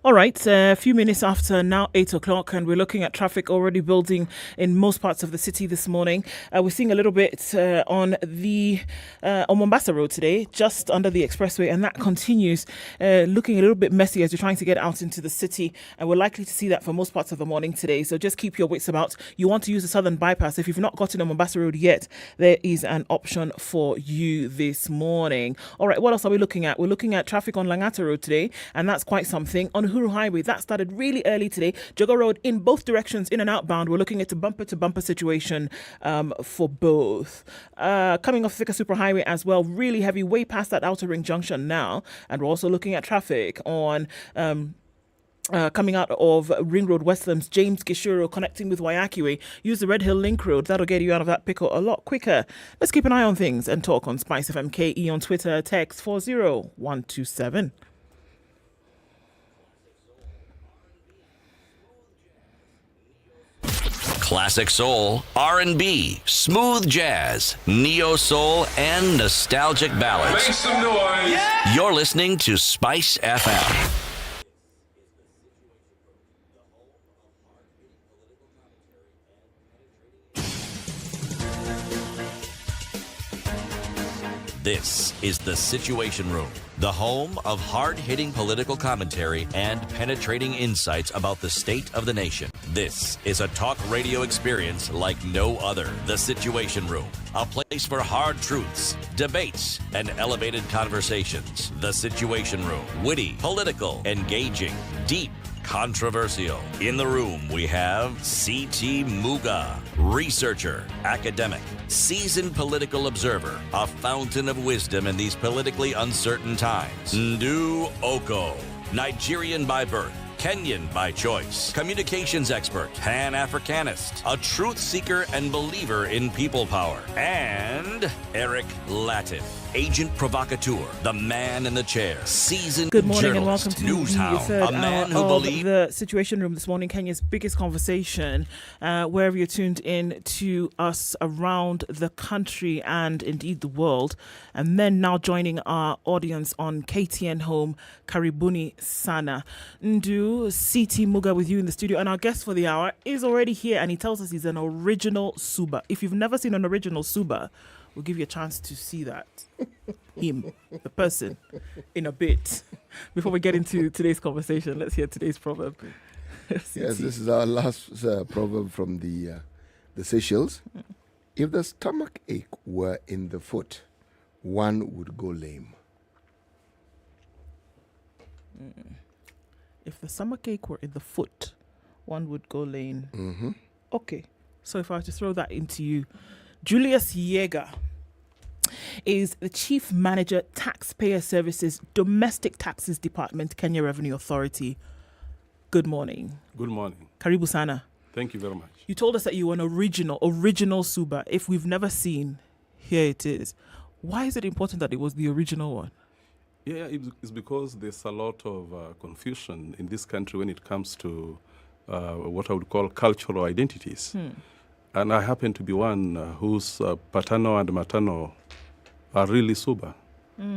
All right, a few minutes after now 8 o'clock, and we're looking at traffic already building in most parts of the city this morning. We're seeing a little bit on Mombasa Road today, just under the expressway, and that continues looking a little bit messy as you're trying to get out into the city, and we're likely to see that for most parts of the morning today. So just keep your wits about. You want to use the Southern Bypass. If you've not gotten on Mombasa Road yet, there is an option for you this morning. All right, what else are we looking at? We're looking at traffic on Langata Road today, and that's quite something. On Uhuru Highway, that started really early today. Jogo Road in both directions, in and outbound. We're looking at a bumper-to-bumper situation for both. Coming off Thika Superhighway as well, really heavy, way past that outer ring junction now. And we're also looking at traffic on coming out of Ring Road Westlands, James Gishuru connecting with Wayaki Way. Use the Red Hill Link Road. That'll get you out of that pickle a lot quicker. Let's keep an eye on things and talk on SpiceFM KE on Twitter. Text 40127. Classic soul, R&B, smooth jazz, neo soul, and nostalgic ballads. Make some noise. Yeah. You're listening to Spice FM. This is The Situation Room, the home of hard-hitting political commentary and penetrating insights about the state of the nation. This is a talk radio experience like no other. The Situation Room, a place for hard truths, debates, and elevated conversations. The Situation Room, witty, political, engaging, deep, controversial. In the room, we have C.T. Muga, researcher, academic, seasoned political observer, a fountain of wisdom in these politically uncertain times. Ndu Okoh, Nigerian by birth, Kenyan by choice, communications expert, Pan-Africanist, a truth seeker and believer in people power, and Eric Latiff, agent provocateur, the man in the chair, seasoned Good morning and journalist, welcome to news the hound, third a man who hour of believes. the Situation Room this morning, Kenya's biggest conversation, wherever you're tuned in to us around the country and indeed the world. And then now joining our audience on KTN Home, Karibuni Sana. Ndu CT Muga with you in the studio, and our guest for the hour is already here, and he tells us he's an original Suba. If you've never seen an original Suba, we'll give you a chance to see that. Him, the person, in a bit. Before we get into today's conversation, let's hear today's proverb. Yes, this is our last proverb from the Seychelles. If the stomach ache were in the foot, one would go lame. If the stomach ache were in the foot, one would go lame. Mm-hmm. Okay, so if I were to throw that into you, Julius Yeager is the Chief Manager, Taxpayer Services, Domestic Taxes Department, Kenya Revenue Authority. Good morning. Good morning. Karibu Sana. Thank you very much. You told us that you were an original Suba. If we've never seen, here it is. Why is it important that it was the original one? Yeah, it's because there's a lot of confusion in this country when it comes to what I would call cultural identities. And I happen to be one whose paternal and maternal are really Suba.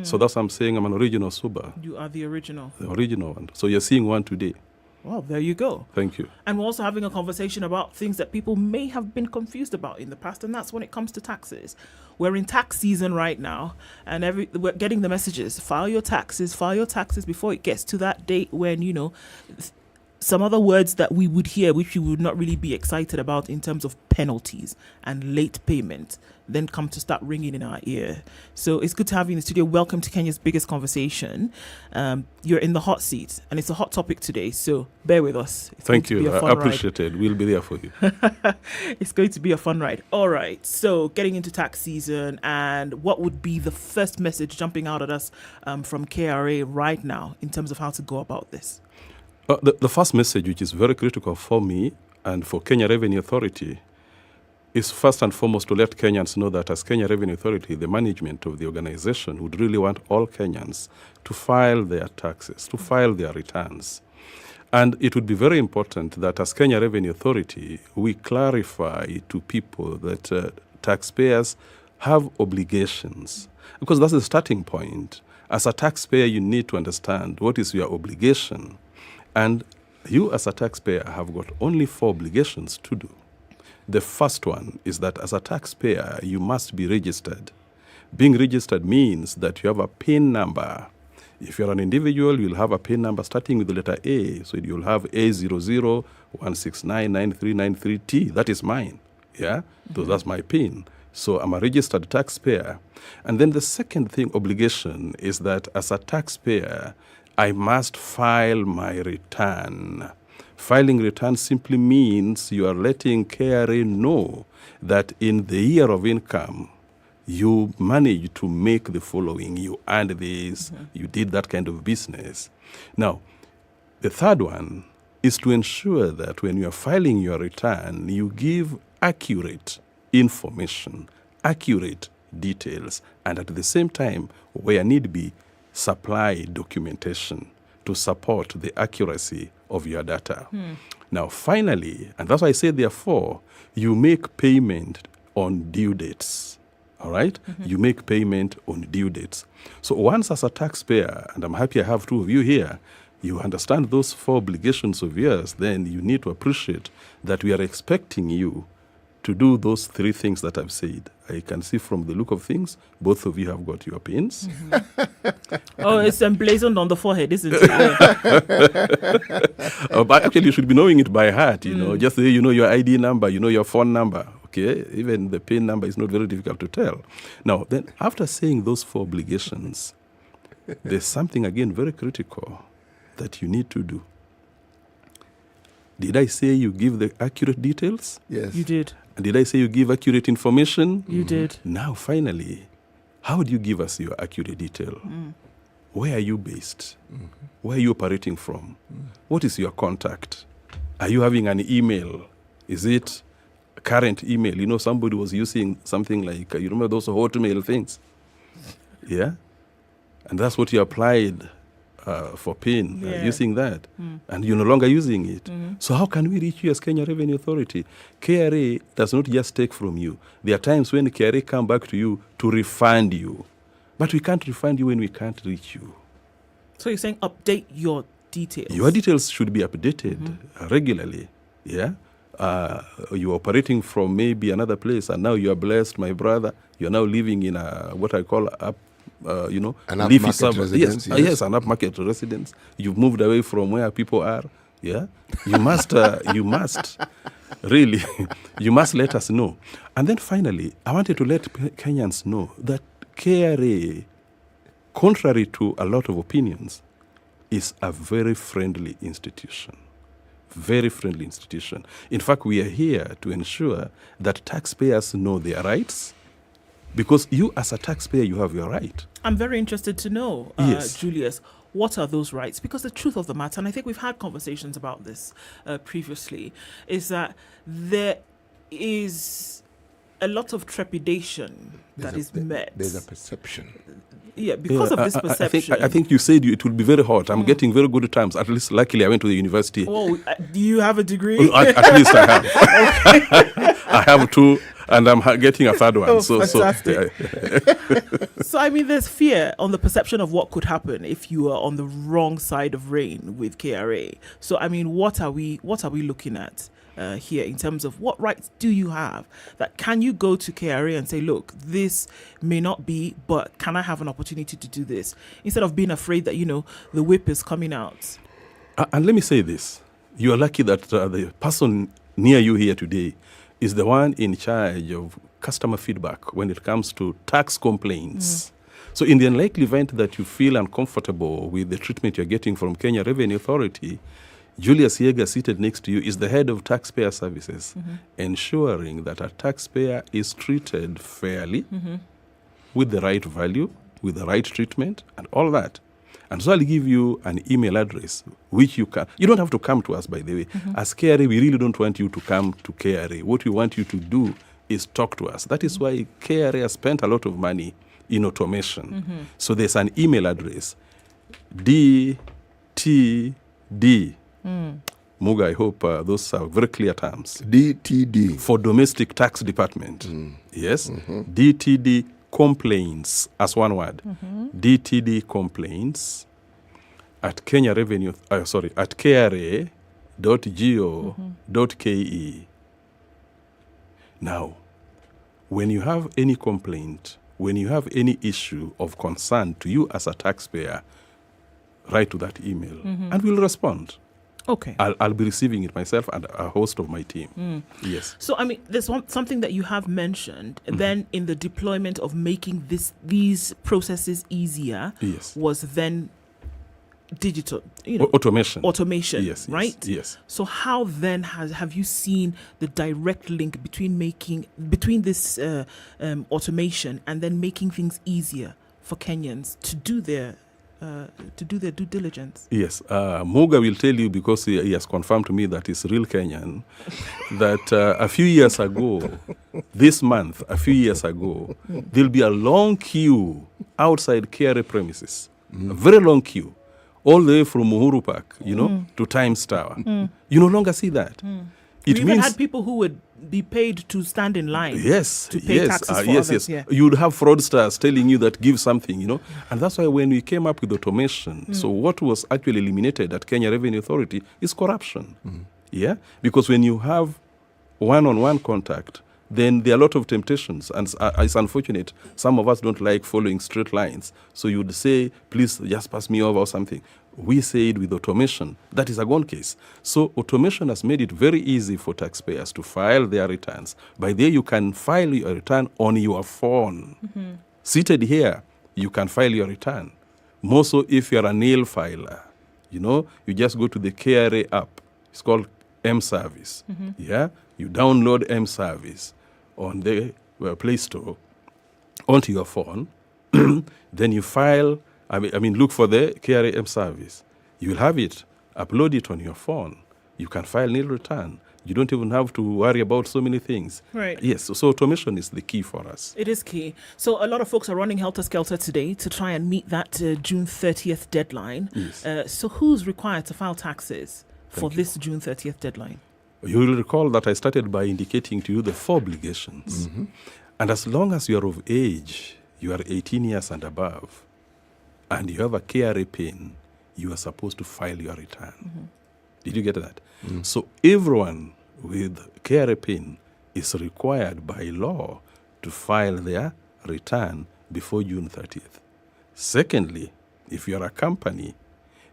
So that's why I'm saying I'm an original Suba. You are the original. The original one. So you're seeing one today. Well, there you go. Thank you. And we're also having a conversation about things that people may have been confused about in the past, and that's when it comes to taxes. We're in tax season right now, and we're getting the messages. File your taxes before it gets to that date when, some other words that we would hear, which we would not really be excited about in terms of penalties and late payment, then come to start ringing in our ear. So it's good to have you in the studio. Welcome to Kenya's biggest conversation. You're in the hot seat, and it's a hot topic today, so bear with us. Thank you. I appreciate it. We'll be there for you. It's going to be a fun ride. All right, so getting into tax season, and what would be the first message jumping out at us from KRA right now in terms of how to go about this? The first message, which is very critical for me and for Kenya Revenue Authority, is first and foremost to let Kenyans know that as Kenya Revenue Authority, the management of the organization would really want all Kenyans to file their taxes, to file their returns. And it would be very important that as Kenya Revenue Authority, we clarify to people that taxpayers have obligations, because that's the starting point. As a taxpayer, you need to understand what is your obligation. And you as a taxpayer have got only 4 obligations to do. The first one is that as a taxpayer, you must be registered. Being registered means that you have a PIN number. If you're an individual, you'll have a PIN number starting with the letter A. So you'll have A0016993933T. That is mine. Yeah? So that's my PIN. So I'm a registered taxpayer. And then the second thing, obligation, is that as a taxpayer, I must file my return. Filing return simply means you are letting KRA know that in the year of income, you managed to make the following. You earned this, you did that kind of business. Now, the third one is to ensure that when you are filing your return, you give accurate information, accurate details, and at the same time, where need be, supply documentation to support the accuracy of your data. Now, finally, and that's why I say therefore, you make payment on due dates. All right? You make payment on due dates. So once as a taxpayer, and I'm happy I have 2 of you here, you understand those 4 obligations of yours, then you need to appreciate that we are expecting you to do those 3 things that I've said. I can see from the look of things, both of you have got your pins. Oh, it's emblazoned on the forehead, isn't it? But actually, you should be knowing it by heart, you know. Just say you know your ID number, you know your phone number, okay? Even the PIN number is not very difficult to tell. Now, then, after saying those 4 obligations, there's something, again, very critical that you need to do. Did I say you give the accurate details? Yes. You did. And did I say you give accurate information? You did. Now, finally, how do you give us your accurate detail? Where are you based? Where are you operating from? What is your contact? Are you having an email? Is it a current email? You know, somebody was using something like, you remember those Hotmail things? Yeah? And that's what you applied for PIN, using that, and you're no longer using it. So how can we reach you as Kenya Revenue Authority? KRA does not just take from you. There are times when KRA come back to you to refund you, but we can't refund you when we can't reach you. So you're saying update your details? Your details should be updated regularly, yeah? You're operating from maybe another place, and now you are blessed, my brother. You're now living in a, what I call you know, an upmarket residence. Yes, an upmarket residence. You've moved away from where people are. Yeah, you must really, you must let us know. And then finally, I wanted to let Kenyans know that KRA, contrary to a lot of opinions, is a very friendly institution. Very friendly institution. In fact, we are here to ensure that taxpayers know their rights, because you as a taxpayer, you have your right. I'm very interested to know, Yes. Julius, what are those rights? Because the truth of the matter, and I think we've had conversations about this previously, is that there is a lot of trepidation that is met. There's a perception. Yeah, because of this perception. I think you said it will be very hot. I'm getting very good terms. At least, luckily, I went to the university. Oh, do you have a degree? At least I have. I have 2. And I'm getting a 3rd one. Oh, fantastic. So, I mean, there's fear on the perception of what could happen if you are on the wrong side of rain with KRA. So, I mean, what are we looking at here in terms of what rights do you have? That can you go to KRA and say, look, this may not be, but can I have an opportunity to do this? Instead of being afraid that, you know, the whip is coming out. And let me say this. you are lucky that the person near you here today is the one in charge of customer feedback when it comes to tax complaints. So in the unlikely event that you feel uncomfortable with the treatment you're getting from Kenya Revenue Authority, Julius Yeager, seated next to you, is the head of Taxpayer Services, ensuring that a taxpayer is treated fairly, with the right value, with the right treatment, and all that. And so I'll give you an email address, which you don't have to come to us, by the way. As KRA, we really don't want you to come to KRA. What we want you to do is talk to us. That is why KRA has spent a lot of money in automation. So there's an email address, DTD. Muga, I hope those are very clear terms. DTD. For Domestic Tax Department. Yes. DTD complaints, as one word. DTD complaints at Kenya Revenue, at kra.go.ke. Now, when you have any complaint, when you have any issue of concern to you as a taxpayer, write to that email and we'll respond. Okay. I'll be receiving it myself and a host of my team. Yes. So, I mean, there's something that you have mentioned. Then in the deployment of making these processes easier was then digital, automation. Yes. Right? Yes. So how then have you seen the direct link between this automation and then making things easier for Kenyans to do their due diligence? Yes. Muga will tell you, because he has confirmed to me that he's real Kenyan, that a few years ago, this month, there'll be a long queue outside KRA premises. A very long queue. All the way from Uhuru Park, to Times Tower. You no longer see that. We even had people who would be paid to stand in line. To pay taxes for others. Yeah. You would have fraudsters telling you that give something, And that's why when we came up with automation, so what was actually eliminated at Kenya Revenue Authority is corruption. Yeah? Because when you have one-on-one contact, then there are a lot of temptations, and it's unfortunate. Some of us don't like following straight lines. So you'd say, please just pass me over or something. We say it with automation. That is a gone case. So automation has made it very easy for taxpayers to file their returns. By there, you can file your return on your phone. Seated here, you can file your return. More so if you're a nail filer. You just go to the KRA app. It's called M-Service. Yeah? You download M-Service on the Play Store onto your phone. Then you file, look for the KRA M-Service. You will have it, upload it on your phone. You can file nil return. You don't even have to worry about so many things. Right. Yes, so automation is the key for us. It is key. So a lot of folks are running helter-skelter today to try and meet that June 30th deadline. Yes. So who's required to file taxes for this June 30th deadline? You will recall that I started by indicating to you the 4 obligations. And as long as you are of age, you are 18 years and above, and you have a KRA PIN, you are supposed to file your return. Did you get that? So everyone with KRA PIN is required by law to file their return before June 30th. Secondly, if you are a company,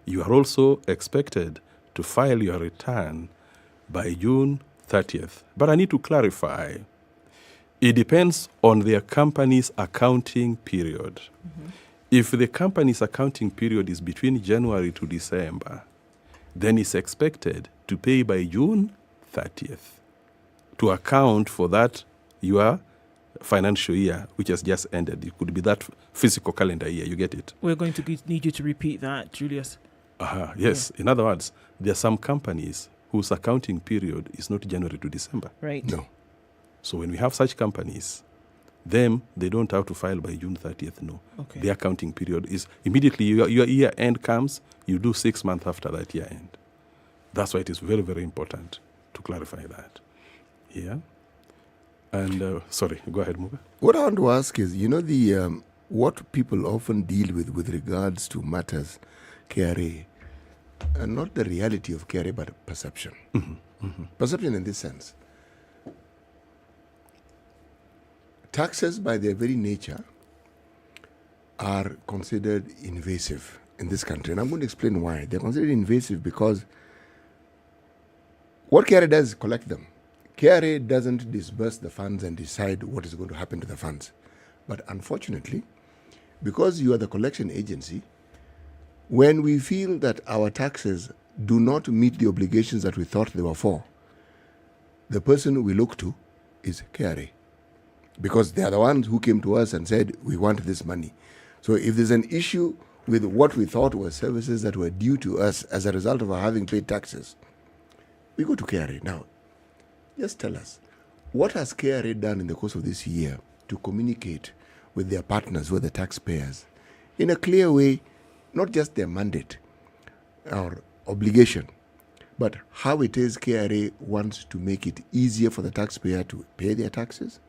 you are also expected to file your return by June 30th. But I need to clarify, it depends on their company's accounting period. If the company's accounting period is between January to December, then it's expected to pay by June 30th to account for that your financial year, which has just ended. It could be that physical calendar year. You get it? We're going to need you to repeat that, Julius. Yes. Yeah. In other words, there are some companies whose accounting period is not January to December. Right. No. So when we have such companies, them, they don't have to file by June 30th, no. Okay. The accounting period is immediately your year end comes, you do 6 months after that year end. That's why it is very, very important to clarify that. Yeah. And, sorry, go ahead, Muga. What I want to ask is, what people often deal with regards to matters, KRA, and not the reality of KRA, but perception. Perception in this sense. Taxes, by their very nature, are considered invasive in this country. And I'm going to explain why. They're considered invasive because What KRA does is collect them. KRA doesn't disburse the funds and decide what is going to happen to the funds. But unfortunately, because you are the collection agency, when we feel that our taxes do not meet the obligations that we thought they were for, the person we look to is KRA. Because they are the ones who came to us and said, we want this money. So if there's an issue with what we thought were services that were due to us as a result of our having paid taxes, we go to KRA. Now, just tell us, what has KRA done in the course of this year to communicate with their partners, with the taxpayers, in a clear way, not just their mandate or obligation, but how it is KRA wants to make it easier for the taxpayer to pay their taxes,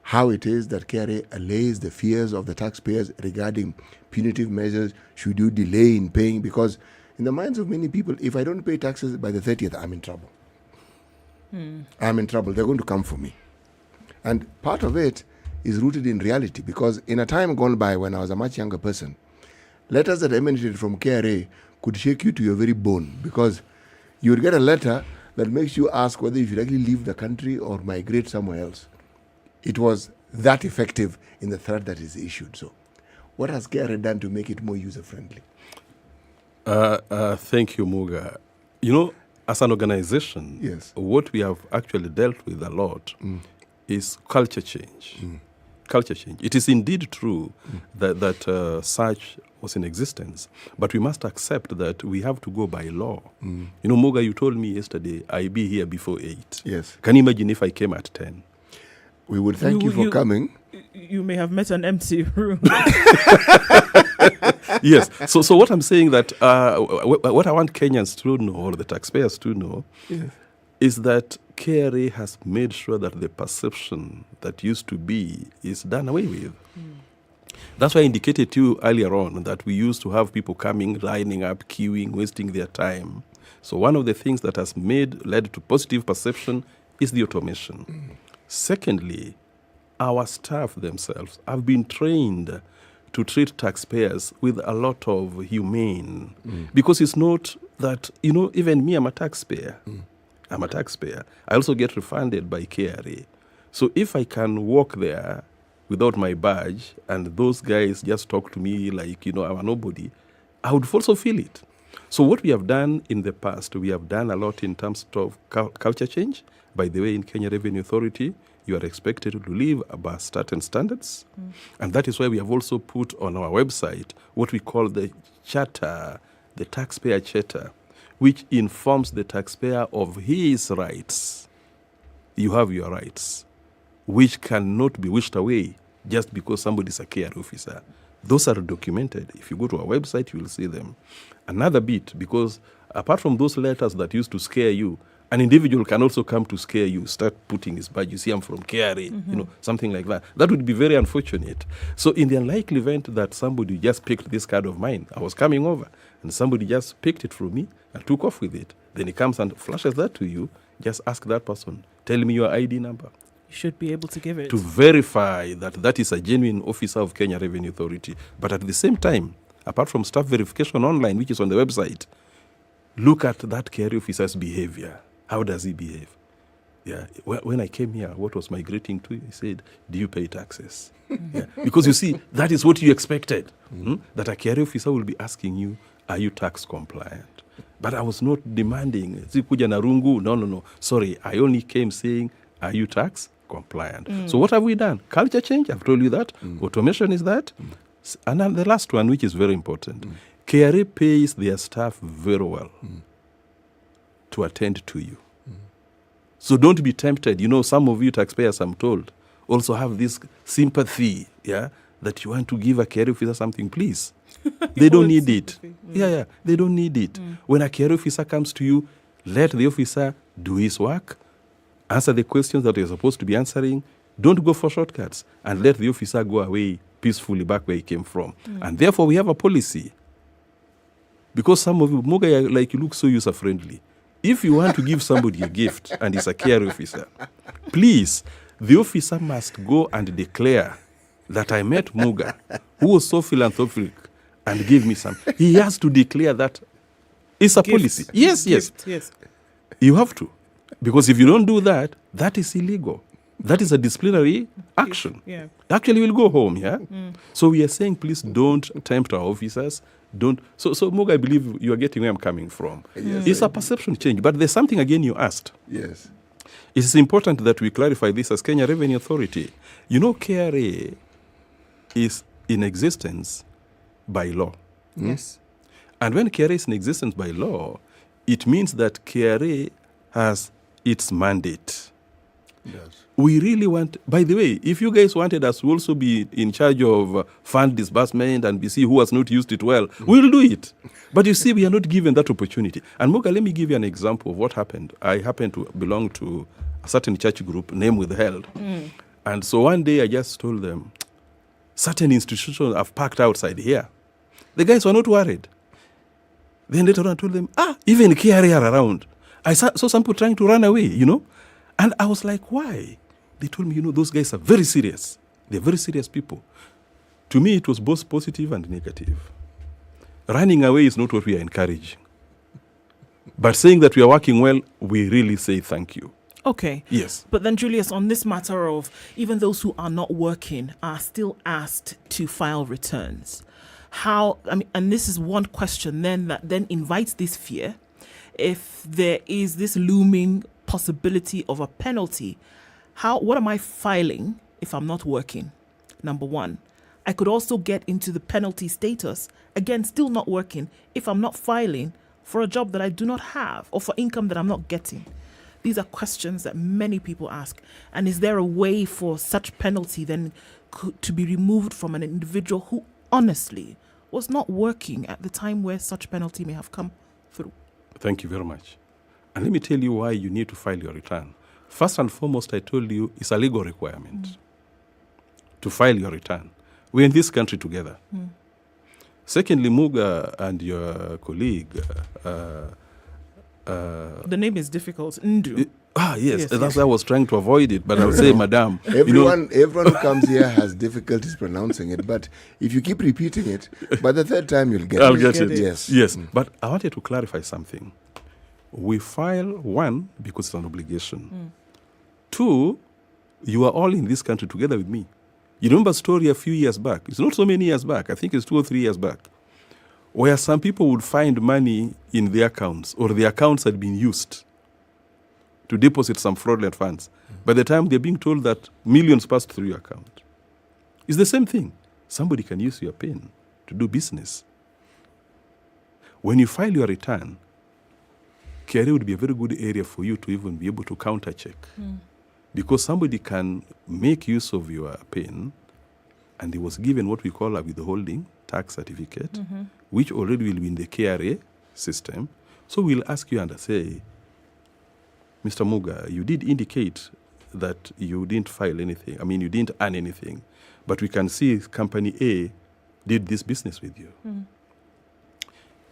how it is that KRA allays the fears of the taxpayers regarding punitive measures should you delay in paying, because in the minds of many people, if I don't pay taxes by the 30th, I'm in trouble. I'm in trouble. They're going to come for me. And part of it is rooted in reality, because in a time gone by when I was a much younger person, letters that emanated from KRA could shake you to your very bone, because you would get a letter that makes you ask whether you should actually leave the country or migrate somewhere else. It was that effective in the threat that is issued. So what has KRA done to make it more user-friendly? Thank you, Muga. You know, as an organization, yes, what we have actually dealt with a lot is culture change. Culture change. It is indeed true that such was in existence, but we must accept that we have to go by law. You know, Muga, you told me yesterday I'll be here before 8. Yes. Can you imagine if I came at 10? We would thank you for coming. You may have met an empty room. Yes. So what I'm saying that what I want Kenyans to know, or the taxpayers to know, is that KRA has made sure that the perception that used to be is done away with. That's why I indicated to you earlier on that we used to have people coming, lining up, queuing, wasting their time. So one of the things that has led to positive perception is the automation. Secondly, our staff themselves have been trained to treat taxpayers with a lot of humane. Because it's not that, you know, even me, I'm a taxpayer. I'm a taxpayer. I also get refunded by KRA. So if I can walk there without my badge and those guys just talk to me like, you know, I'm a nobody, I would also feel it. So what we have done in the past, we have done a lot in terms of culture change. By the way, in Kenya Revenue Authority, you are expected to live above certain standards. And that is why we have also put on our website what we call the charter, the taxpayer charter, which informs the taxpayer of his rights. You have your rights, which cannot be wished away just because somebody is a KRA officer. Those are documented. If you go to our website, you will see them. Another bit, because apart from those letters that used to scare you, an individual can also come to scare you, start putting his badge. You see, I'm from KRA, you know, something like that. That would be very unfortunate. So in the unlikely event that somebody just picked this card of mine, I was coming over, and somebody just picked it from me and took off with it. Then he comes and flashes that to you. Just ask that person, tell me your ID number. You should be able to give it. To verify that that is a genuine officer of Kenya Revenue Authority. But at the same time, apart from staff verification online, which is on the website, look at that KRA officer's behavior. How does he behave? Yeah. When I came here, what was my greeting to you? He said, do you pay taxes? Yeah. Because you see, that is what you expected. That a KRA officer will be asking you, are you tax compliant? But I was not demanding, no. Sorry, I only came saying, are you tax compliant? So what have we done? Culture change, I've told you that. Automation is that. And then the last one, which is very important, KRA pays their staff very well to attend to you. So don't be tempted. You know, some of you taxpayers, I'm told, also have this sympathy, that you want to give a KRA officer something, please. They don't need it. They don't need it. When a KRA officer comes to you, let the officer do his work, answer the questions that you're supposed to be answering. Don't go for shortcuts, and let the officer go away peacefully back where he came from. And therefore, we have a policy. Because some of you, Muga, like you look so user-friendly. If you want to give somebody a gift and he's a KRA officer, please, the officer must go and declare that I met Muga, who was so philanthropic, and gave me some. He has to declare that. It's a policy. Yes. You have to. Because if you don't do that, that is illegal. That is a disciplinary action. Yeah. Actually, we'll go home, yeah? So we are saying, please don't tempt our officers. Don't. So Muga, I believe you are getting where I'm coming from. Yes, It's a perception change. But there's something, again, you asked. Yes. It's important that we clarify this as Kenya Revenue Authority. You know, KRA is in existence by law. Yes. And when KRA is in existence by law, it means that KRA has its mandate. Yes. We really want, by the way, if you guys wanted us to also be in charge of fund disbursement and we see who has not used it well, we'll do it. But you see, we are not given that opportunity. And Muga, let me give you an example of what happened. I happen to belong to a certain church group, name withheld. And so one day I just told them, certain institutions have parked outside here. The guys were not worried. Then later on I told them, even KRA are around. I saw some people trying to run away, And I was like, why? They told me, those guys are very serious. They're very serious people. To me, it was both positive and negative. Running away is not what we are encouraging. But saying that we are working well, we really say thank you. Okay. Yes. But then, Julius, on this matter of even those who are not working are still asked to file returns. And this is one question then that then invites this fear. If there is this looming possibility of a penalty, what am I filing if I'm not working? Number one. I could also get into the penalty status, again, still not working, if I'm not filing for a job that I do not have or for income that I'm not getting. These are questions that many people ask. And is there a way for such penalty then to be removed from an individual who honestly was not working at the time where such penalty may have come through? Thank you very much. And let me tell you why you need to file your return. First and foremost, I told you it's a legal requirement to file your return. We're in this country together. Secondly, Muga and your colleague... the name is difficult. Ndu. Yes. That's why I was trying to avoid it, but I'll say, Madam. Everyone who comes here has difficulties pronouncing it, but if you keep repeating it, by the third time you'll get it. I'll get it. Yes. But I wanted to clarify something. We file, one, because it's an obligation. Two, you are all in this country together with me. You remember a story a few years back? It's not so many years back. I think it's 2 or 3 years back, where some people would find money in their accounts, or the accounts had been used to deposit some fraudulent funds. By the time they're being told that millions passed through your account. It's the same thing. Somebody can use your PIN to do business. When you file your return, KRA would be a very good area for you to even be able to counter-check. Because somebody can make use of your PIN, and he was given what we call a withholding tax certificate, which already will be in the KRA system. So we'll ask you and say, Mr. Muga, you did indicate that you didn't file anything. I mean, you didn't earn anything. But we can see company A did this business with you.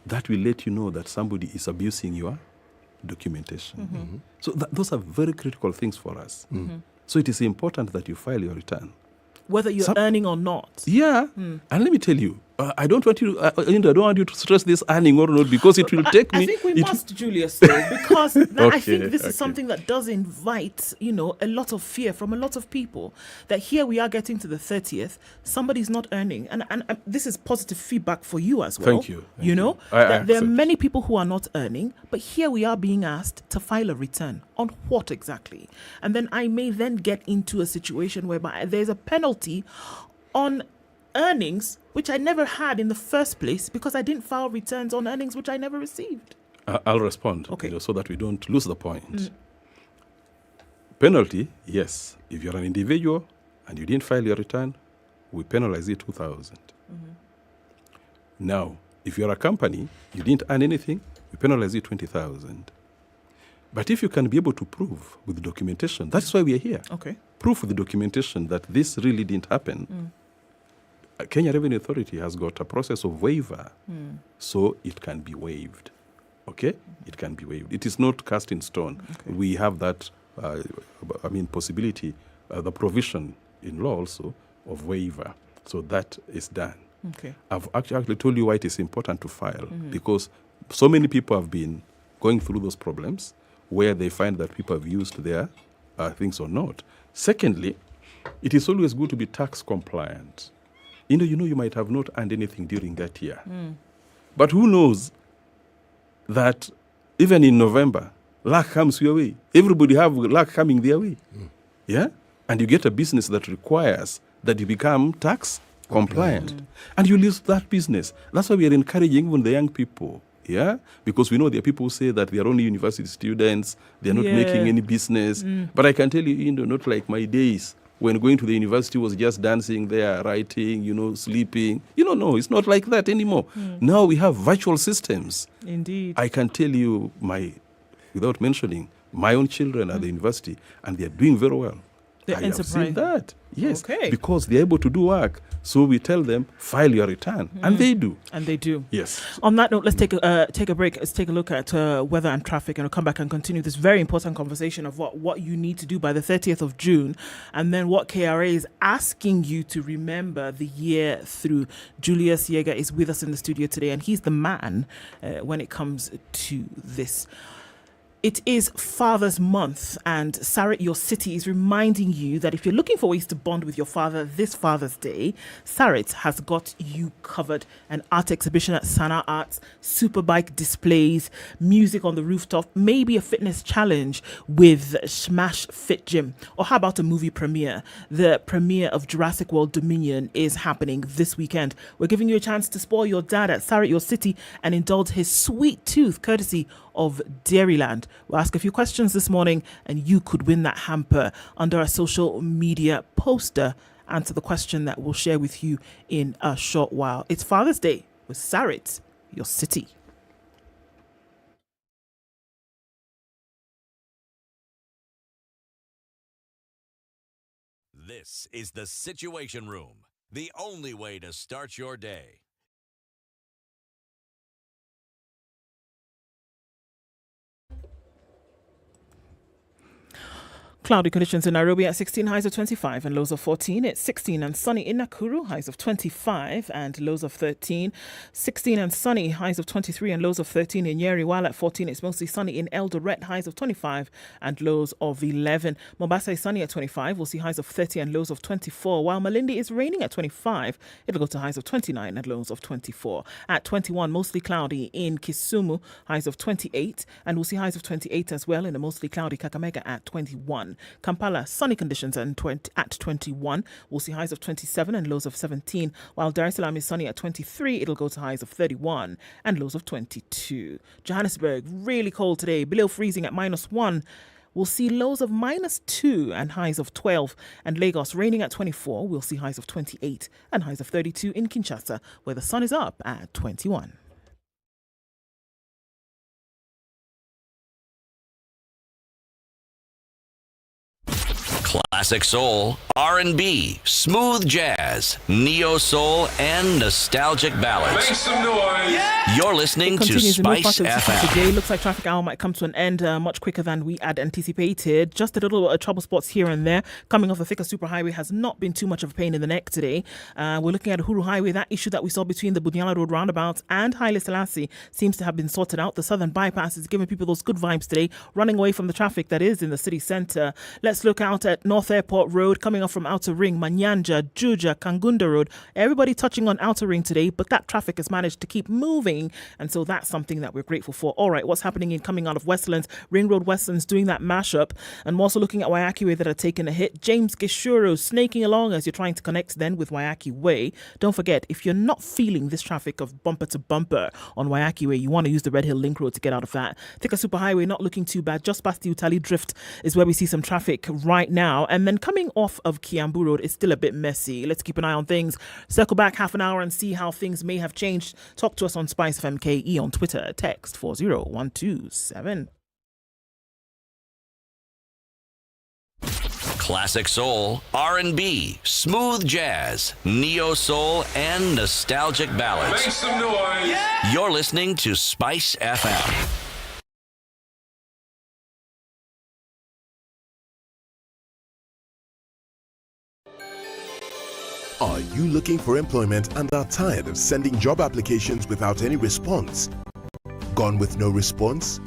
That will let you know that somebody is abusing your documentation. So those are very critical things for us. So it is important that you file your return. Whether you're earning or not. Yeah. And let me tell you, I don't want you to stress this earning or not, because it will take me... I think we must, Julius, though, because I think this is something that does invite, a lot of fear from a lot of people, that here we are getting to the 30th, somebody's not earning. And this is positive feedback for you as well. Thank you. That there are many people who are not earning, but here we are being asked to file a return. On what exactly? And then I may then get into a situation whereby there's a penalty on earnings which I never had in the first place because I didn't file returns on earnings which I never received. I'll respond, so that we don't lose the point. Penalty, yes. If you're an individual and you didn't file your return, we penalize you 2,000. Now, if you're a company, you didn't earn anything, we penalize you 20,000. But if you can be able to prove with documentation, that's why we are here. Proof with the documentation that this really didn't happen. Kenya Revenue Authority has got a process of waiver, so it can be waived. It can be waived. It is not cast in stone. We have that, possibility, the provision in law also of waiver. So that is done. I've actually told you why it is important to file, because so many people have been going through those problems where they find that people have used their things or not. Secondly, it is always good to be tax compliant. You might have not earned anything during that year. But who knows that even in November, luck comes your way. Everybody have luck coming their way. Yeah? And you get a business that requires that you become tax compliant. And you lose that business. That's why we are encouraging even the young people. Yeah? Because we know there are people who say that they are only university students, they are not making any business. But I can tell you, not like my days when going to the university was just dancing there, writing, sleeping. No, it's not like that anymore. Now we have virtual systems. Indeed. I can tell you without mentioning, my own children at the university, and they are doing very well. They're I have seen enterprising. that. Yes. Okay. Because they're able to do work. So we tell them, file your return. And they do. And they do. Yes. On that note, let's take a break. Let's take a look at weather and traffic, and we'll come back and continue this very important conversation of what you need to do by the 30th of June, and then what KRA is asking you to remember the year through. Julius Yeager is with us in the studio today, and he's the man when it comes to this. It is Father's Month, and Sarit, your city, is reminding you that if you're looking for ways to bond with your father this Father's Day, Sarit has got you covered. An art exhibition at Sana Arts, superbike displays, music on the rooftop, maybe a fitness challenge with Smash Fit Gym. Or how about a movie premiere? The premiere of Jurassic World Dominion is happening this weekend. We're giving you a chance to spoil your dad at Sarit, your city, and indulge his sweet tooth courtesy of Dairyland. We'll ask a few questions this morning, and you could win that hamper under our social media poster. Answer the question that we'll share with you in a short while. It's Father's Day with Sarit, your city. This is the Situation Room, the only way to start your day. Cloudy conditions in Nairobi at 16, highs of 25 and lows of 14. It's 16 and sunny in Nakuru, highs of 25 and lows of 13. 16 and sunny, highs of 23 and lows of 13 in Nyeri, while at 14 it's mostly sunny in Eldoret, highs of 25 and lows of 11. Mombasa is sunny at 25. We'll see highs of 30 and lows of 24, while Malindi is raining at 25. It'll go to highs of 29 and lows of 24. At 21, mostly cloudy in Kisumu, highs of 28, and we'll see highs of 28 as well in a mostly cloudy Kakamega at 21. Kampala, sunny conditions at 21. We'll see highs of 27 and lows of 17. While Dar es Salaam is sunny at 23, it'll go to highs of 31 and lows of 22. Johannesburg, really cold today, below freezing at -1. We'll see lows of -2 and highs of 12. And Lagos, raining at 24. We'll see highs of 28 and highs of 32 in Kinshasa, where the sun is up at 21. Classic soul, R&B, smooth jazz, neo soul, and nostalgic ballads. Make some noise. You're listening to Spice FM. Today looks like traffic hour might come to an end much quicker than we had anticipated. Just a little trouble spots here and there. Coming off the Thika Superhighway has not been too much of a pain in the neck today. We're looking at Uhuru Highway. That issue that we saw between the Bunyala Road roundabouts and Haile Selassie seems to have been sorted out. The southern bypass is giving people those good vibes today, running away from the traffic that is in the city centre. Let's look out at North Airport Road, coming off from Outer Ring, Manyanja, Juja, Kangunda Road. Everybody touching on Outer Ring today, but that traffic has managed to keep moving, and so that's something that we're grateful for. All right, what's happening in coming out of Westlands? Ring Road Westlands doing that mashup, and we're also looking at Waiaki Way that are taking a hit. James Gishuro snaking along as you're trying to connect then with Waiaki Way. Don't forget, if you're not feeling this traffic of bumper to bumper on Waiaki Way, you want to use the Red Hill Link Road to get out of that. Thika Superhighway not looking too bad. Just past the Utali Drift is where we see some traffic right now, and then coming off of Kiambu Road is still a bit messy. Let's keep an eye on things. Circle back half an hour and see how things may have changed. Talk to us on SpiceFM KE on Twitter. Text 40127. Classic soul, R&B, smooth jazz, neo soul, and nostalgic ballads. Make some noise. Yeah. You're listening to Spice FM. Are you looking for employment and are tired of sending job applications without any response? Gone with no response?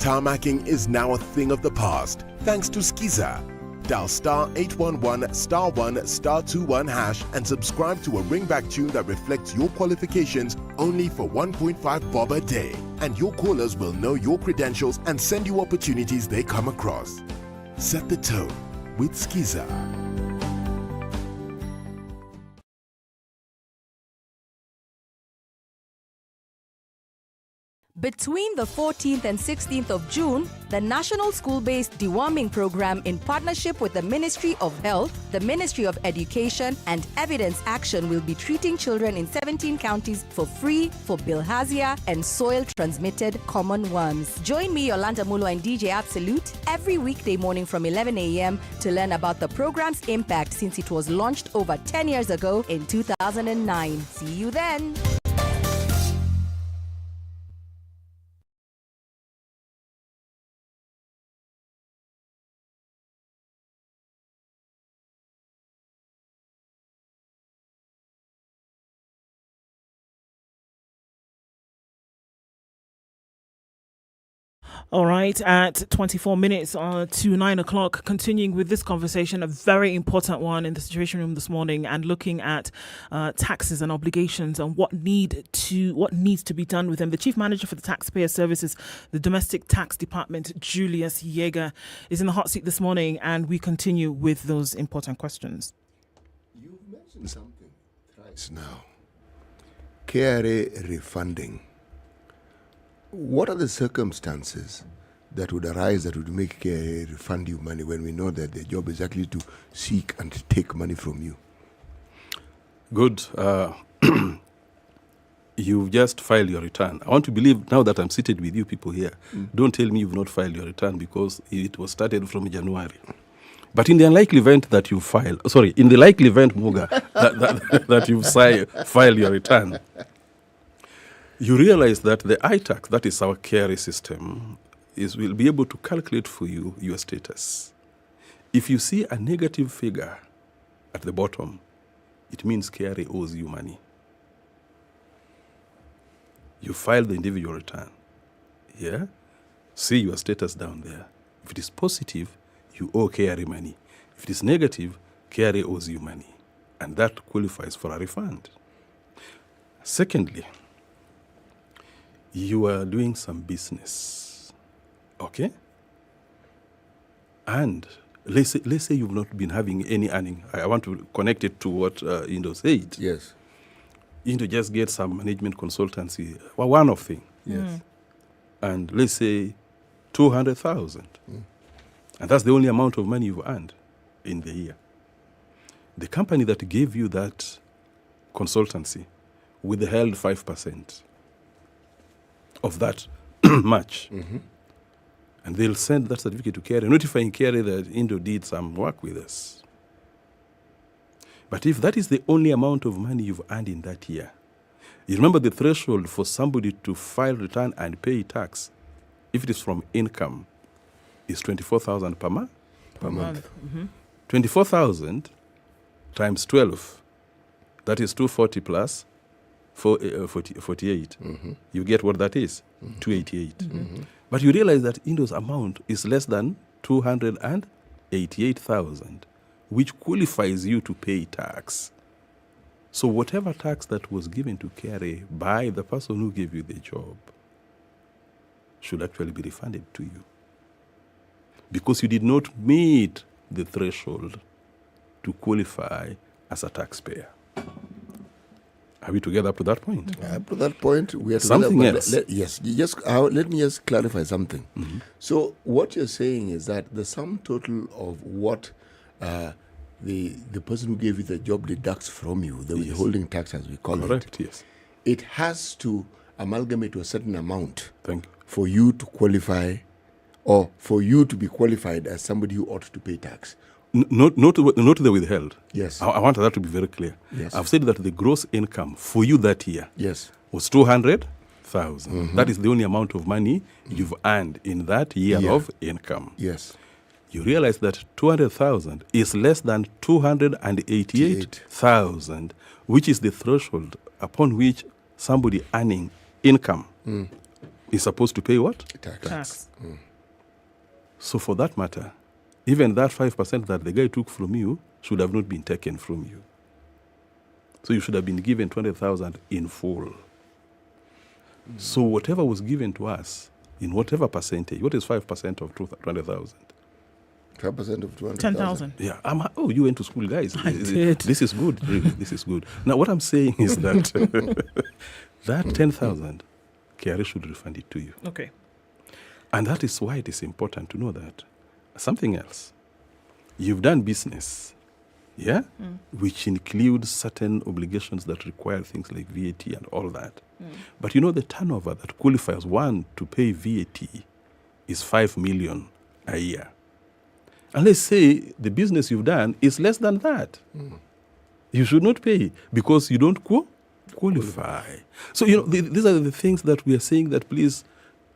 Tarmacking is now a thing of the past thanks to Skiza. Dial star 811 star 1 star 21 hash and subscribe to a ringback tune that reflects your qualifications only for 1.5 bob a day. And your callers will know your credentials and send you opportunities they come across. Set the tone with Skiza. Between the 14th and 16th of June, the National School-Based Deworming Program in partnership with the Ministry of Health, the Ministry of Education and Evidence Action will be treating children in 17 counties for free for bilharzia and soil-transmitted common worms. Join me, Yolanda Mulo and DJ Absolute every weekday morning from 11 a.m. to learn about the program's impact since it was launched over 10 years ago in 2009. See you then! All right, at 24 minutes to 9 o'clock, continuing with this conversation, a very important one in the Situation Room this morning, and looking at taxes and obligations and what needs to be done with them. The Chief Manager for the Taxpayer Services, the Domestic Tax Department, Julius Yeager, is in the hot seat this morning, and we continue with those important questions. You've mentioned something thrice now. KRA refunding. What are the circumstances that would arise that would make KRA refund you money when we know that their job is actually to seek and take money from you? Good. You've just filed your return. I want to believe now that I'm seated with you people here. Don't tell me you've not filed your return because it was started from January. But in the unlikely event that you in the likely event, Muga, that you file your return, you realize that the ITAC, that is our KRA system, will be able to calculate for you your status. If you see a negative figure at the bottom, it means KRA owes you money. You file the individual return. Yeah? See your status down there. If it is positive, you owe KRA money. If it is negative, KRA owes you money. And that qualifies for a refund. Secondly, you are doing some business, okay? And let's say you've not been having any earning. I want to connect it to what Indo said. Yes. Indo just get some management consultancy, one-off thing. Yes. And let's say 200,000. And that's the only amount of money you've earned in the year. The company that gave you that consultancy withheld 5% of that much. And they'll send that certificate to KRA, notifying KRA that Indo did some work with us. But if that is the only amount of money you've earned in that year, you remember the threshold for somebody to file return and pay tax, if it is from income, is 24,000 per month. 24,000 times 12, that is 240 plus 48. You get what that is? 288. But you realize that Indo's amount is less than 288,000, which qualifies you to pay tax. So whatever tax that was given to KRA by the person who gave you the job should actually be refunded to you, because you did not meet the threshold to qualify as a taxpayer. Are we together up to that point? Up to that point, we are something together, else. let me just clarify something. So what you're saying is that the sum total of what the person who gave you the job deducts from you, the withholding tax as we call it. Correct, yes. It has to amalgamate to a certain amount for you to qualify, or for you to be qualified as somebody who ought to pay tax. Not the withheld. Yes. I want that to be very clear. Yes. I've said that the gross income for you that year was 200,000. That is the only amount of money you've earned in that year of income. Yes. You realize that 200,000 is less than 288,000, which is the threshold upon which somebody earning income is supposed to pay what? Tax. So for that matter, even that 5% that the guy took from you should have not been taken from you. So you should have been given 20,000 in full. So whatever was given to us, in whatever percentage, what is 5% of 20,000? 5% of 200,000. 10,000. Yeah. You went to school, guys. I did. This is good. Really, this is good. Now, what I'm saying is that that 10,000, KRA should refund it to you. Okay. And that is why it is important to know that. Something else. You've done business, yeah? Which includes certain obligations that require things like VAT and all that. But you know the turnover that qualifies one to pay VAT is 5 million a year. And let's say the business you've done is less than that. You should not pay because you don't qualify. So, you know, these are the things that we are saying that please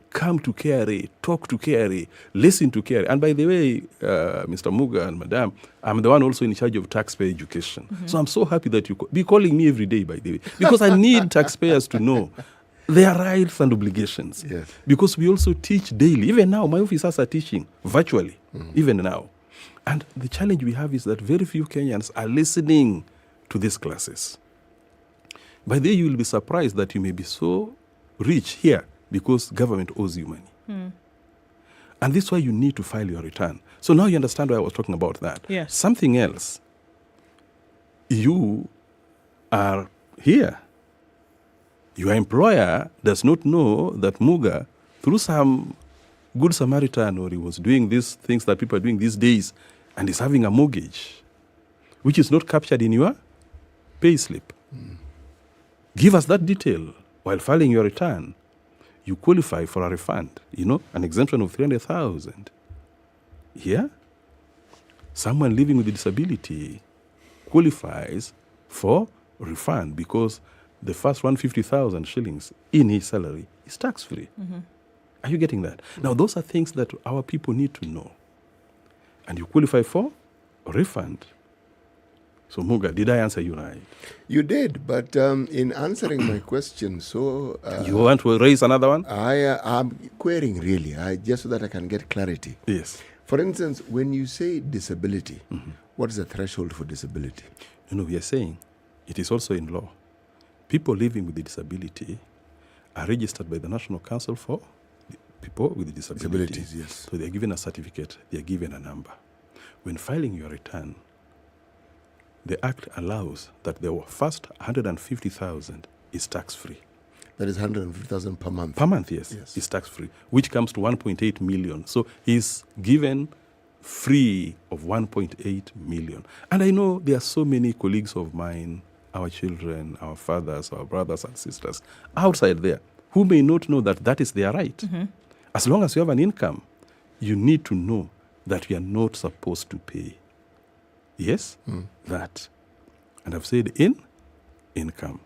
come to KRA, talk to KRA, listen to KRA. And by the way, Mr. Muga and Madam, I'm the one also in charge of taxpayer education. So I'm so happy that you be calling me every day, by the way, because I need taxpayers to know their rights and obligations. Yes. Because we also teach daily. Even now, my officers are teaching virtually, even now. And the challenge we have is that very few Kenyans are listening to these classes. By the way, you will be surprised that you may be so rich here because government owes you money. And this is why you need to file your return. So now you understand why I was talking about that. Yes. Something else. You are here. Your employer does not know that Muga, through some good Samaritan, or he was doing these things that people are doing these days, and is having a mortgage, which is not captured in your pay slip. Give us that detail while filing your return. You qualify for a refund, an exemption of 300,000. Yeah? Someone living with a disability qualifies for refund because the first 150,000 shillings in his salary is tax-free. Are you getting that? Now, those are things that our people need to know. And you qualify for a refund. So, Muga, did I answer you right? You did, but in answering my question, you want to raise another one? I'm querying, really, just so that I can get clarity. Yes. For instance, when you say disability, what is the threshold for disability? We are saying it is also in law. People living with a disability are registered by the National Council for People with Disabilities. Yes. So they are given a certificate, they are given a number. When filing your return, the Act allows that the first 150,000 is tax-free. That is 150,000 per month? Per month, yes. Is tax-free, which comes to 1.8 million. So he's given free of 1.8 million. And I know there are so many colleagues of mine, our children, our fathers, our brothers and sisters outside there who may not know that that is their right. As long as you have an income, you need to know that you are not supposed to pay. Yes, that. And I've said income.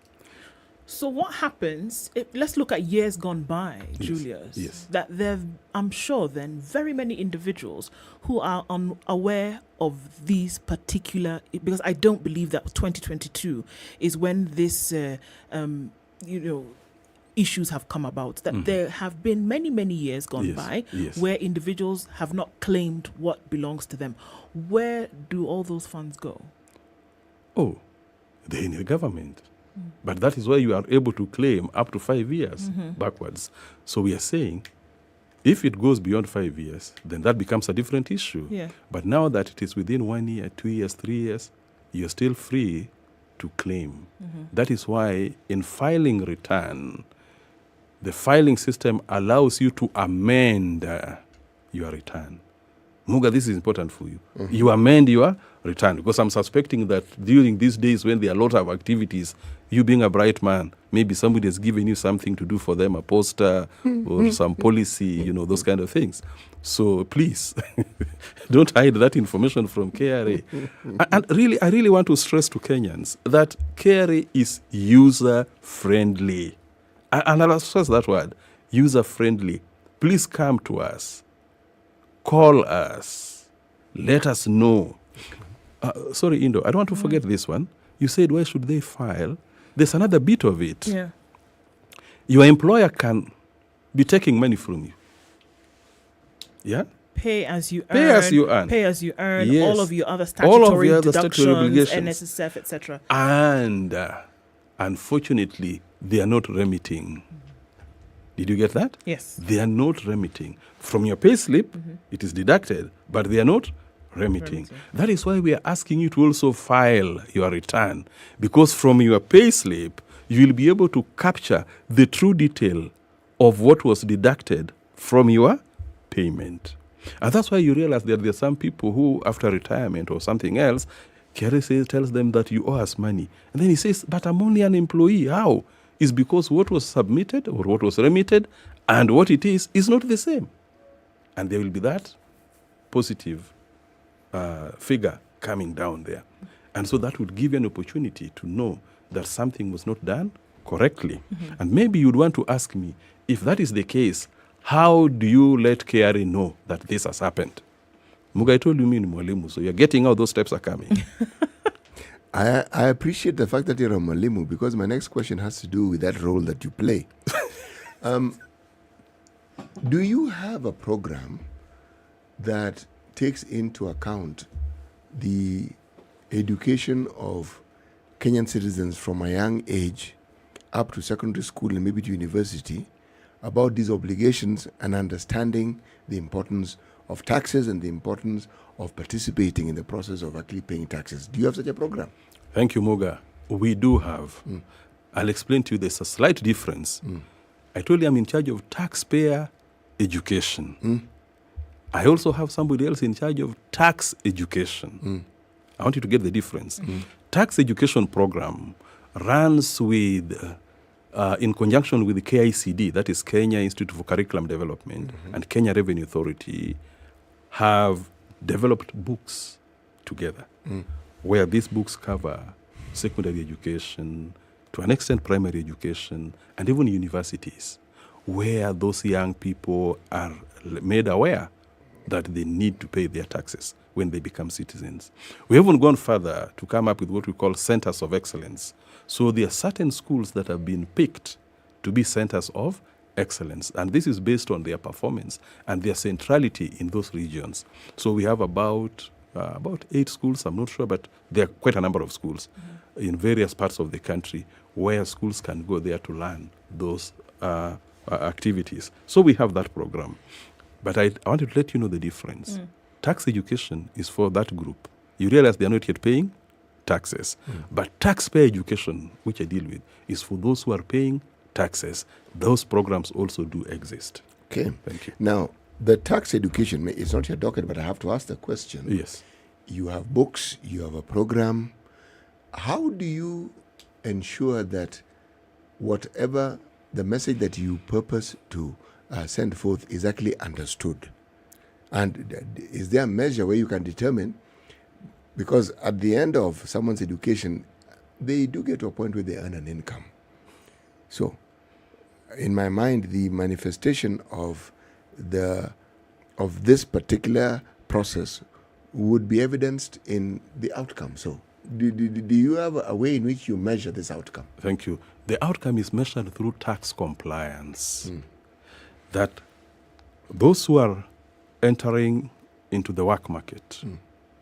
So what happens, let's look at years gone by, Julius. Yes. That there, I'm sure then, very many individuals who are unaware of these particular, because I don't believe that 2022 is when this, issues have come about, that there have been many years gone by where individuals have not claimed what belongs to them. Where do all those funds go? Oh, they're in the government. But that is why you are able to claim up to 5 years backwards. So we are saying, if it goes beyond 5 years, then that becomes a different issue. Yeah. But now that it is within 1 year, 2 years, 3 years, you're still free to claim. That is why in filing return, the filing system allows you to amend your return. Muga, this is important for you. You amend your return, because I'm suspecting that during these days when there are a lot of activities, you being a bright man, maybe somebody has given you something to do for them, a poster or some policy, those kind of things. So please, don't hide that information from KRA. And really, I really want to stress to Kenyans that KRA is user-friendly. And I'll stress that word, user-friendly. Please come to us. Call us. Let us know. Sorry, Indo, I don't want to forget this one. You said, where should they file? There's another bit of it. Yeah. Your employer can be taking money from you. Yeah? Pay as you earn. Pay as you earn. Pay as you earn. Yes. All of your other All of statutory your other deductions, statutory obligations. NSSF, etc. And unfortunately, they are not remitting. Did you get that? Yes. They are not remitting. From your pay slip, it is deducted, but they are not remitting. That is why we are asking you to also file your return, because from your pay slip, you will be able to capture the true detail of what was deducted from your payment. And that's why you realize that there are some people who, after retirement or something else, KRA tells them that you owe us money. And then he says, but I'm only an employee. How? It's because what was submitted or what was remitted and what it is not the same. And there will be that positive figure coming down there. And so that would give you an opportunity to know that something was not done correctly. And maybe you'd want to ask me, if that is the case, how do you let KRA know that this has happened? Muga, I told you, me mwalimu, so you're getting how those steps are coming. I appreciate the fact that you're a mwalimu, because my next question has to do with that role that you play. Do you have a program that takes into account the education of Kenyan citizens from a young age up to secondary school and maybe to university about these obligations and understanding the importance of taxes and the importance of participating in the process of actually paying taxes? Do you have such a program? Thank you, Muga. We do have. I'll explain to you there's a slight difference. I told you I'm in charge of taxpayer education. I also have somebody else in charge of tax education. I want you to get the difference. Tax education program runs with, in conjunction with the KICD, that is Kenya Institute for Curriculum Development, and Kenya Revenue Authority, have developed books together, where these books cover secondary education, to an extent primary education, and even universities, where those young people are made aware that they need to pay their taxes when they become citizens. We haven't gone further to come up with what we call centers of excellence. So there are certain schools that have been picked to be centers of excellence, and this is based on their performance and their centrality in those regions. So we have about 8 schools, I'm not sure, but there are quite a number of schools in various parts of the country where schools can go there to learn those activities. So we have that program. But I wanted to let you know the difference. Tax education is for that group. You realize they are not yet paying taxes. But taxpayer education, which I deal with, is for those who are paying taxes. Those programs also do exist. Okay. Thank you. Now, the tax education, it's not your docket, but I have to ask the question. Yes. You have books, you have a program. How do you ensure that whatever the message that you purpose to send forth is actually understood? And is there a measure where you can determine, because at the end of someone's education, they do get to a point where they earn an income. So, in my mind, the manifestation of this particular process would be evidenced in the outcome. So, do you have a way in which you measure this outcome? Thank you. The outcome is measured through tax compliance. That those who are entering into the work market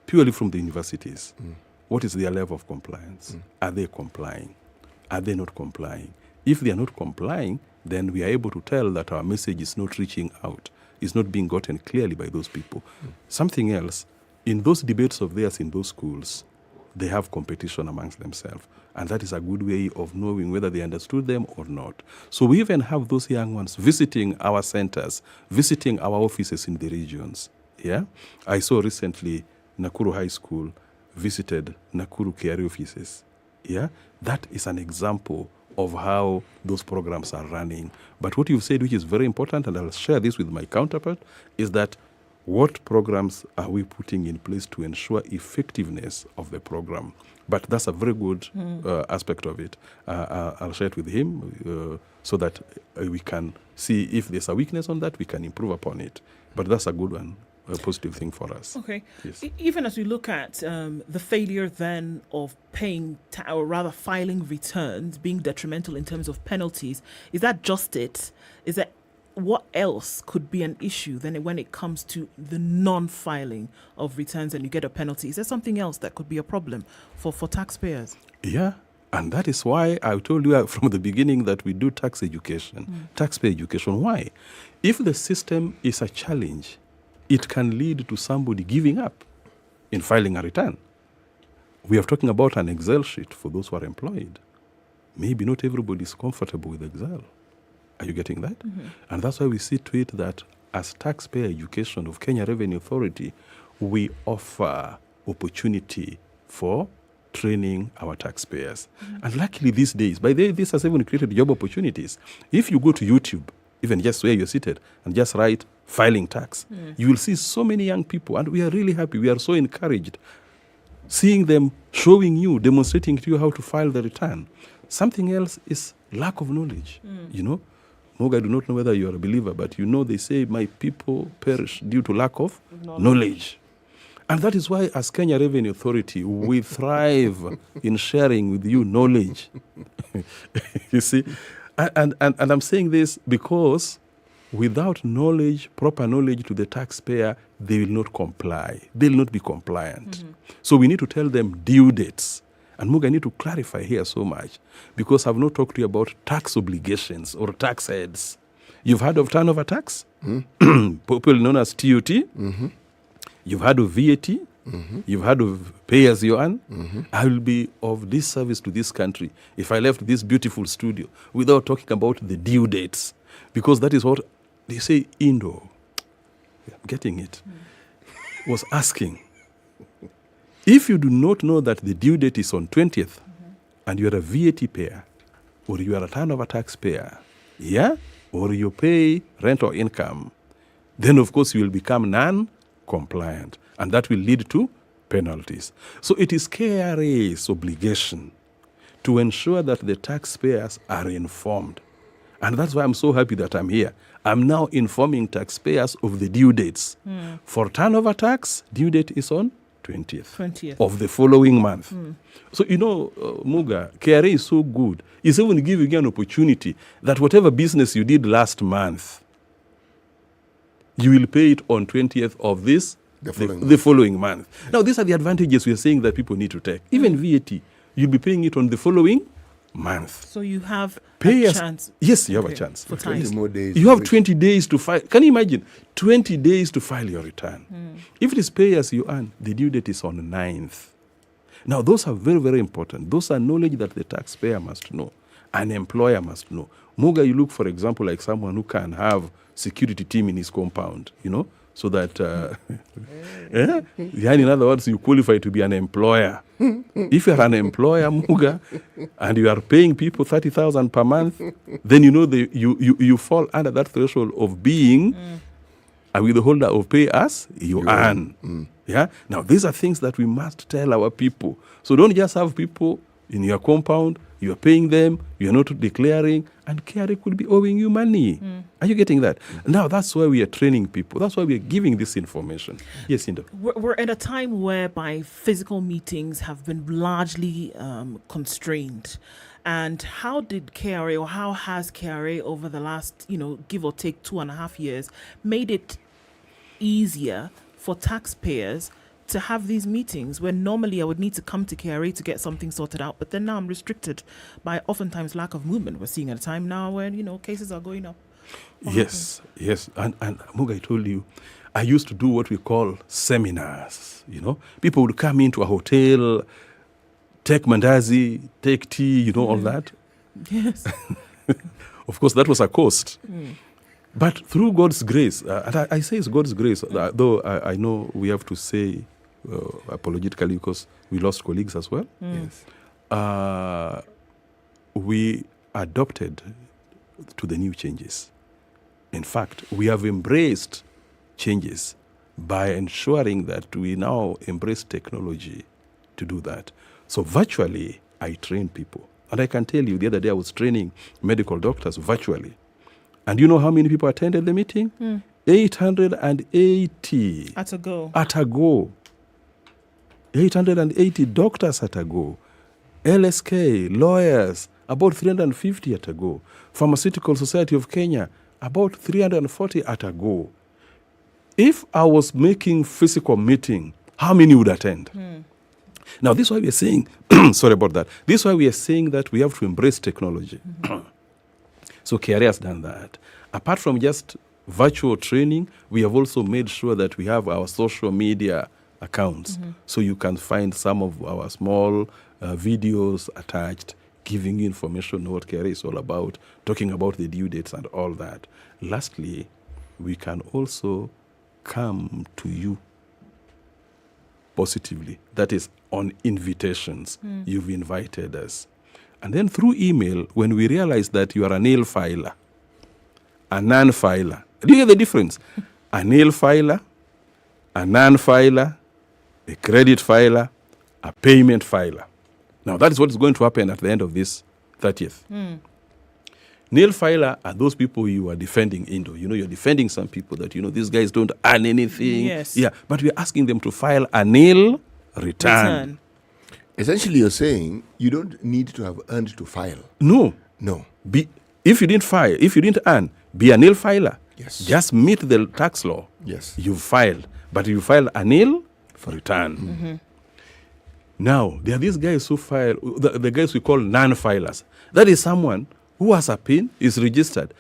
purely from the universities, what is their level of compliance? Are they complying? Are they not complying? If they are not complying, then we are able to tell that our message is not reaching out, is not being gotten clearly by those people. Something else, in those debates of theirs in those schools, they have competition amongst themselves. And that is a good way of knowing whether they understood them or not. So we even have those young ones visiting our centers, visiting our offices in the regions. Yeah, I saw recently Nakuru High School visited Nakuru KRA offices. Yeah, that is an example of how those programs are running. But what you've said, which is very important, and I'll share this with my counterpart, is that what programs are we putting in place to ensure effectiveness of the program? But that's a very good aspect of it. I'll share it with him so that we can see if there's a weakness on that, we can improve upon it. But that's a good one, a positive thing for us. Okay. Yes. Even as we look at the failure then of paying, or rather filing returns being detrimental in terms of penalties, is that just it? Is that what else could be an issue then when it comes to the non-filing of returns and you get a penalty? Is there something else that could be a problem for taxpayers? Yeah, and that is why I told you from the beginning that we do tax education, taxpayer education. Why? If the system is a challenge, it can lead to somebody giving up in filing a return. We are talking about an Excel sheet for those who are employed. Maybe not everybody is comfortable with Excel. Are you getting that? And that's why we see to it that as taxpayer education of Kenya Revenue Authority, we offer opportunity for training our taxpayers. And luckily these days, by the way, this has even created job opportunities. If you go to YouTube, even just where you're seated, and just write filing tax, you will see so many young people, and we are really happy. We are so encouraged seeing them showing you, demonstrating to you how to file the return. Something else is lack of knowledge, you know. Muga, I do not know whether you are a believer, but you know they say, my people perish due to lack of knowledge. And that is why, as Kenya Revenue Authority, we thrive in sharing with you knowledge. You see? And I'm saying this because without knowledge, proper knowledge to the taxpayer, they will not comply. They will not be compliant. So we need to tell them due dates. And Muga, I need to clarify here so much because I've not talked to you about tax obligations or tax heads. You've heard of turnover tax, popularly known as TUT. You've heard of VAT. You've heard of pay as you earn. I will be of this service to this country if I left this beautiful studio without talking about the due dates, because that is what they say. Indo, I'm getting it, was asking. If you do not know that the due date is on 20th and you are a VAT payer or you are a turnover tax payer, or you pay rent or income, then of course you will become non-compliant and that will lead to penalties. So it is KRA's obligation to ensure that the taxpayers are informed. And that's why I'm so happy that I'm here. I'm now informing taxpayers of the due dates. For turnover tax, due date is on 20th of the following month. So, you know, Muga, KRA is so good. It's even giving you an opportunity that whatever business you did last month, you will pay it on 20th of this, the following month. Now, these are the advantages we are saying that people need to take. Even VAT, you'll be paying it on the following month. So you have a chance. Yes, you have a chance. For 20 more days. You have 20 days to file. Can you imagine? 20 days to file your return. If it is pay as you earn, the due date is on the 9th. Now, those are very, very important. Those are knowledge that the taxpayer must know. An employer must know. Muga, you look, for example, like someone who can have security team in his compound, you know, so that, in other words, you qualify to be an employer. If you're an employer, Muga, and you are paying people 30,000 per month, then you know you fall under that threshold of being a withholder of pay as you earn. Now, these are things that we must tell our people. So don't just have people in your compound, you are paying them, you are not declaring, and KRA could be owing you money. Are you getting that? Now, that's why we are training people. That's why we are giving this information. Yes, Indo. We're at a time whereby physical meetings have been largely constrained. And how did KRA, or how has KRA over the last, give or take 2.5 years, made it easier for taxpayers to have these meetings where normally I would need to come to KRA to get something sorted out, but then now I'm restricted by oftentimes lack of movement. We're seeing at a time now where, cases are going up. Yes. And Muga, I told you, I used to do what we call seminars, People would come into a hotel, take mandazi, take tea, all that. Yes. Of course, that was a cost. But through God's grace, and I say it's God's grace, though I know we have to say apologetically because we lost colleagues as well. Yes. We adopted to the new changes. In fact, we have embraced changes by ensuring that we now embrace technology to do that. So virtually, I train people. And I can tell you, the other day I was training medical doctors virtually. And you know how many people attended the meeting? 880. At a go. 880 doctors at a go. LSK, lawyers, about 350 at a go. Pharmaceutical Society of Kenya, about 340 at a go. If I was making physical meeting, how many would attend? Now, this is why we are saying, sorry about that. This is why we are saying that we have to embrace technology. So KRA has done that. Apart from just virtual training, we have also made sure that we have our social media accounts. So you can find some of our small videos attached, giving you information on what KRA is all about, talking about the due dates and all that. Lastly, we can also come to you positively. That is on invitations. You've invited us. And then through email, when we realize that you are a nil filer, a non-filer. Do you get the difference? A nil filer, a non-filer, a credit filer, a payment filer. Now, that is what is going to happen at the end of this 30th. Nil filer are those people you are defending, Indo. You know, you're defending some people that, you know, these guys don't earn anything. Yes. Yeah, but we're asking them to file a nil return. Essentially, you're saying you don't need to have earned to file. No. If you didn't file, if you didn't earn, be a nil filer. Yes. Just meet the tax law. Yes. You've filed. But you file a nil for return. Now, there are these guys who file, the guys we call non-filers. That is someone who has a PIN, is registered,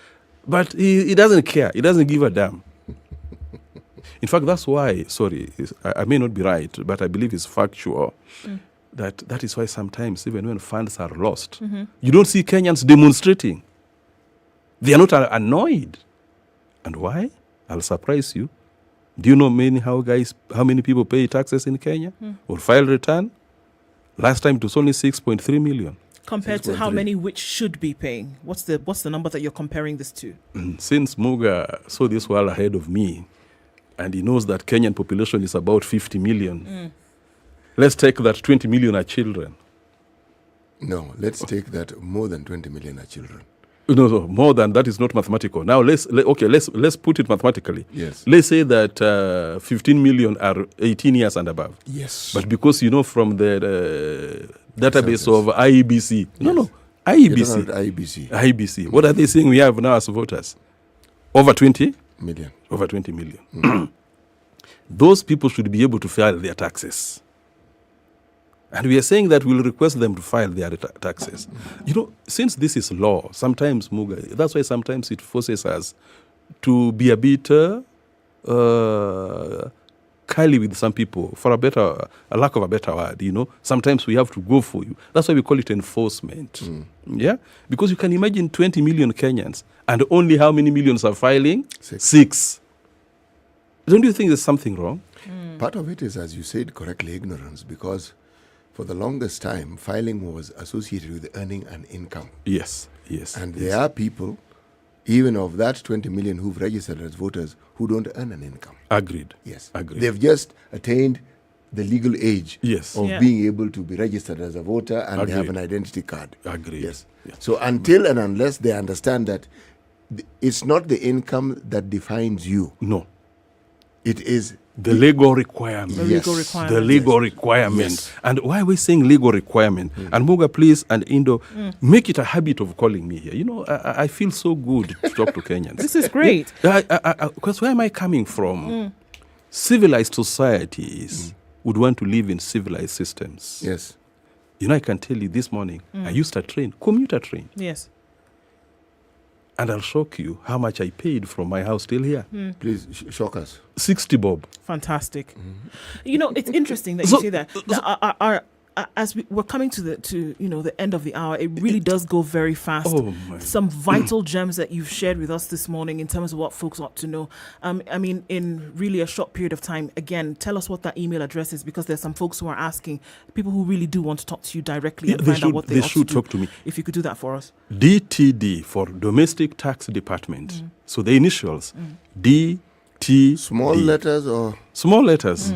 but he doesn't care. He doesn't give a damn. In fact, that's why, I may not be right, but I believe it's factual, that is why sometimes, even when funds are lost, you don't see Kenyans demonstrating. They are not annoyed. And why? I'll surprise you. Do you know how many people pay taxes in Kenya or file return? Last time it was only 6.3 million. Compared to how many which should be paying? What's the number that you're comparing this to? Since Muga saw this well ahead of me, and he knows that Kenyan population is about 50 million, let's take that 20 million are children. No, let's take that more than 20 million are children. No, more than that is not mathematical. Now let's put it mathematically. Yes. Let's say that 15 million are 18 years and above. Yes. But because you know from the database of IEBC, IEBC. What are they saying we have now as voters? Over 20 million. Over 20 million. Those people should be able to file their taxes. And we are saying that we'll request them to file their taxes. You know, since this is law, sometimes, Muga, that's why sometimes it forces us to be a bit kindly with some people, for a lack of a better word, you know. Sometimes we have to go for you. That's why we call it enforcement. Yeah? Because you can imagine 20 million Kenyans, and only how many millions are filing? 6. Don't you think there's something wrong? Part of it is, as you said correctly, ignorance, because for the longest time, filing was associated with earning an income. Yes. And there are people, even of that 20 million who've registered as voters, who don't earn an income. Agreed. Yes. Agreed. They've just attained the legal age of being able to be registered as a voter, and they have an identity card. Agreed. Yes. So until and unless they understand that it's not the income that defines you. No. It is the legal requirement. The legal requirement. Yes. And why are we saying legal requirement? And Muga, please, and Indo, make it a habit of calling me here. You know, I feel so good to talk to Kenyans. This is great. Because where am I coming from? Civilized societies would want to live in civilized systems. Yes. You know, I can tell you this morning, I used a commuter train. Yes. And I'll shock you how much I paid from my house till here. Please shock us. 60 bob. Fantastic. You know, it's interesting that you say that. As we're coming to the end of the hour, it really does go very fast. Some vital gems that you've shared with us this morning in terms of what folks ought to know. I mean, in really a short period of time. Again, tell us what that email address is, because there's some folks who are asking, people who really do want to talk to you directly and find out what they ought to do. Talk to me. If you could do that for us. DTD for Domestic Tax Department. So the initials DT. Small letters or small letters.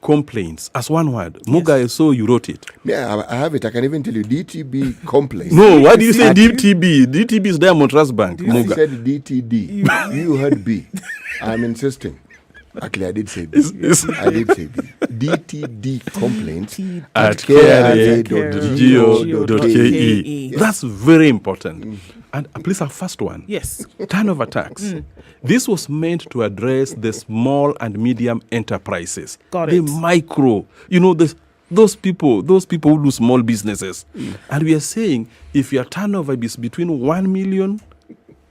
Complaints as one word. Muga, so you wrote it. Yeah, I have it. I can even tell you DTB complaints. No, why do you say DTB? DTB is Diamond Trust Bank. Muga. You said DTD. You heard B. I'm insisting. Actually, I did say B. I did say B. DTD complaints at kra.go.ke. That's very important. And please, our first one. Yes. Turnover tax. This was meant to address the small and medium enterprises. Got the it. micro. Those people who do small businesses. And we are saying if your turnover is between 1 million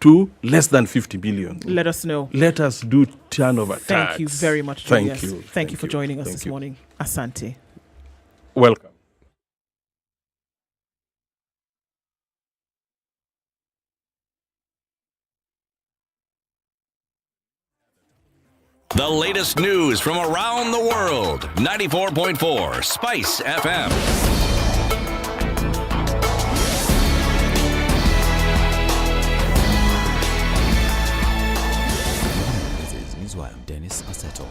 to less than 50 billion. Let us know. Let us do turnover tax. Thank you very much, Thank Julius. you. Thank you for joining us this morning. Asante. Welcome. The latest news from around the world. 94.4 Spice FM. This is Newswire. I'm Dennis Aseto.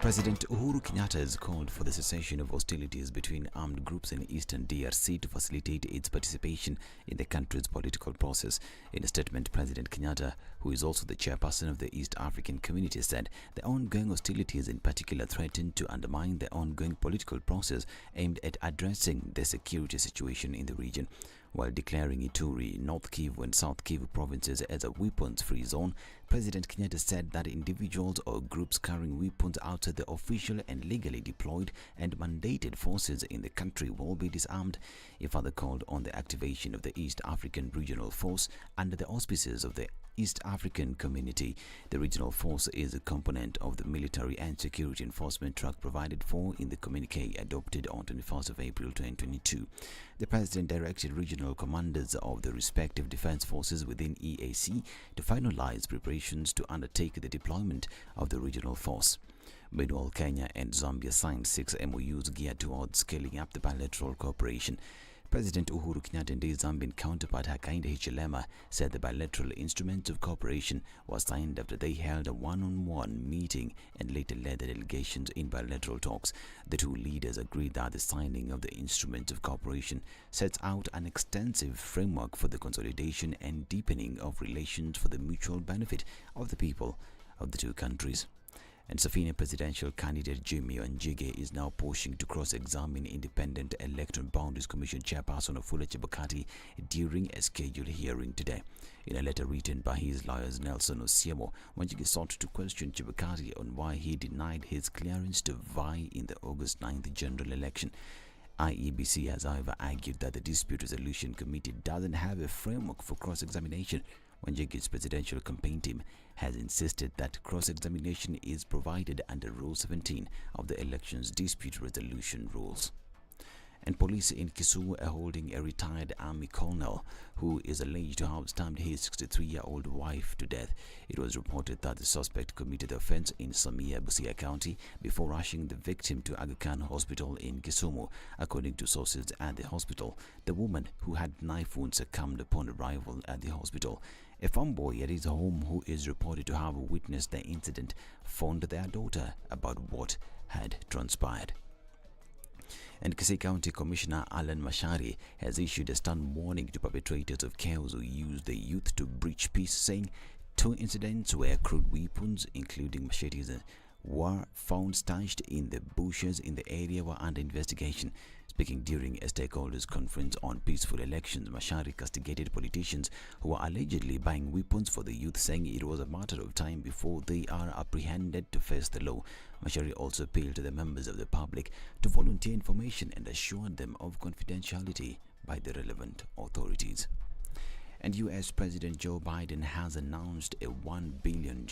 President Uhuru Kenyatta has called for the cessation of hostilities between armed groups in eastern DRC to facilitate its participation in the country's political process. In a statement, President Kenyatta, who is also the chairperson of the East African Community, said the ongoing hostilities in particular threaten to undermine the ongoing political process aimed at addressing the security situation in the region. While declaring Ituri, North Kivu and South Kivu provinces as a weapons-free zone, President Kenyatta said that individuals or groups carrying weapons outside the official and legally deployed and mandated forces in the country will be disarmed. He further called on the activation of the East African Regional Force under the auspices of the East African Community. The regional force is a component of the military and security enforcement track provided for in the communique adopted on 21st of April 2022. The President directed regional commanders of the respective defense forces within EAC to finalize preparations to undertake the deployment of the regional force. Meanwhile, Kenya and Zambia signed 6 MOUs geared towards scaling up the bilateral cooperation. President Uhuru Kenyatta and his Zambian counterpart Hakainde Hichilema said the bilateral instruments of cooperation was signed after they held a one-on-one meeting and later led the delegations in bilateral talks. The two leaders agreed that the signing of the instruments of cooperation sets out an extensive framework for the consolidation and deepening of relations for the mutual benefit of the people of the two countries. And Safina presidential candidate Jimmy Wanjigi is now pushing to cross-examine Independent Electoral Boundaries Commission chairperson Wafula Chebukati during a scheduled hearing today. In a letter written by his lawyers Nelson Osiemo, Wanjigi sought to question Chebukati on why he denied his clearance to vie in the August 9th general election. IEBC has however argued that the Dispute Resolution Committee doesn't have a framework for cross-examination. Wanjigi's presidential campaign team has insisted that cross-examination is provided under Rule 17 of the Elections Dispute Resolution Rules. And police in Kisumu are holding a retired army colonel who is alleged to have stabbed his 63-year-old wife to death. It was reported that the suspect committed the offense in Samia, Busia County before rushing the victim to Aga Khan Hospital in Kisumu. According to sources at the hospital, the woman who had knife wounds succumbed upon arrival at the hospital. A farm boy at his home who is reported to have witnessed the incident phoned their daughter about what had transpired. And Kisii County Commissioner Alan Mashari has issued a stern warning to perpetrators of chaos who use the youth to breach peace, saying 2 incidents where crude weapons, including machetes, were found stashed in the bushes in the area were under investigation. Speaking during a stakeholders conference on peaceful elections, Mashari castigated politicians who were allegedly buying weapons for the youth, saying it was a matter of time before they are apprehended to face the law. Mashari also appealed to the members of the public to volunteer information and assured them of confidentiality by the relevant authorities. And U.S. President Joe Biden has announced a $1 billion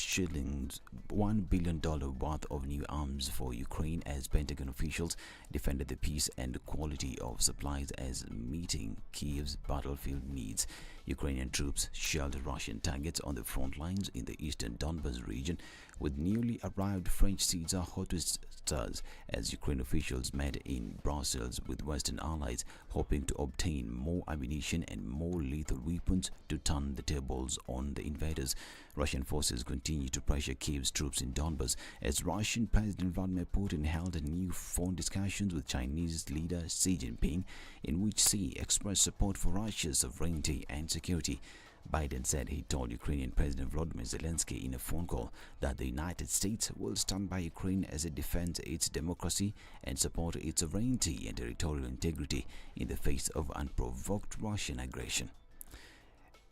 worth of new arms for Ukraine as Pentagon officials defended the peace and quality of supplies as meeting Kiev's battlefield needs. Ukrainian troops shelled Russian targets on the front lines in the eastern Donbas region, with newly arrived French Caesar howitzers as Ukraine officials met in Brussels with Western allies, hoping to obtain more ammunition and more lethal weapons to turn the tables on the invaders. Russian forces continue to pressure Kiev's troops in Donbas as Russian President Vladimir Putin held new phone discussions with Chinese leader Xi Jinping, in which Xi expressed support for Russia's sovereignty and security. Biden said he told Ukrainian President Volodymyr Zelensky in a phone call that the United States will stand by Ukraine as it defends its democracy and support its sovereignty and territorial integrity in the face of unprovoked Russian aggression.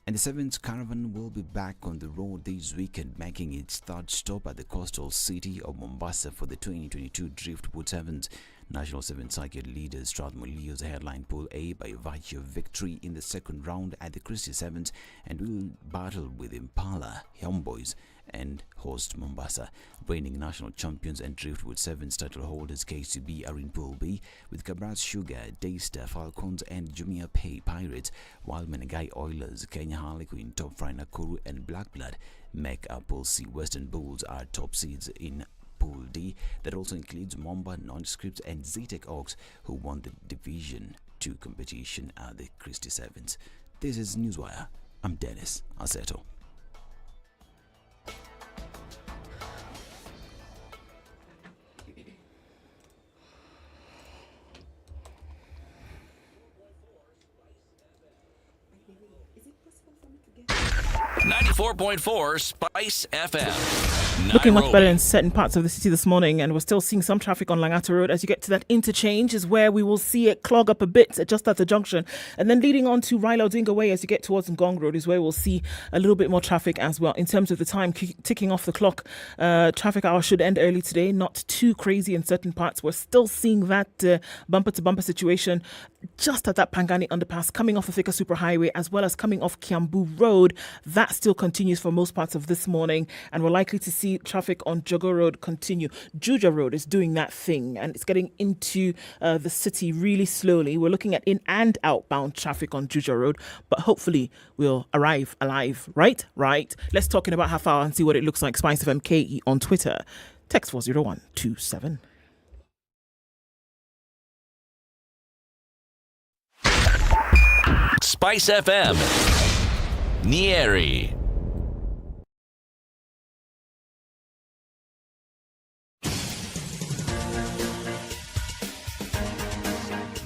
And the 7th caravan will be back on the road this weekend, making its third stop at the coastal city of Mombasa for the 2022 Driftwood Sevens. National 7 circuit leader Strathmore Leo's headline Pool A by virtue of victory in the second round at the Christie Sevens and will battle with Impala, Homeboys and host Mombasa. Reigning national champions and Driftwood Sevens title holders KCB are in Pool B with Cabras Sugar, Daystar, Falcons and Jumia Pay Pirates, while Menengai Oilers, Kenya Harlequin, Top Fry Nakuru and Black Blood make up Pool C. Western Bulls are top seeds in Pool D. That also includes Momba, Nondescripts and Zetec Oaks, who won the Division 2 competition at the Christie Sevens. This is Newswire. I'm Dennis Aseto. .4 Spice FM. Looking much Nairobi. better in certain parts of the city this morning, and we're still seeing some traffic on Langata Road. As you get to that interchange is where we will see it clog up a bit just at the junction, and then leading on to Raila Odinga Way as you get towards Ngong Road is where we'll see a little bit more traffic as well. In terms of the time ticking off the clock, traffic hour should end early today, not too crazy in certain parts. We're still seeing that bumper-to-bumper situation just at that Pangani underpass coming off of Thika Superhighway as well as coming off Kiambu Road. That still continues for most parts of this morning, and we're likely to see traffic on Jogo Road continue. Juja Road is doing that thing and it's getting into the city really slowly. We're looking at in and outbound traffic on Juja Road, but hopefully we'll arrive alive. Right? Let's talk in about half hour and see what it looks like. SpiceFM KE on Twitter. Text 40127. Spice FM. Nyeri.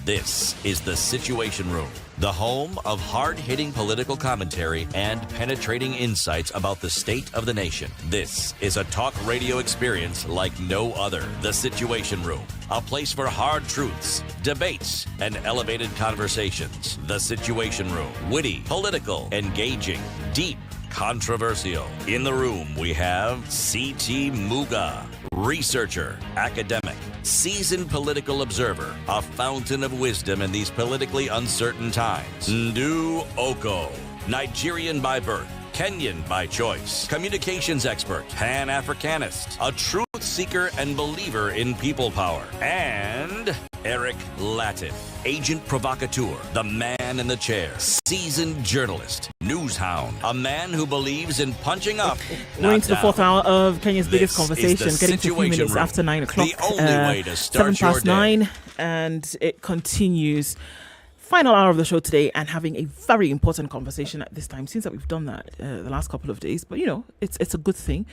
This is the Situation Room, the home of hard-hitting political commentary and penetrating insights about the state of the nation. This is a talk radio experience like no other. The Situation Room, a place for hard truths, debates, and elevated conversations. The Situation Room, witty, political, engaging, deep, controversial. In the room, we have C.T. Muga, researcher, academic, seasoned political observer, a fountain of wisdom in these politically uncertain times. Ndu Okoh, Nigerian by birth, Kenyan by choice, communications expert, Pan-Africanist, a truth seeker and believer in people power, and Eric Latiff, agent provocateur, the man in the chair, seasoned journalist, news hound, a man who believes in punching up. We're into the fourth hour of Kenya's biggest conversation, getting to a few minutes room. after 9 o'clock. The only way to start 9, and it continues. Final hour of the show today, and having a very important conversation at this time. Seems that we've done that the last couple of days, but you know, it's a good thing.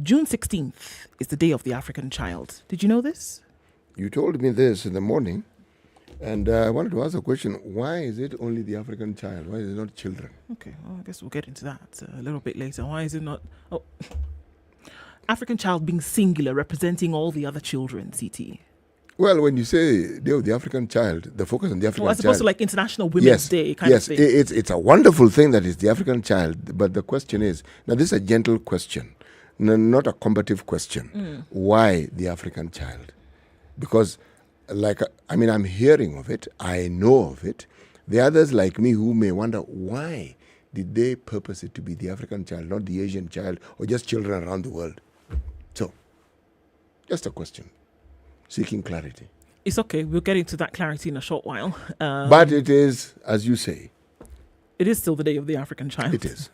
June 16th is the Day of the African Child. Did you know this? You told me this in the morning, and I wanted to ask a question. Why is it only the African child? Why is it not children? Okay, well, I guess we'll get into that a little bit later. Why is it not... Oh, African child being singular, representing all the other children, CT. Well, when you say Day of the African Child, the focus on the African child... As opposed to like International Women's Day kind of thing. Yes, it's a wonderful thing that it's the African child, but the question is... Now, this is a gentle question, not a combative question. Why the African child? Because, I'm hearing of it, I know of it. The others like me who may wonder, why did they purpose it to be the African child, not the Asian child, or just children around the world? So, just a question. Seeking clarity. It's okay. We'll get into that clarity in a short while. But it is, as you say. It is still the Day of the African Child. It is.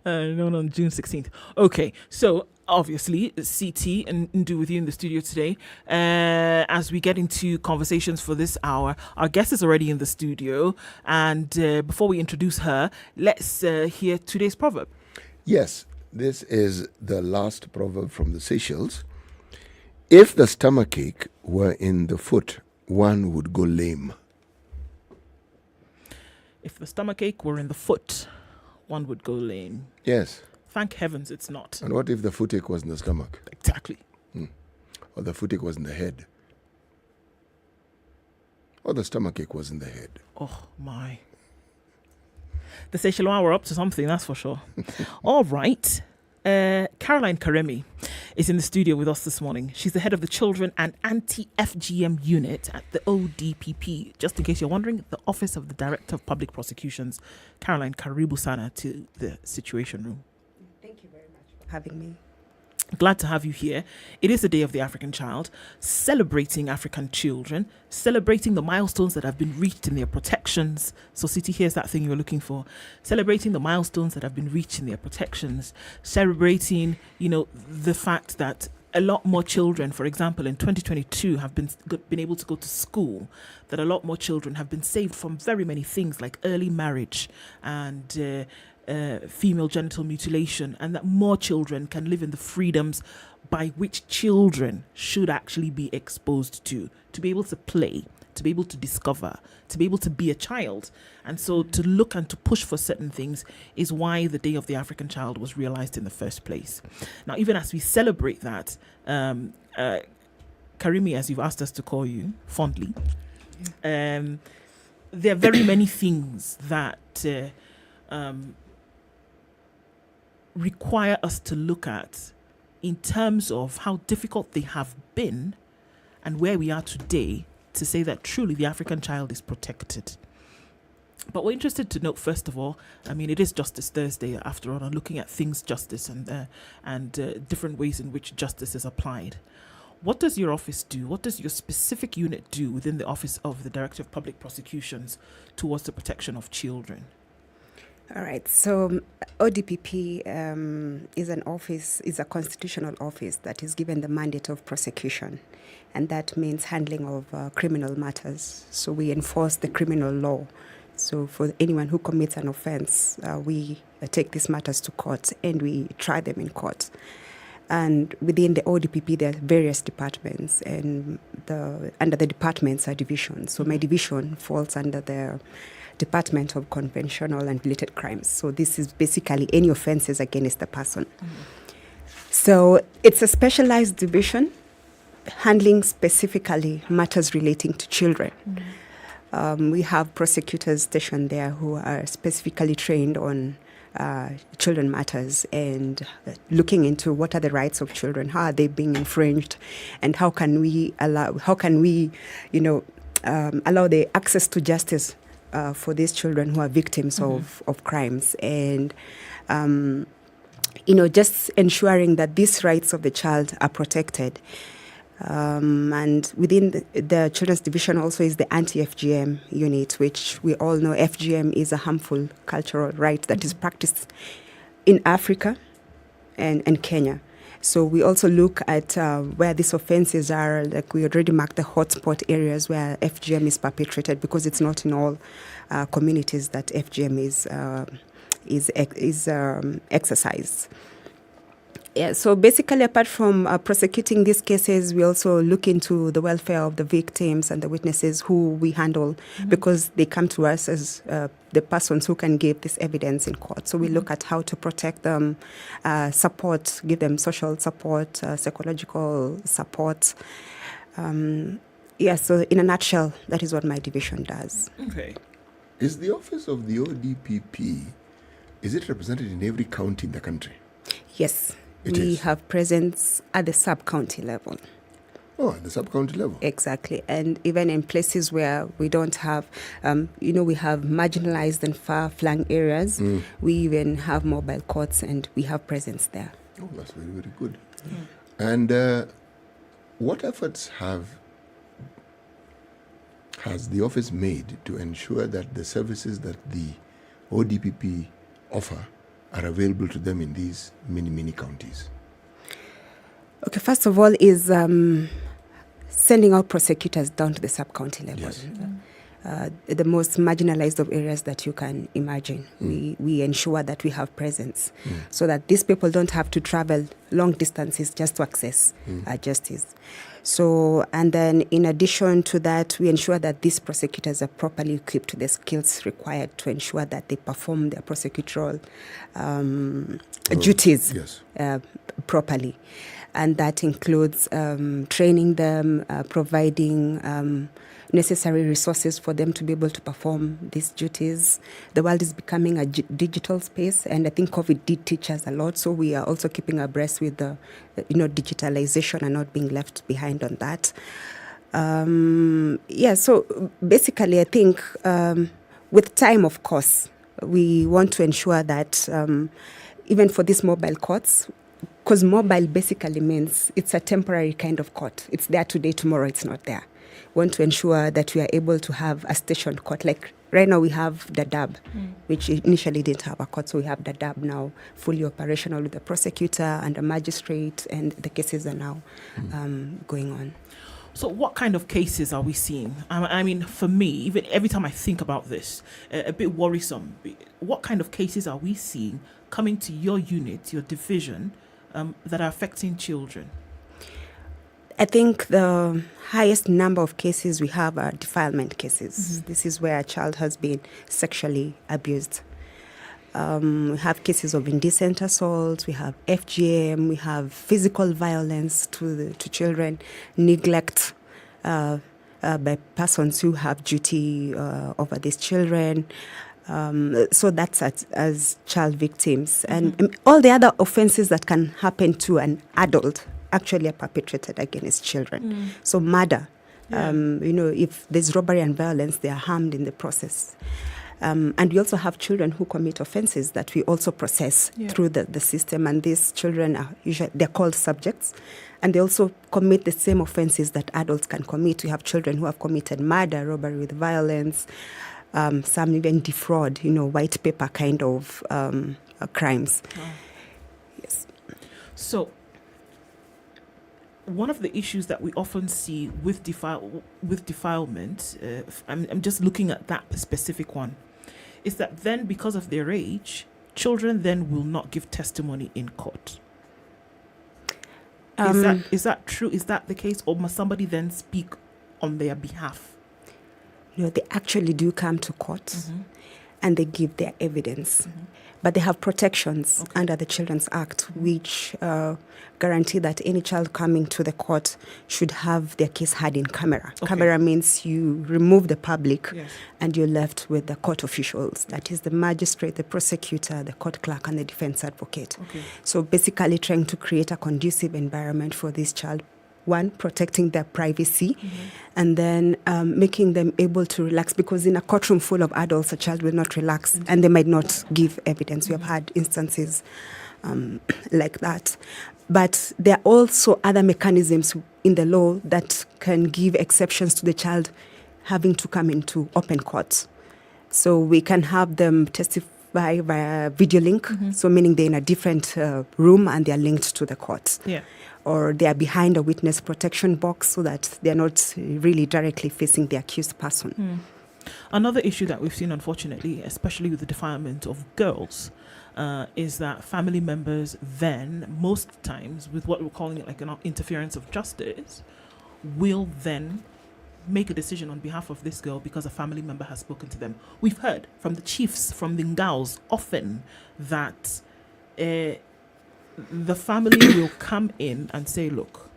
Known on June 16th. Okay, so obviously CT and Ndu with you in the studio today. As we get into conversations for this hour, our guest is already in the studio. And before we introduce her, let's hear today's proverb. Yes, this is the last proverb from the Seychelles. If the stomachache were in the foot, one would go lame. If the stomachache were in the foot, one would go lame. Yes. Thank heavens it's not. And what if the footache was in the stomach? Exactly. Or the footache was in the head? Or the stomachache was in the head? Oh, my. The Seychelles were up to something, that's for sure. All right. Caroline Karemi is in the studio with us this morning. She's the head of the Children and Anti-FGM Unit at the ODPP. Just in case you're wondering, the Office of the Director of Public Prosecutions. Caroline, karibu sana to the Situation Room. Thank you very much for having me. Glad to have you here. It is the Day of the African Child, celebrating African children, celebrating the milestones that have been reached in their protections. So, City, here's that thing you're looking for. Celebrating the milestones that have been reached in their protections, celebrating, the fact that a lot more children, for example, in 2022 have been able to go to school, that a lot more children have been saved from very many things like early marriage and female genital mutilation, and that more children can live in the freedoms by which children should actually be exposed to be able to play, to be able to discover, to be able to be a child. And so to look and to push for certain things is why the Day of the African Child was realized in the first place. Now, even as we celebrate that, Karimi, as you've asked us to call you fondly, there are very many things that require us to look at in terms of how difficult they have been and where we are today to say that truly the African child is protected. But we're interested to note, first of all, it is Justice Thursday after all, and looking at things justice and different ways in which justice is applied. What does your office do? What does your specific unit do within the Office of the Director of Public Prosecutions towards the protection of children? All right. So ODPP is a constitutional office that is given the mandate of prosecution, and that means handling of criminal matters. So we enforce the criminal law. So for anyone who commits an offense, we take these matters to court and we try them in court. And within the ODPP, there are various departments, and under the departments are divisions. So my division falls under the Department of Conventional and Related Crimes. So this is basically any offenses against the person. So it's a specialized division handling specifically matters relating to children. We have prosecutors stationed there who are specifically trained on children matters and looking into what are the rights of children, how are they being infringed, and how can we allow the access to justice for these children who are victims of crimes, and just ensuring that these rights of the child are protected. And within the Children's Division also is the Anti-FGM unit, which we all know FGM is a harmful cultural right that is practiced in Africa and Kenya. So we also look at where these offenses are. Like we already marked the hotspot areas where FGM is perpetrated, because it's not in all communities that FGM is exercised. Yeah, so basically, apart from prosecuting these cases, we also look into the welfare of the victims and the witnesses who we handle, because they come to us as the persons who can give this evidence in court. So we look at how to protect them, give them social support, psychological support. So in a nutshell, that is what my division does. Okay. Is the office of the ODPP, is it represented in every county in the country? Yes. We have presence at the sub-county level. Oh, at the sub-county level. Exactly. And even in places where we don't have, we have marginalized and far-flung areas, we even have mobile courts and we have presence there. Oh, that's very, very good. And what efforts has the office made to ensure that the services that the ODPP offer are available to them in these many, many counties? Okay, first of all is sending out prosecutors down to the sub-county level. Yes. The most marginalized of areas that you can imagine. We ensure that we have presence so that these people don't have to travel long distances just to access justice. So, and then in addition to that, we ensure that these prosecutors are properly equipped with the skills required to ensure that they perform their prosecutorial duties properly. And that includes training them, providing necessary resources for them to be able to perform these duties. The world is becoming a digital space, and I think COVID did teach us a lot. So we are also keeping abreast with the, digitalization and not being left behind on that. So basically, I think with time, of course, we want to ensure that even for these mobile courts, because mobile basically means it's a temporary kind of court. It's there today, tomorrow it's not there. We want to ensure that we are able to have a station court. Like right now we have Dadaab, which initially didn't have a court, so we have Dadaab now fully operational with the prosecutor and the magistrate, and the cases are now going on. So what kind of cases are we seeing? I mean, for me, even every time I think about this, a bit worrisome. What kind of cases are we seeing coming to your unit, your division, that are affecting children? I think the highest number of cases we have are defilement cases. Mm-hmm. This is where a child has been sexually abused. We have cases of indecent assault, we have FGM, we have physical violence to children, neglect by persons who have duty over these children. So that's as child victims. And all the other offenses that can happen to an adult actually are perpetrated against children. So murder, if there's robbery and violence, they are harmed in the process. And we also have children who commit offenses that we also process through the system. And these children are usually, they're called subjects. And they also commit the same offenses that adults can commit. We have children who have committed murder, robbery with violence, some even defraud, white paper kind of crimes. Wow. Yes. So one of the issues that we often see with defilement, I'm just looking at that specific one, is that then because of their age, children then will not give testimony in court. Is that true? Is that the case? Or must somebody then speak on their behalf? They actually do come to court and they give their evidence. But they have protections under the Children's Act, which guarantee that any child coming to the court should have their case heard in camera. Camera means you remove the public and you're left with the court officials. That is the magistrate, the prosecutor, the court clerk, and the defense advocate. So basically trying to create a conducive environment for this child. One, protecting their privacy, and then making them able to relax, because in a courtroom full of adults, a child will not relax and they might not give evidence. We have had instances like that. But there are also other mechanisms in the law that can give exceptions to the child having to come into open court. So we can have them testify via video link, so meaning they're in a different room and they're linked to the court. Or they are behind a witness protection box so that they're not really directly facing the accused person. Another issue that we've seen, unfortunately, especially with the defilement of girls, is that family members then, most times, with what we're calling it like an interference of justice, will then make a decision on behalf of this girl because a family member has spoken to them. We've heard from the chiefs, from the Ngaos, often that the family will come in and say, look,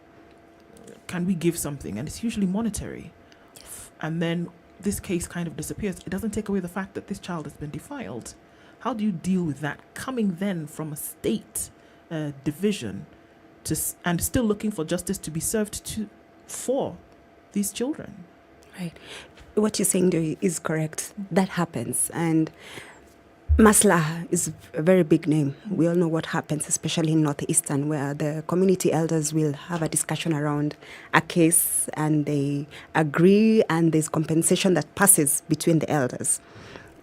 can we give something? And it's usually monetary. And then this case kind of disappears. It doesn't take away the fact that this child has been defiled. How do you deal with that? Coming then from a state division and still looking for justice to be served for these children. Right. What you're saying is correct. That happens. And Masla is a very big name. We all know what happens, especially in Northeastern, where the community elders will have a discussion around a case and they agree, and there's compensation that passes between the elders.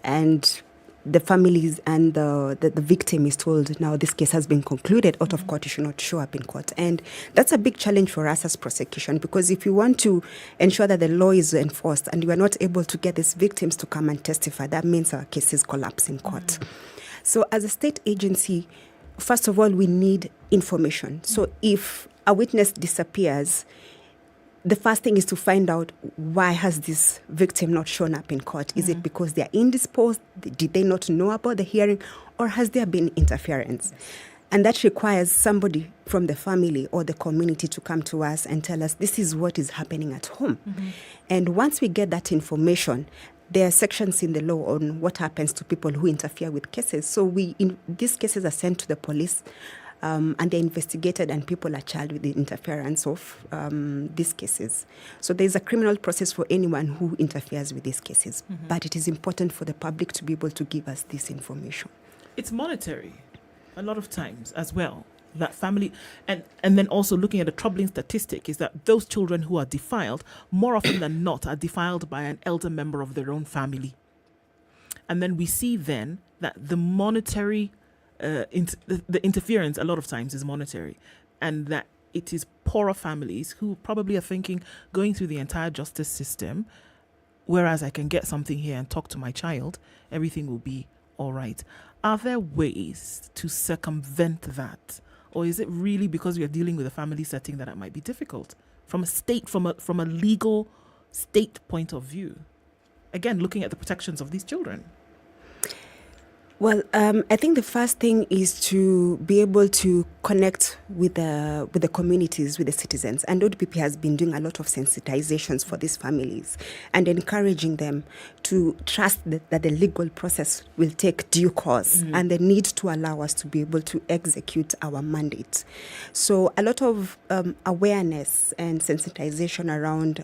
And the families and the victim is told, now this case has been concluded, out of court, you should not show up in court. And that's a big challenge for us as prosecution, because if you want to ensure that the law is enforced and you are not able to get these victims to come and testify, that means our cases collapse in court. So as a state agency, first of all, we need information. So if a witness disappears, the first thing is to find out, why has this victim not shown up in court? Is it because they are indisposed? Did they not know about the hearing? Or has there been interference? And that requires somebody from the family or the community to come to us and tell us this is what is happening at home. And once we get that information, there are sections in the law on what happens to people who interfere with cases. So these cases are sent to the police, and they're investigated, and people are charged with the interference of these cases. So there's a criminal process for anyone who interferes with these cases. But it is important for the public to be able to give us this information. It's monetary a lot of times as well. That family, and then also looking at a troubling statistic is that those children who are defiled, more often than not, are defiled by an elder member of their own family. And then we see then that the monetary, the interference a lot of times is monetary, and that it is poorer families who probably are thinking, going through the entire justice system, whereas I can get something here and talk to my child, everything will be all right. Are there ways to circumvent that? Or is it really because we are dealing with a family setting that it might be difficult from a legal state point of view? Again, looking at the protections of these children. Well, I think the first thing is to be able to connect with the communities, with the citizens. And ODPP has been doing a lot of sensitizations for these families and encouraging them to trust that the legal process will take due course and the need to allow us to be able to execute our mandate. So a lot of awareness and sensitization around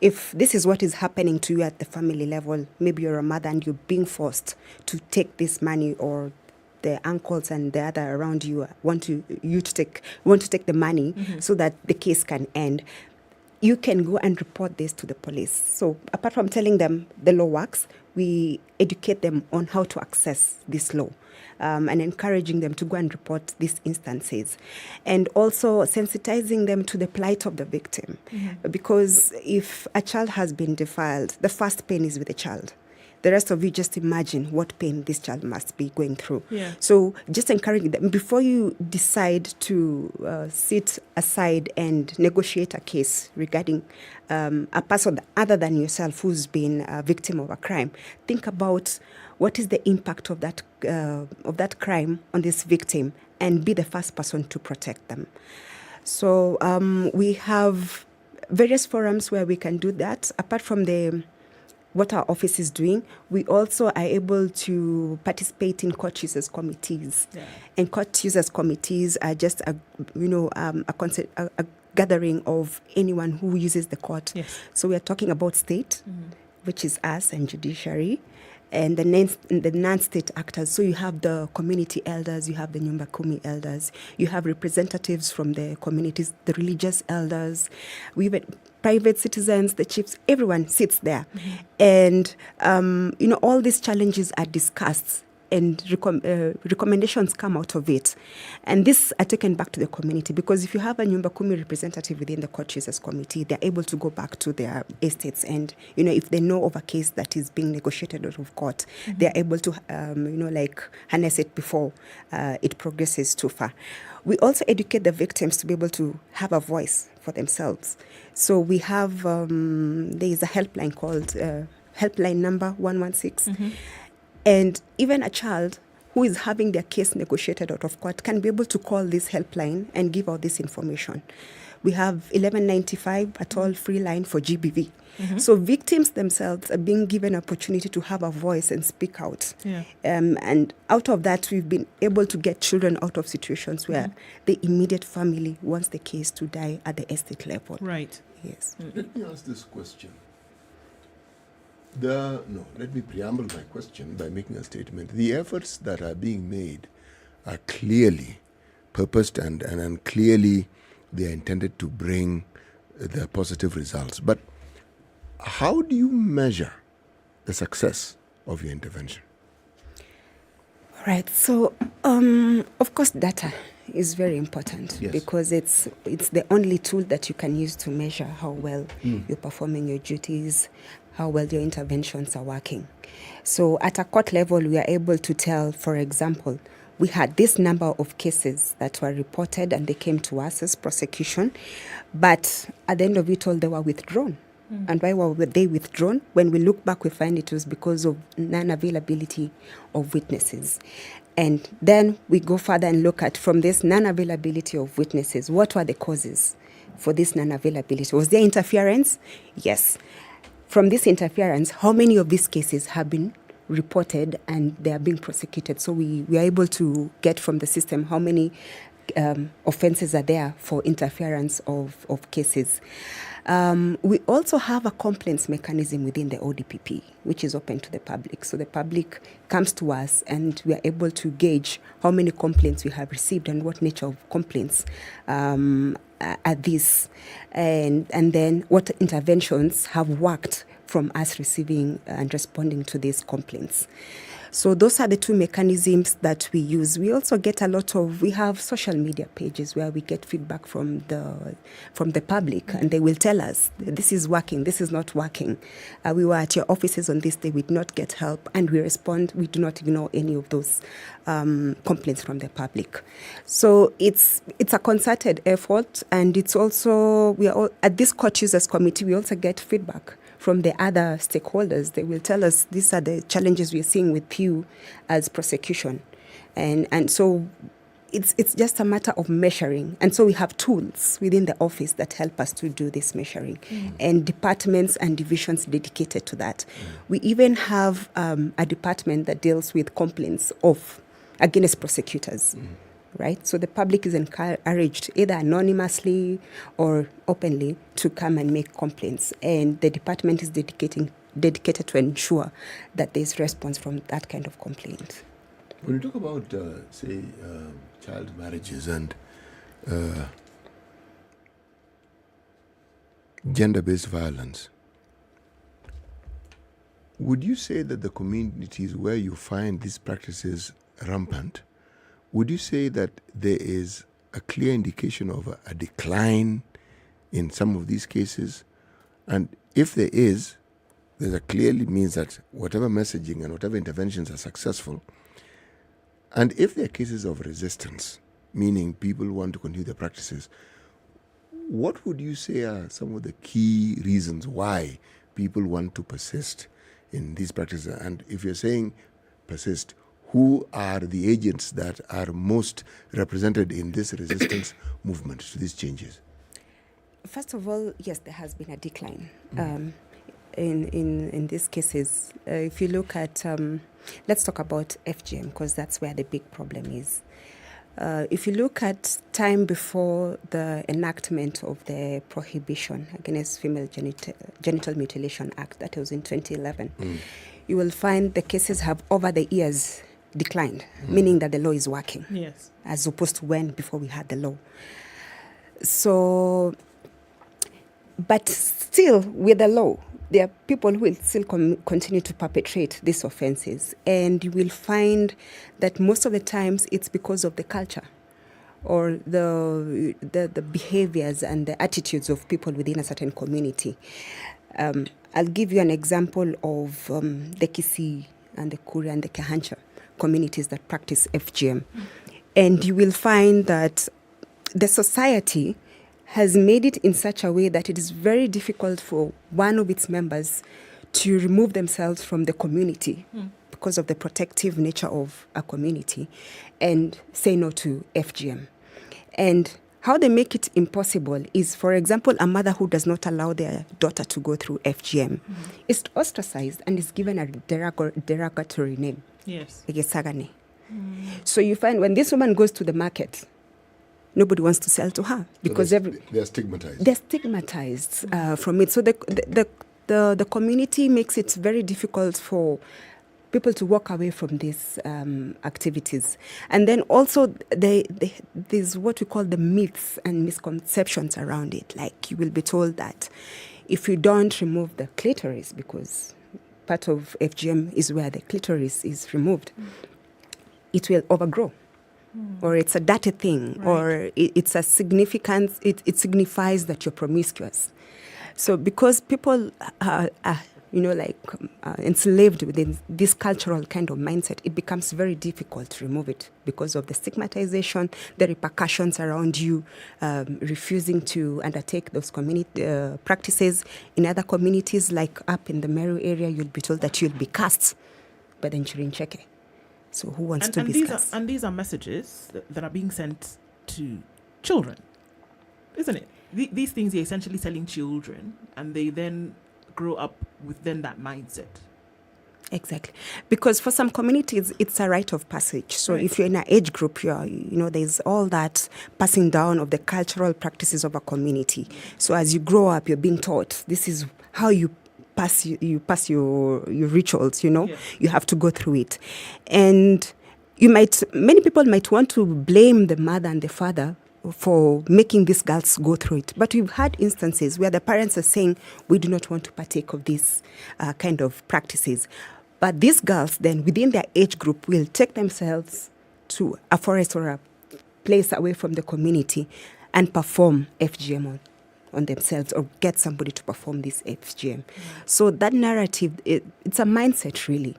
if this is what is happening to you at the family level, maybe you're a mother and you're being forced to take this money, or the uncles and the other around you want to take the money so that the case can end, you can go and report this to the police. So apart from telling them the law works, we educate them on how to access this law, and encouraging them to go and report these instances, and also sensitizing them to the plight of the victim. Because if a child has been defiled, the first pain is with the child. The rest of you just imagine what pain this child must be going through. So just encouraging them, before you decide to sit aside and negotiate a case regarding a person other than yourself who's been a victim of a crime, think about what is the impact of that crime on this victim, and be the first person to protect them. So we have various forums where we can do that. Apart from what our office is doing, we also are able to participate in court users committees. And court users committees are just a gathering of anyone who uses the court. So we are talking about state, which is us, and judiciary, and the non-state actors. So you have the community elders, you have the Nyumba Kumi elders, you have representatives from the communities, the religious elders, we even private citizens, the chiefs, everyone sits there. And, all these challenges are discussed, and recommendations come out of it. And these are taken back to the community, because if you have a Nyumba Kumi representative within the court users committee, they're able to go back to their estates, and, if they know of a case that is being negotiated out of court, they're able to, harness it before it progresses too far. We also educate the victims to be able to have a voice for themselves. So we have, there is a helpline called helpline number 116. And even a child who is having their case negotiated out of court can be able to call this helpline and give out this information. We have 1195, a toll-free line for GBV. So victims themselves are being given opportunity to have a voice and speak out. And out of that, we've been able to get children out of situations where the immediate family wants the case to die at the estate level. Yes. Let me ask this question. Let me preamble my question by making a statement. The efforts that are being made are clearly purposed and clearly they are intended to bring the positive results. But how do you measure the success of your intervention? Right. So, of course, data is very important because it's the only tool that you can use to measure how well you're performing your duties, how well your interventions are working. So at a court level, we are able to tell, for example, we had this number of cases that were reported and they came to us as prosecution, but at the end of it all, they were withdrawn And why were they withdrawn? When we look back, we find it was because of non-availability of witnesses. And then we go further and look at, from this non-availability of witnesses, what were the causes for this non-availability? Was there interference? Yes. From this interference, how many of these cases have been reported and they are being prosecuted? So we are able to get from the system how many offenses are there for interference of cases. We also have a complaints mechanism within the ODPP, which is open to the public. So the public comes to us and we are able to gauge how many complaints we have received and what nature of complaints are these, and then what interventions have worked from us receiving and responding to these complaints. So those are the two mechanisms that we use. We also get we have social media pages where we get feedback from the public, and they will tell us, this is working, this is not working. We were at your offices on this day, we did not get help, and we respond. We do not ignore any of those complaints from the public. So it's a concerted effort, and it's also, at this court users committee, we also get feedback from the other stakeholders. They will tell us, these are the challenges we're seeing with you as prosecution. And so it's just a matter of measuring. And so we have tools within the office that help us to do this measuring, and departments and divisions dedicated to that. We even have a department that deals with complaints against prosecutors. Right? So the public is encouraged, either anonymously or openly, to come and make complaints. And the department is dedicated to ensure that there's response from that kind of complaint. When you talk about, child marriages and gender-based violence, would you say that the communities where you find these practices rampant, would you say that there is a clear indication of a decline in some of these cases? And if there is, there clearly means that whatever messaging and whatever interventions are successful. And if there are cases of resistance, meaning people want to continue their practices, what would you say are some of the key reasons why people want to persist in these practices? And if you're saying persist, who are the agents that are most represented in this resistance movement to these changes? First of all, yes, there has been a decline in these cases. If you look at, let's talk about FGM, because that's where the big problem is. If you look at time before the enactment of the Prohibition Against Female Genital Mutilation Act, that was in 2011, you will find the cases have over the years declined, meaning that the law is working, yes, as opposed to before we had the law. So, but still, with the law, there are people who will still continue to perpetrate these offenses, and you will find that most of the times it's because of the culture or the behaviors and the attitudes of people within a certain community. I'll give you an example of the Kisii and the Kuria and the Kehancha communities that practice FGM. And you will find that the society has made it in such a way that it is very difficult for one of its members to remove themselves from the community because of the protective nature of a community and say no to FGM. And how they make it impossible is, for example, a mother who does not allow their daughter to go through FGM is ostracized and is given a derogatory name. Yes. Egesagane. So you find when this woman goes to the market, nobody wants to sell to her because they're stigmatized. They're stigmatized from it. So the community makes it very difficult for people to walk away from these activities. And then also there's what we call the myths and misconceptions around it. Like you will be told that if you don't remove the clitoris, because part of FGM is where the clitoris is removed, it will overgrow. Or it's a dirty thing, right. Or it's a significance, it signifies that you're promiscuous. So because people enslaved within this cultural kind of mindset, it becomes very difficult to remove it because of the stigmatization, the repercussions around you refusing to undertake those community practices. In other communities, like up in the Meru area, you'll be told that you'll be cast by the Nchirincheke. So who wants to be cast? And these are messages that are being sent to children, isn't it? These things are essentially telling children, and they then grow up within that mindset. Exactly. Because for some communities, it's a rite of passage. So if you're in an age group, there's all that passing down of the cultural practices of a community. So as you grow up, you're being taught this is how you pass your rituals, You have to go through it. And many people might want to blame the mother and the father for making these girls go through it. But we've had instances where the parents are saying, we do not want to partake of these kind of practices. But these girls then, within their age group, will take themselves to a forest or a place away from the community and perform FGM on themselves, or get somebody to perform this FGM. So that narrative, it's a mindset really.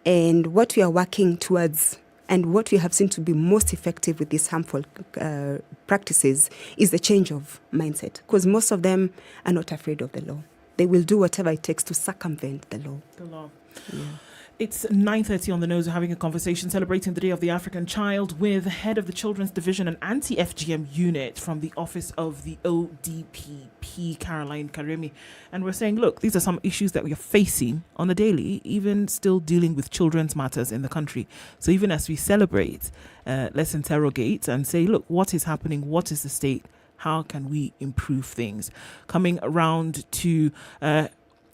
And what we are working towards, and what we have seen to be most effective with these harmful practices, is the change of mindset. Because most of them are not afraid of the law. They will do whatever it takes to circumvent the law. Yeah. It's 9:30 on the nose. We're having a conversation celebrating the Day of the African Child with the head of the Children's Division and Anti-FGM Unit from the Office of the ODPP, Caroline Karemi. And we're saying, look, these are some issues that we are facing on a daily, even still dealing with children's matters in the country. So even as we celebrate, let's interrogate and say, look, what is happening? What is the state? How can we improve things? Coming around to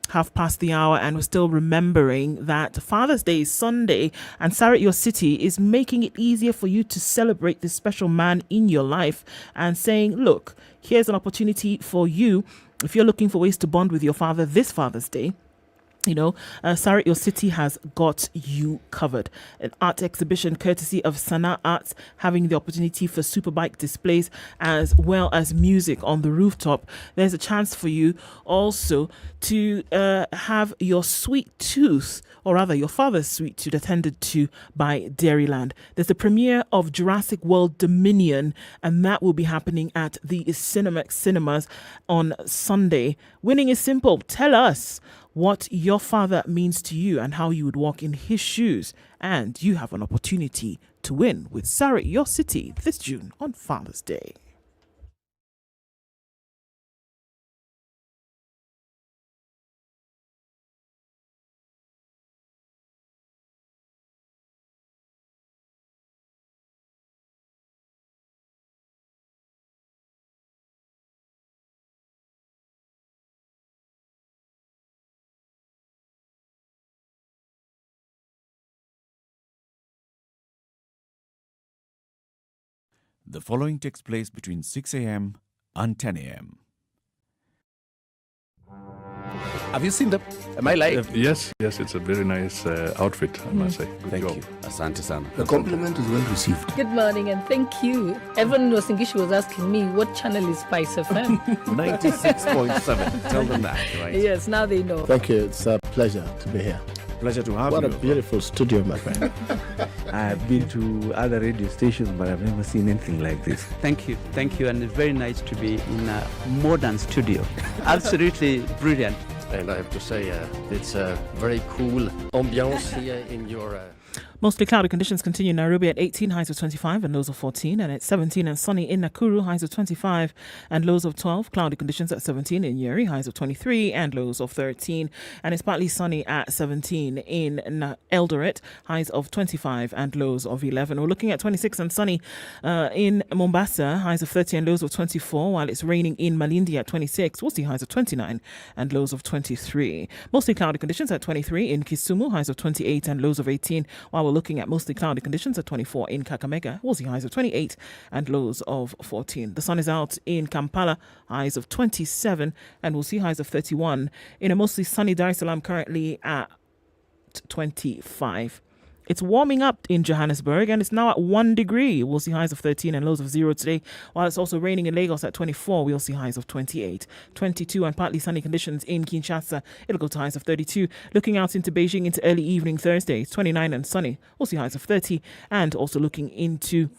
1:30, and we're still remembering that Father's Day is Sunday, and Sarit Your City is making it easier for you to celebrate this special man in your life and saying, look, here's an opportunity for you. If you're looking for ways to bond with your father this Father's Day, Sarit Your City has got you covered. An art exhibition courtesy of Sana Arts, having the opportunity for superbike displays as well as music on the rooftop. There's a chance for you also to have your sweet tooth, or rather your father's sweet tooth, attended to by Dairyland. There's the premiere of Jurassic World Dominion, and that will be happening at the Cinemex Cinemas on Sunday. Winning is simple. Tell us what your father means to you and how you would walk in his shoes. And you have an opportunity to win with Sarit Your City this June on Father's Day. The following takes place between 6 a.m. and 10 a.m. Have you seen the... Am I live? Yes, it's a very nice outfit, I must say. Good job. You. Asante sana. The compliment is well received. Good morning and thank you. Evan Wasingishi was asking me, what channel is SpiceFM? 96.7. Tell them that, right? Yes, now they know. Thank you. It's a pleasure to be here. Pleasure to have you. What a beautiful studio, my friend. I've been to other radio stations, but I've never seen anything like this. Thank you, and it's very nice to be in a modern studio. Absolutely brilliant. And I have to say, it's a very cool ambiance here in your... Mostly cloudy conditions continue in Nairobi at 18, highs of 25 and lows of 14, and at 17 and sunny in Nakuru, highs of 25 and lows of 12. Cloudy conditions at 17 in Nyeri, highs of 23 and lows of 13, and it's partly sunny at 17 in Eldoret, highs of 25 and lows of 11. We're looking at 26 and sunny in Mombasa, highs of 30 and lows of 24, while it's raining in Malindi at 26. We'll see highs of 29 and lows of 23. Mostly cloudy conditions at 23 in Kisumu, highs of 28 and lows of 18, while we're looking at mostly cloudy conditions at 24 in Kakamega. We'll see highs of 28 and lows of 14. The sun is out in Kampala, highs of 27, and we'll see highs of 31. In a mostly sunny Dar es Salaam, currently at 25. It's warming up in Johannesburg and it's now at 1 degree. We'll see highs of 13 and lows of 0 today. While it's also raining in Lagos at 24, we'll see highs of 28, 22 and partly sunny conditions in Kinshasa. It'll go to highs of 32. Looking out into Beijing into early evening Thursday, it's 29 and sunny. We'll see highs of 30. And also looking into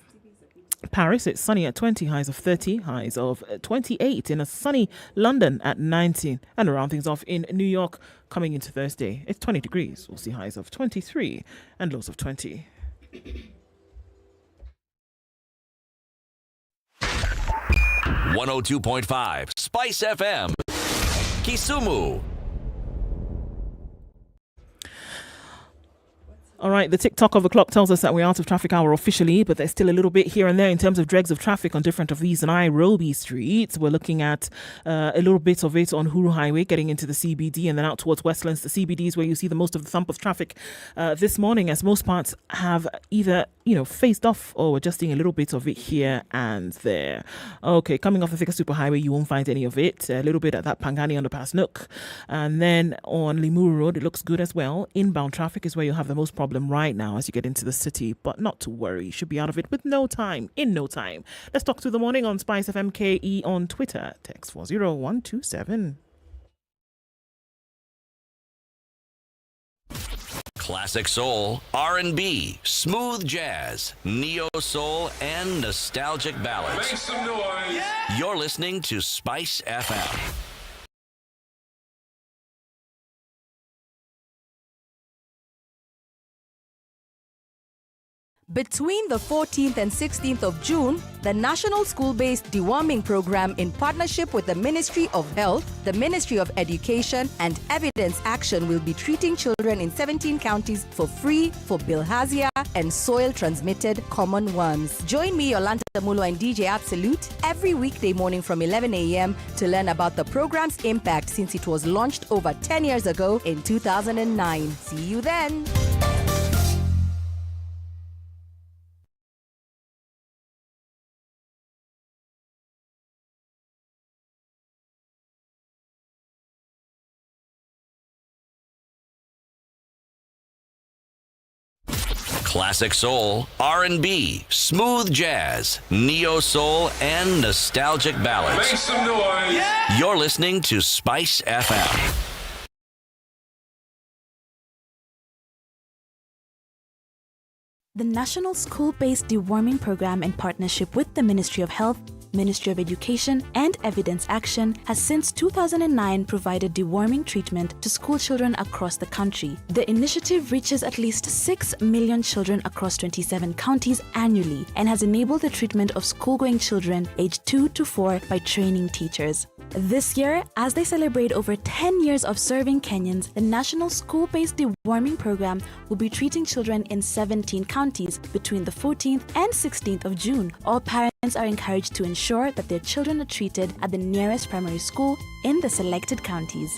Paris, it's sunny at 20, highs of 30, highs of 28 in a sunny London at 19. And around things off in New York coming into Thursday, it's 20 degrees. We'll see highs of 23 and lows of 20. 102.5 Spice FM, Kisumu. All right, the tick-tock of the clock tells us that we're out of traffic hour officially, but there's still a little bit here and there in terms of dregs of traffic on different of these Nairobi streets. We're looking at a little bit of it on Huru Highway, getting into the CBD and then out towards Westlands. The CBD is where you see the most of the thump of traffic this morning, as most parts have either, phased off or adjusting a little bit of it here and there. Okay, coming off the Thika Superhighway, you won't find any of it. A little bit at that Pangani underpass Nook. And then on Limuru Road, it looks good as well. Inbound traffic is where you'll have the most problem right now as you get into the city, but not to worry, you should be out of it in no time. Let's talk through the morning on SpiceFM KE on Twitter. Text 40127. Classic soul, R&B, smooth jazz, neo soul, and nostalgic ballads. Make some noise. Yeah. You're listening to Spice FM. Between the 14th and 16th of June, the National School-Based Deworming Program in partnership with the Ministry of Health, the Ministry of Education, and Evidence Action will be treating children in 17 counties for free for bilharzia and soil-transmitted common worms. Join me, Yolanda Mulo and DJ Absolute, every weekday morning from 11 a.m. to learn about the program's impact since it was launched over 10 years ago in 2009. See you then. Classic soul, R&B, smooth jazz, neo soul, and nostalgic ballads. Make some noise. Yeah. You're listening to Spice FM. The National School-Based Deworming Program in partnership with the Ministry of Health, Ministry of Education, and Evidence Action has since 2009 provided deworming treatment to school children across the country. The initiative reaches at least 6 million children across 27 counties annually and has enabled the treatment of school-going children aged 2 to 4 by training teachers. This year, as they celebrate over 10 years of serving Kenyans, the National School-Based Deworming Program will be treating children in 17 counties between the 14th and 16th of June. All parents are encouraged to ensure that their children are treated at the nearest primary school in the selected counties.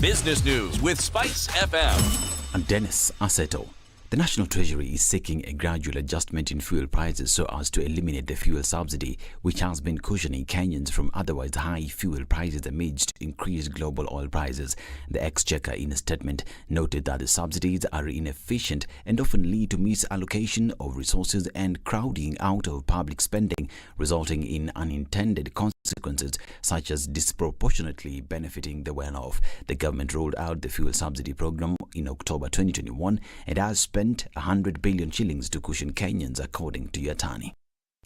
Business news with Spice FM. And Dennis Aseto. The National Treasury is seeking a gradual adjustment in fuel prices so as to eliminate the fuel subsidy, which has been cushioning Kenyans from otherwise high fuel prices amidst increased global oil prices. The Exchequer, in a statement, noted that the subsidies are inefficient and often lead to misallocation of resources and crowding out of public spending, resulting in unintended consequences such as disproportionately benefiting the well-off. The government rolled out the fuel subsidy program in October 2021 and has spent 100 billion shillings to cushion Kenyans, according to Yatani.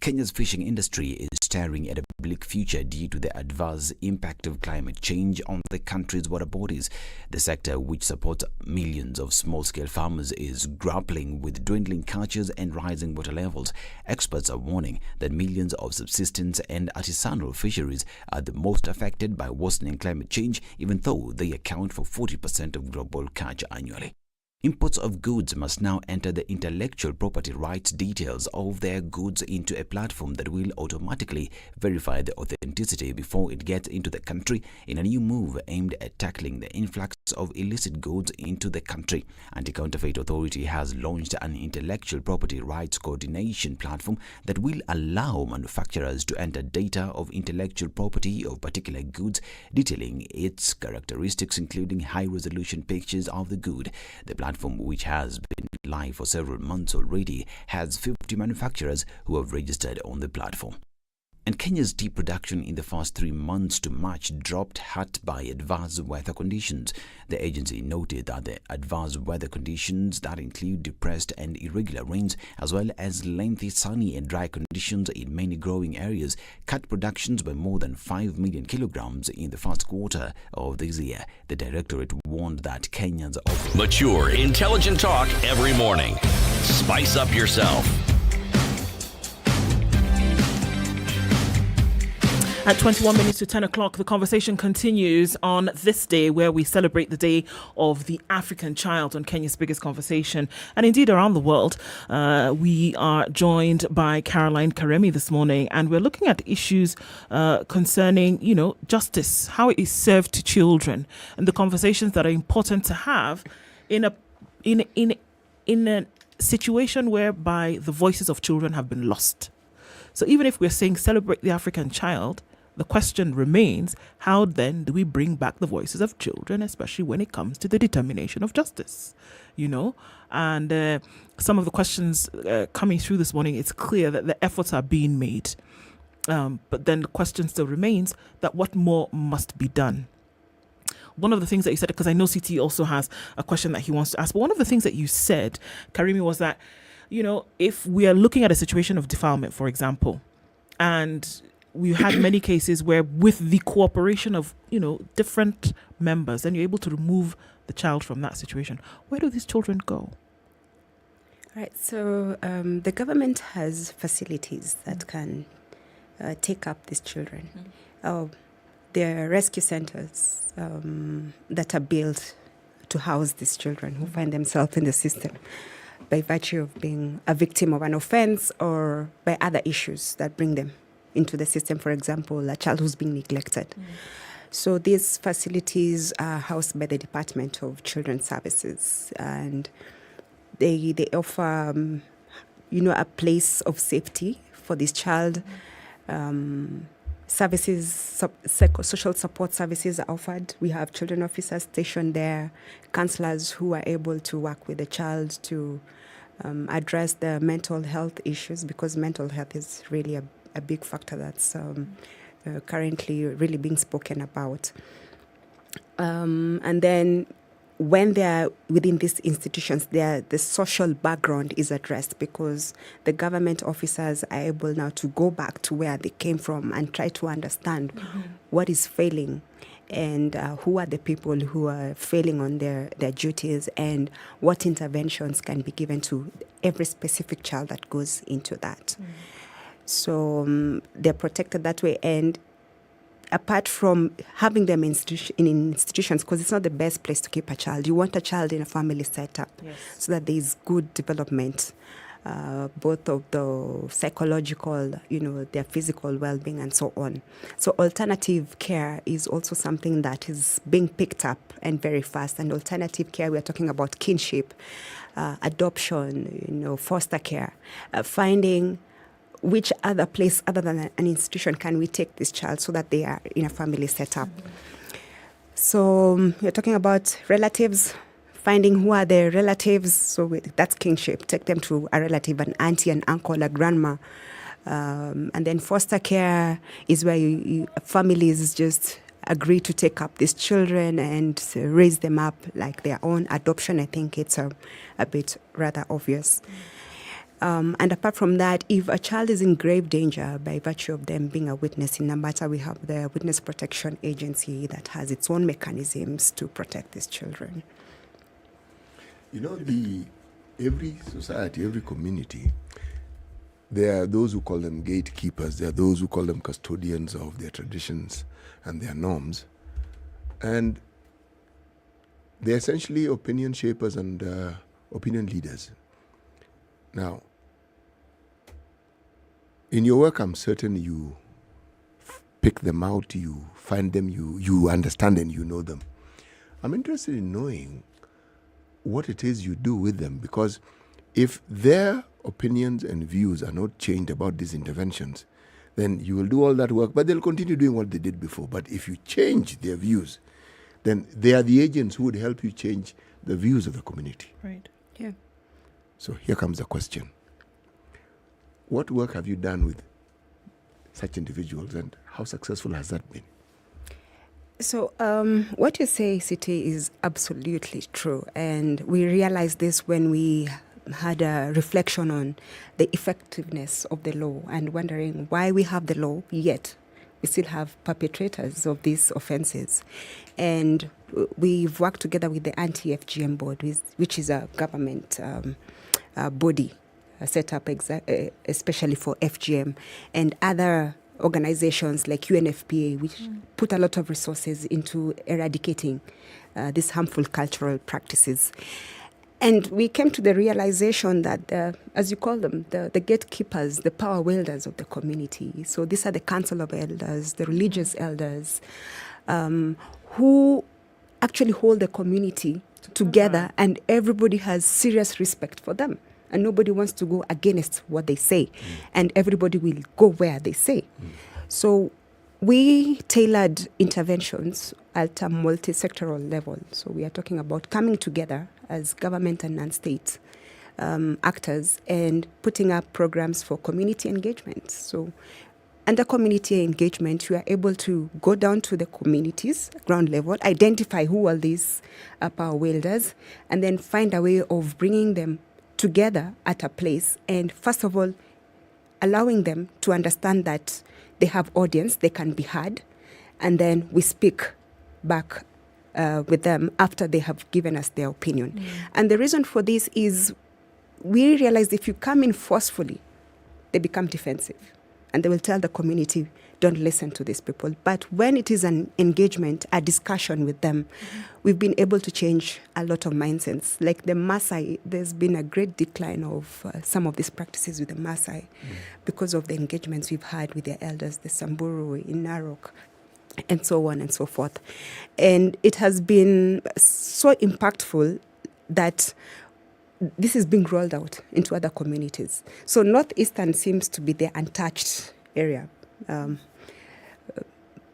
Kenya's fishing industry is staring at a bleak future due to the adverse impact of climate change on the country's water bodies. The sector, which supports millions of small-scale farmers, is grappling with dwindling catches and rising water levels. Experts are warning that millions of subsistence and artisanal fisheries are the most affected by worsening climate change, even though they account for 40% of global catch annually. Imports of goods must now enter the intellectual property rights details of their goods into a platform that will automatically verify the authenticity before it gets into the country in a new move aimed at tackling the influx of illicit goods into the country. Anti-Counterfeit Authority has launched an intellectual property rights coordination platform that will allow manufacturers to enter data of intellectual property of particular goods, detailing its characteristics including high-resolution pictures of the good. The platform, which has been live for several months already, has 50 manufacturers who have registered on the platform. And Kenya's tea production in the first 3 months to March dropped hurt by adverse weather conditions. The agency noted that the adverse weather conditions that include depressed and irregular rains, as well as lengthy sunny and dry conditions in many growing areas, cut productions by more than 5 million kilograms in the first quarter of this year. The directorate warned that Kenyans mature, intelligent talk every morning. Spice up yourself. At 21 minutes to 10 o'clock, the conversation continues on this day where we celebrate the Day of the African Child on Kenya's Biggest Conversation, and indeed around the world. We are joined by Caroline Karemi this morning, and we're looking at issues concerning, justice, how it is served to children, and the conversations that are important to have in a situation whereby the voices of children have been lost. So even if we're saying celebrate the African child, the question remains, how then do we bring back the voices of children, especially when it comes to the determination of justice? And some of the questions coming through this morning, it's clear that the efforts are being made. But then the question still remains that what more must be done? One of the things that you said, because I know CT also has a question that he wants to ask, but one of the things that you said, Karimi, was that, if we are looking at a situation of defilement, for example, and we had many cases where with the cooperation of, different members, then you're able to remove the child from that situation. Where do these children go? Right. So the government has facilities that can take up these children. There are rescue centers that are built to house these children who find themselves in the system by virtue of being a victim of an offense or by other issues that bring them into the system. For example, a child who's being neglected. So these facilities are housed by the Department of Children's Services, and they offer, a place of safety for this child. Services, social support services are offered. We have children officers stationed there, counselors who are able to work with the child to address the mental health issues, because mental health is really a big factor that's currently really being spoken about. And then when they're within these institutions, the social background is addressed, because the government officers are able now to go back to where they came from and try to understand what is failing and who are the people who are failing on their duties, and what interventions can be given to every specific child that goes into that. So they're protected that way. And apart from having them in institutions, because it's not the best place to keep a child. You want a child in a family setup, so that there is good development, both of the psychological, their physical well-being and so on. So alternative care is also something that is being picked up and very fast. And alternative care, we're talking about kinship, adoption, foster care, finding which other place other than an institution can we take this child so that they are in a family setup. So you're talking about relatives, finding who are their relatives. So that's kinship. Take them to a relative, an auntie, an uncle, a grandma. And then foster care is where families just agree to take up these children and raise them up like their own. Adoption, I think it's a bit rather obvious. And apart from that, if a child is in grave danger by virtue of them being a witness, in Mombasa we have the Witness Protection Agency that has its own mechanisms to protect these children. Every society, every community, there are those who call them gatekeepers, there are those who call them custodians of their traditions and their norms. And they're essentially opinion shapers and opinion leaders. Now, in your work, I'm certain you pick them out, you find them, you understand and you know them. I'm interested in knowing what it is you do with them, because if their opinions and views are not changed about these interventions, then you will do all that work, but they'll continue doing what they did before. But if you change their views, then they are the agents who would help you change the views of the community. Right. Yeah. So here comes the question. What work have you done with such individuals, and how successful has that been? So what you say, Siti, is absolutely true. And we realized this when we had a reflection on the effectiveness of the law and wondering why we have the law, yet we still have perpetrators of these offenses. And we've worked together with the Anti-FGM Board, which is a government body set up especially for FGM, and other organizations like UNFPA, which put a lot of resources into eradicating these harmful cultural practices. And we came to the realization that, as you call them, the gatekeepers, the power wielders of the community. So these are the council of elders, the religious elders, who actually hold the community together, and everybody has serious respect for them. And nobody wants to go against what they say. And everybody will go where they say. So we tailored interventions at a multi-sectoral level. So we are talking about coming together as government and non-state actors and putting up programs for community engagement. So under community engagement, you are able to go down to the communities, ground level, identify who are these power wielders, and then find a way of bringing them together at a place, and first of all, allowing them to understand that they have audience, they can be heard, and then we speak back with them after they have given us their opinion. And the reason for this is we realize if you come in forcefully, they become defensive, and they will tell the community, don't listen to these people. But when it is an engagement, a discussion with them, we've been able to change a lot of mindsets. Like the Maasai, there's been a great decline of some of these practices with the Maasai because of the engagements we've had with their elders, the Samburu in Narok, and so on and so forth. And it has been so impactful that this is being rolled out into other communities. So Northeastern seems to be the untouched area,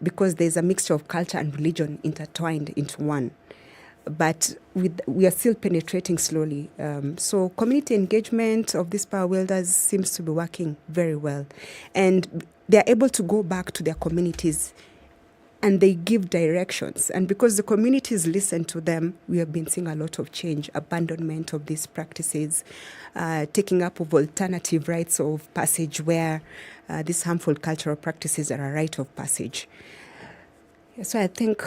because there's a mixture of culture and religion intertwined into one. But we are still penetrating slowly. So community engagement of these power wielders seems to be working very well. And they're able to go back to their communities and they give directions. And because the communities listen to them, we have been seeing a lot of change, abandonment of these practices, taking up of alternative rites of passage where these harmful cultural practices are a rite of passage. So I think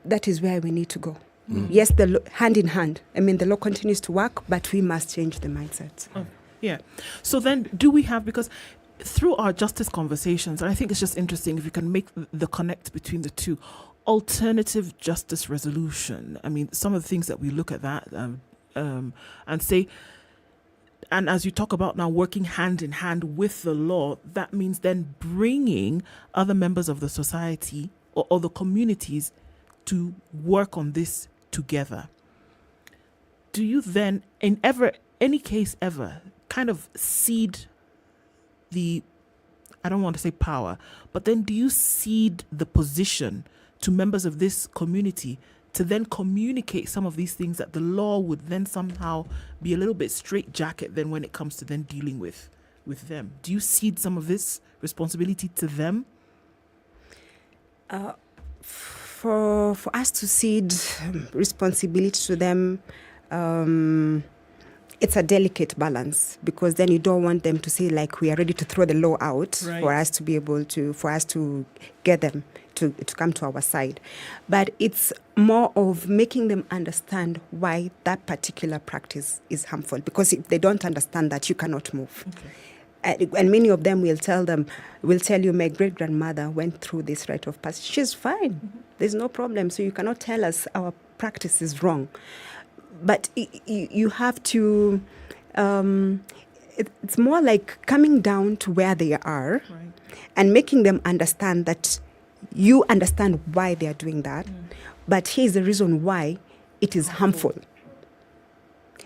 that is where we need to go. Yes, hand in hand. I mean, the law continues to work, but we must change the mindset. Yeah. So then do we have, because through our justice conversations, and I think it's just interesting if you can make the connect between the two, alternative justice resolution. I mean, some of the things that we look at that and say, and as you talk about now working hand in hand with the law, that means then bringing other members of the society or the communities to work on this together. Do you then, in any case ever, kind of cede the, I don't want to say power, but then do you cede the position to members of this community to then communicate some of these things that the law would then somehow be a little bit straitjacket then when it comes to then dealing with them? Do you cede some of this responsibility to them? For us to cede responsibility to them, it's a delicate balance, because then you don't want them to say like we are ready to throw the law out for us to be able to, for us to get them to come to our side. But it's more of making them understand why that particular practice is harmful, because if they don't understand that, you cannot move. And many of them will tell you, my great-grandmother went through this rite of passage. She's fine. There's no problem. So you cannot tell us practice is wrong. But you have to, it's more like coming down to where they are and making them understand that you understand why they are doing that, but here's the reason why it is harmful.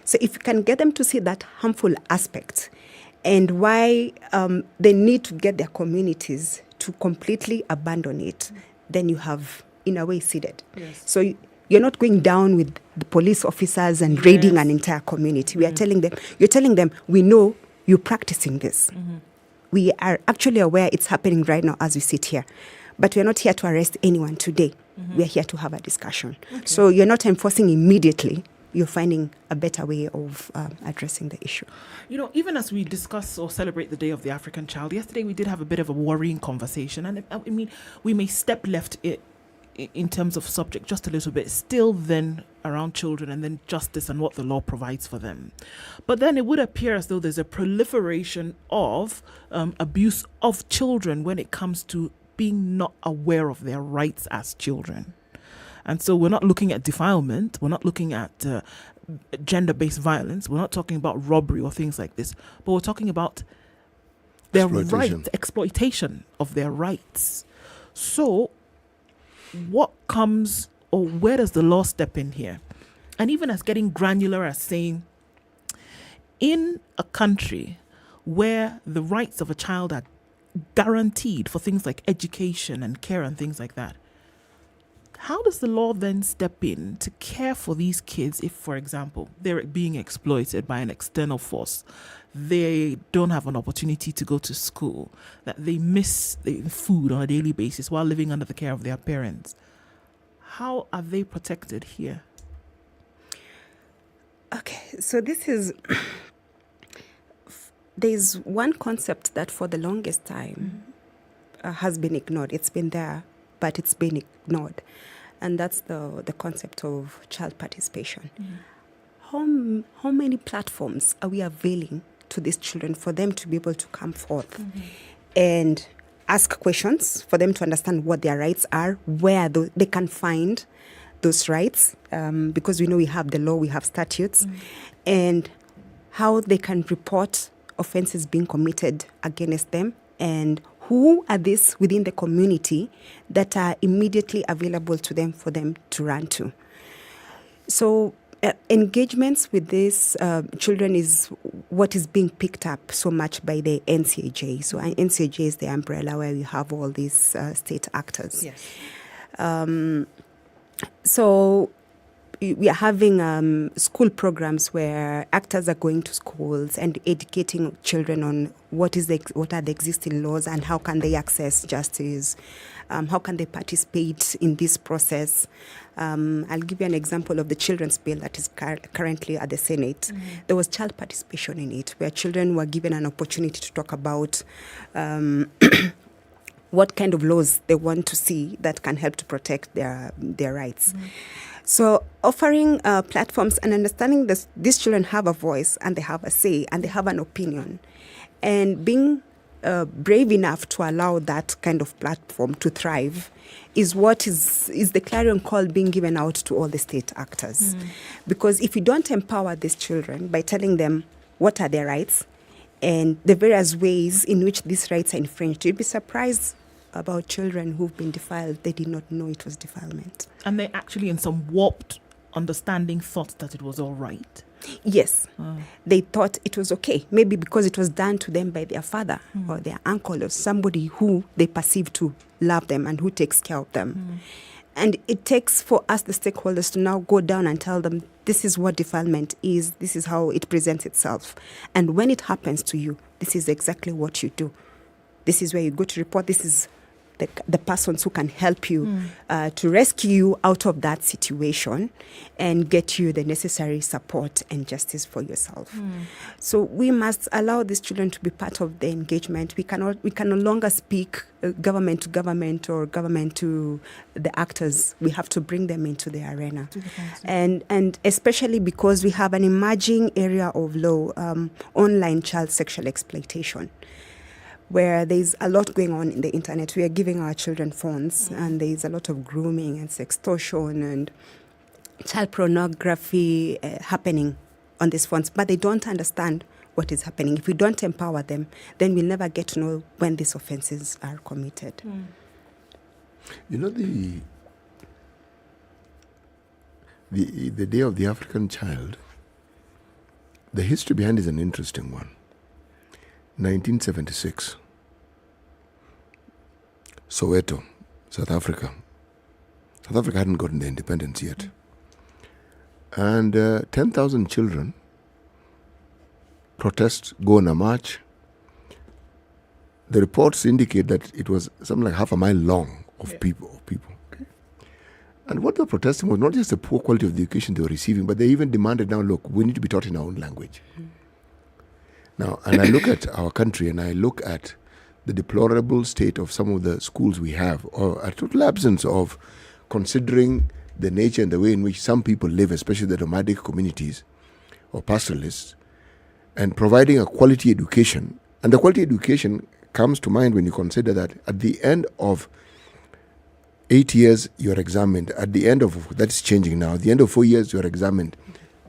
So if you can get them to see that harmful aspect and why they need to get their communities to completely abandon it, then you have, in a way, seeded. Yes. So you're not going down with the police officers and raiding an entire community. We are telling them, you're telling them, we know you're practicing this. We are actually aware it's happening right now as we sit here. But we're not here to arrest anyone today. We're here to have a discussion. So you're not enforcing immediately. You're finding a better way of addressing the issue. You know, even as we discuss or celebrate the Day of the African Child, yesterday we did have a bit of a worrying conversation. And I mean, we may step left in terms of subject just a little bit, still then around children and then justice and what the law provides for them. But then it would appear as though there's a proliferation of abuse of children when it comes to being not aware of their rights as children. And so we're not looking at defilement, we're not looking at gender-based violence, we're not talking about robbery or things like this, but we're talking about their exploitation of their rights. So what comes, or where does the law step in here? And even as getting granular as saying, in a country where the rights of a child are guaranteed for things like education and care and things like that, how does the law then step in to care for these kids if, for example, they're being exploited by an external force, they don't have an opportunity to go to school, that they miss food on a daily basis while living under the care of their parents? How are they protected here? Okay, so this is... There's one concept that for the longest time has been ignored. It's been there, but it's been ignored. And that's the concept of child participation. How many platforms are we availing to these children for them to be able to come forth and ask questions, for them to understand what their rights are, where they can find those rights, because we know we have the law, we have statutes, and how they can report offenses being committed against them, and who are these within the community that are immediately available to them for them to run to. So engagements with these children is what is being picked up so much by the NCAJ. So NCAJ is the umbrella where we have all these state actors. Yes. So we are having school programs where actors are going to schools and educating children on what are the existing laws and how can they access justice, how can they participate in this process. I'll give you an example of the children's bill that is currently at the Senate. There was child participation in it, where children were given an opportunity to talk about what kind of laws they want to see that can help to protect their rights. So offering platforms and understanding this, these children have a voice and they have a say and they have an opinion, and being brave enough to allow that kind of platform to thrive is what is the clarion call being given out to all the state actors. Because if you don't empower these children by telling them what are their rights and the various ways in which these rights are infringed, you'd be surprised about children who've been defiled. They did not know it was defilement. And they actually, in some warped understanding, thought that it was all right. Yes. They thought it was okay. Maybe because it was done to them by their father or their uncle or somebody who they perceive to love them and who takes care of them. And it takes for us, the stakeholders, to now go down and tell them, this is what defilement is, this is how it presents itself. And when it happens to you, this is exactly what you do. This is where you go to report. This is the persons who can help you to rescue you out of that situation and get you the necessary support and justice for yourself. So we must allow these children to be part of the engagement. We can no longer speak government to government or government to the actors. We have to bring them into the arena. And especially because we have an emerging area of law, online child sexual exploitation, where there's a lot going on in the internet. We are giving our children phones, and there's a lot of grooming and sextortion and child pornography happening on these phones, but they don't understand what is happening. If we don't empower them, then we'll never get to know when these offenses are committed. You know, the Day of the African Child, the history behind it is an interesting one. 1976, Soweto, South Africa. South Africa hadn't gotten their independence yet. And 10,000 children protest, go on a march. The reports indicate that it was something like half a mile long of people. Okay. And what they were protesting was not just the poor quality of the education they were receiving, but they even demanded, now look, we need to be taught in our own language. Now, and I look at our country and I look at the deplorable state of some of the schools we have, or a total absence of considering the nature and the way in which some people live, especially the nomadic communities or pastoralists, and providing a quality education. And the quality education comes to mind when you consider that at the end of 8 years, you're examined. At the end of, that's changing now, at the end of 4 years, you're examined.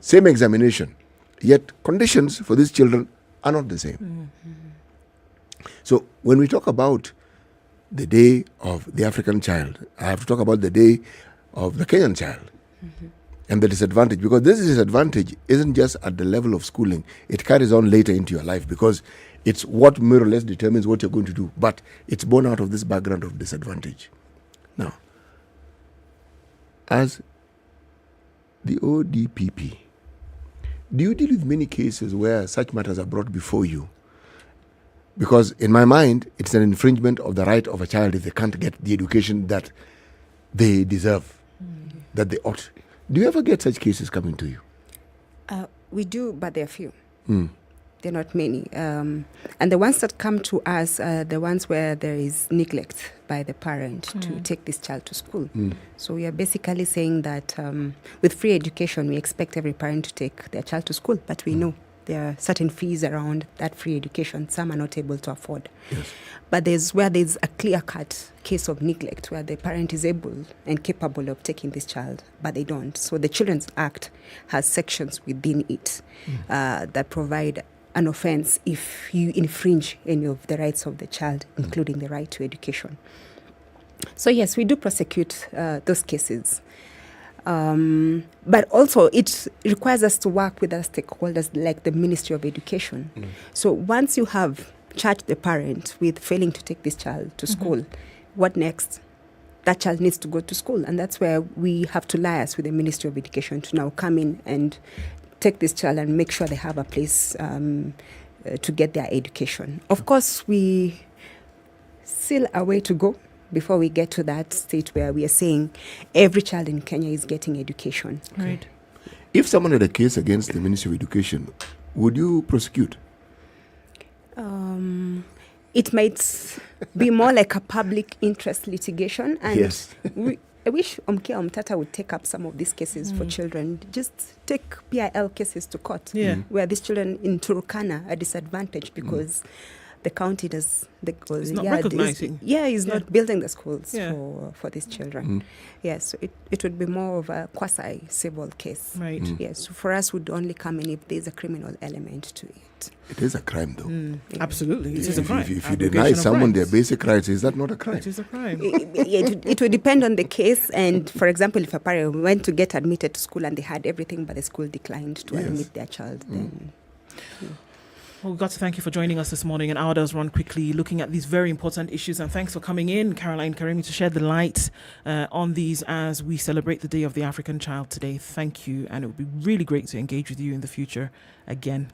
Same examination. Yet conditions for these children are not the same. So when we talk about the Day of the African Child, I have to talk about the Day of the Kenyan child and the disadvantage, because this disadvantage isn't just at the level of schooling. It carries on later into your life because it's what more or less determines what you're going to do, but it's born out of this background of disadvantage. Now, as the ODPP, do you deal with many cases where such matters are brought before you? Because in my mind, it's an infringement of the right of a child if they can't get the education that they deserve, that they ought. Do you ever get such cases coming to you? We do, but they're few. They're not many. And the ones that come to us are the ones where there is neglect by the parent to take this child to school. So we are basically saying that with free education, we expect every parent to take their child to school, but we know there are certain fees around that free education some are not able to afford. Yes. But there's a clear-cut case of neglect where the parent is able and capable of taking this child, but they don't. So the Children's Act has sections within it that provide an offense if you infringe any of the rights of the child, including the right to education. So yes, we do prosecute those cases. But also it requires us to work with our stakeholders like the Ministry of Education. So once you have charged the parent with failing to take this child to school, what next? That child needs to go to school. And that's where we have to liaise with the Ministry of Education to now come in and take this child and make sure they have a place to get their education. Of course, we still a way to go before we get to that state where we are saying every child in Kenya is getting education. Right. If someone had a case against the Ministry of Education, would you prosecute? It might be more like a public interest litigation. And yes. I wish Omkia Omtata would take up some of these cases for children. Just take PIL cases to court, where these children in Turkana are disadvantaged because the county does... It's not recognizing. Is not building the schools for these children. Yes, so it would be more of a quasi-civil case. Right. Yes, so for us would only come in if there's a criminal element to it. It is a crime, though. Absolutely, it is a crime. If you deny someone their basic rights, is that not a crime? It is a crime. It would depend on the case. And, for example, if a parent went to get admitted to school and they had everything, but the school declined to admit their child, then... Well, we've got to thank you for joining us this morning. An hour does run quickly, looking at these very important issues. And thanks for coming in, Caroline Karimi, to shed the light on these as we celebrate the Day of the African Child today. Thank you. And it would be really great to engage with you in the future again.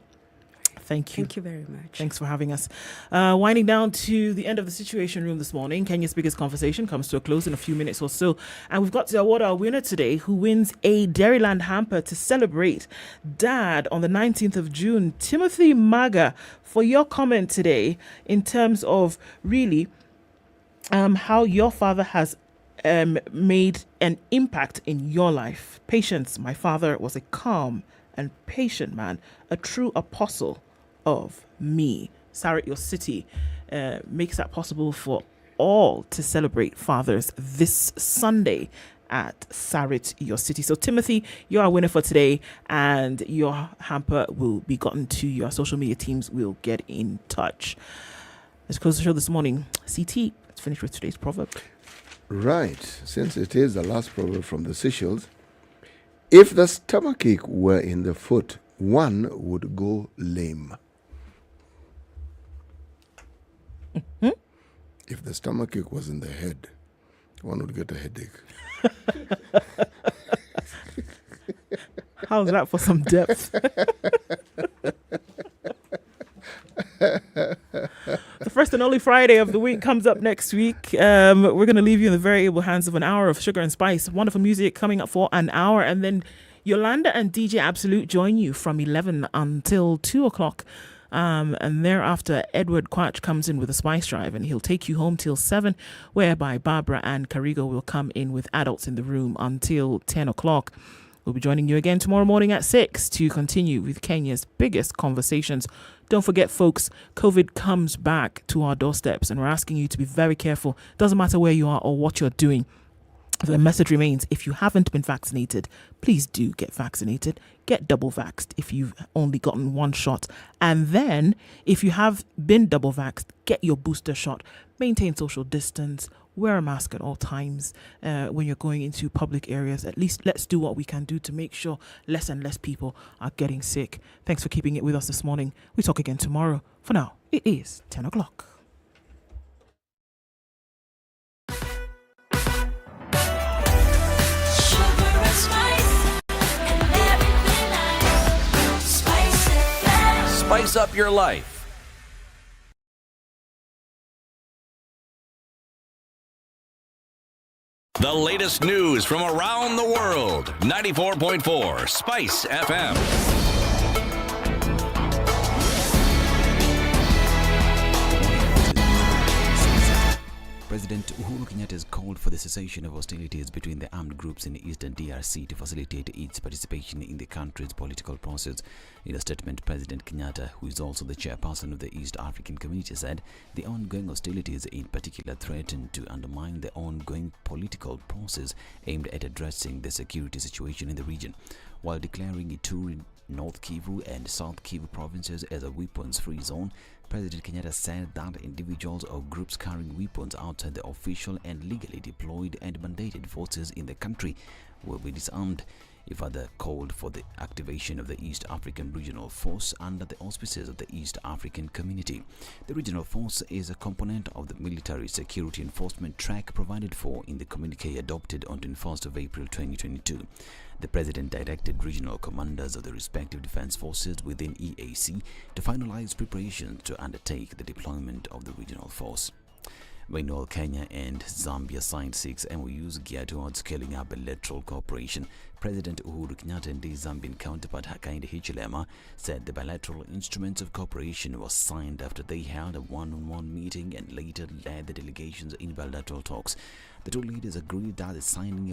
Thank you. Thank you very much. Thanks for having us. Winding down to the end of the Situation Room this morning. Kenya's biggest conversation comes to a close in a few minutes or so. And we've got to award our winner today, who wins a Dairyland hamper to celebrate Dad on the 19th of June. Timothy Muga, for your comment today in terms of really how your father has made an impact in your life. Patience. My father was a calm and patient man, a true apostle of me. Sarit, your city makes that possible for all to celebrate fathers this Sunday. at Sarit, your city. So Timothy, you're our winner for today, and your hamper will be gotten to your social media teams. Will get in touch. Let's close the show this morning. CT, let's finish with today's proverb. Right. Since it is the last proverb from the Seychelles, if the stomachache were in the foot, one would go lame. Mm-hmm. If the stomachache was in the head, one would get a headache. How's that for some depth? The first and only Friday of the week comes up next week. We're going to leave you in the very able hands of an hour of sugar and spice. Wonderful music coming up for an hour. And then Yolanda and DJ Absolute join you from 11 until 2 o'clock. And thereafter, Edward Quach comes in with a spice drive, and he'll take you home till 7, whereby Barbara and Karigo will come in with adults in the room until 10 o'clock. We'll be joining you again tomorrow morning at 6 to continue with Kenya's biggest conversations. Don't forget, folks, COVID comes back to our doorsteps, and we're asking you to be very careful. Doesn't matter where you are or what you're doing. The message remains, if you haven't been vaccinated, please do get vaccinated. Get double vaxxed if you've only gotten one shot. And then, if you have been double vaxxed, get your booster shot. Maintain social distance. Wear a mask at all times when you're going into public areas. At least let's do what we can do to make sure less and less people are getting sick. Thanks for keeping it with us this morning. We talk again tomorrow. For now, it is 10 o'clock. Spice up your life. The latest news from around the world. 94.4 Spice FM. President Uhuru Kenyatta has called for the cessation of hostilities between the armed groups in the eastern DRC to facilitate its participation in the country's political process. In a statement, President Kenyatta, who is also the chairperson of the East African Community, said the ongoing hostilities in particular threaten to undermine the ongoing political process aimed at addressing the security situation in the region. While declaring Ituri, North Kivu and South Kivu provinces as a weapons-free zone, President Kenyatta said that individuals or groups carrying weapons outside the official and legally deployed and mandated forces in the country will be disarmed. He further called for the activation of the East African Regional Force under the auspices of the East African Community. The Regional Force is a component of the military security enforcement track provided for in the communique adopted on 21st of April 2022. The President directed regional commanders of the respective defense forces within EAC to finalize preparations to undertake the deployment of the regional force. Meanwhile, Kenya and Zambia signed 6 MOUs geared towards scaling up bilateral cooperation. President Uhuru Kenyatta and his Zambian counterpart Hakainde Hichilema said the bilateral instruments of cooperation was signed after they held a one-on-one meeting and later led the delegations in bilateral talks. The two leaders agreed that the signing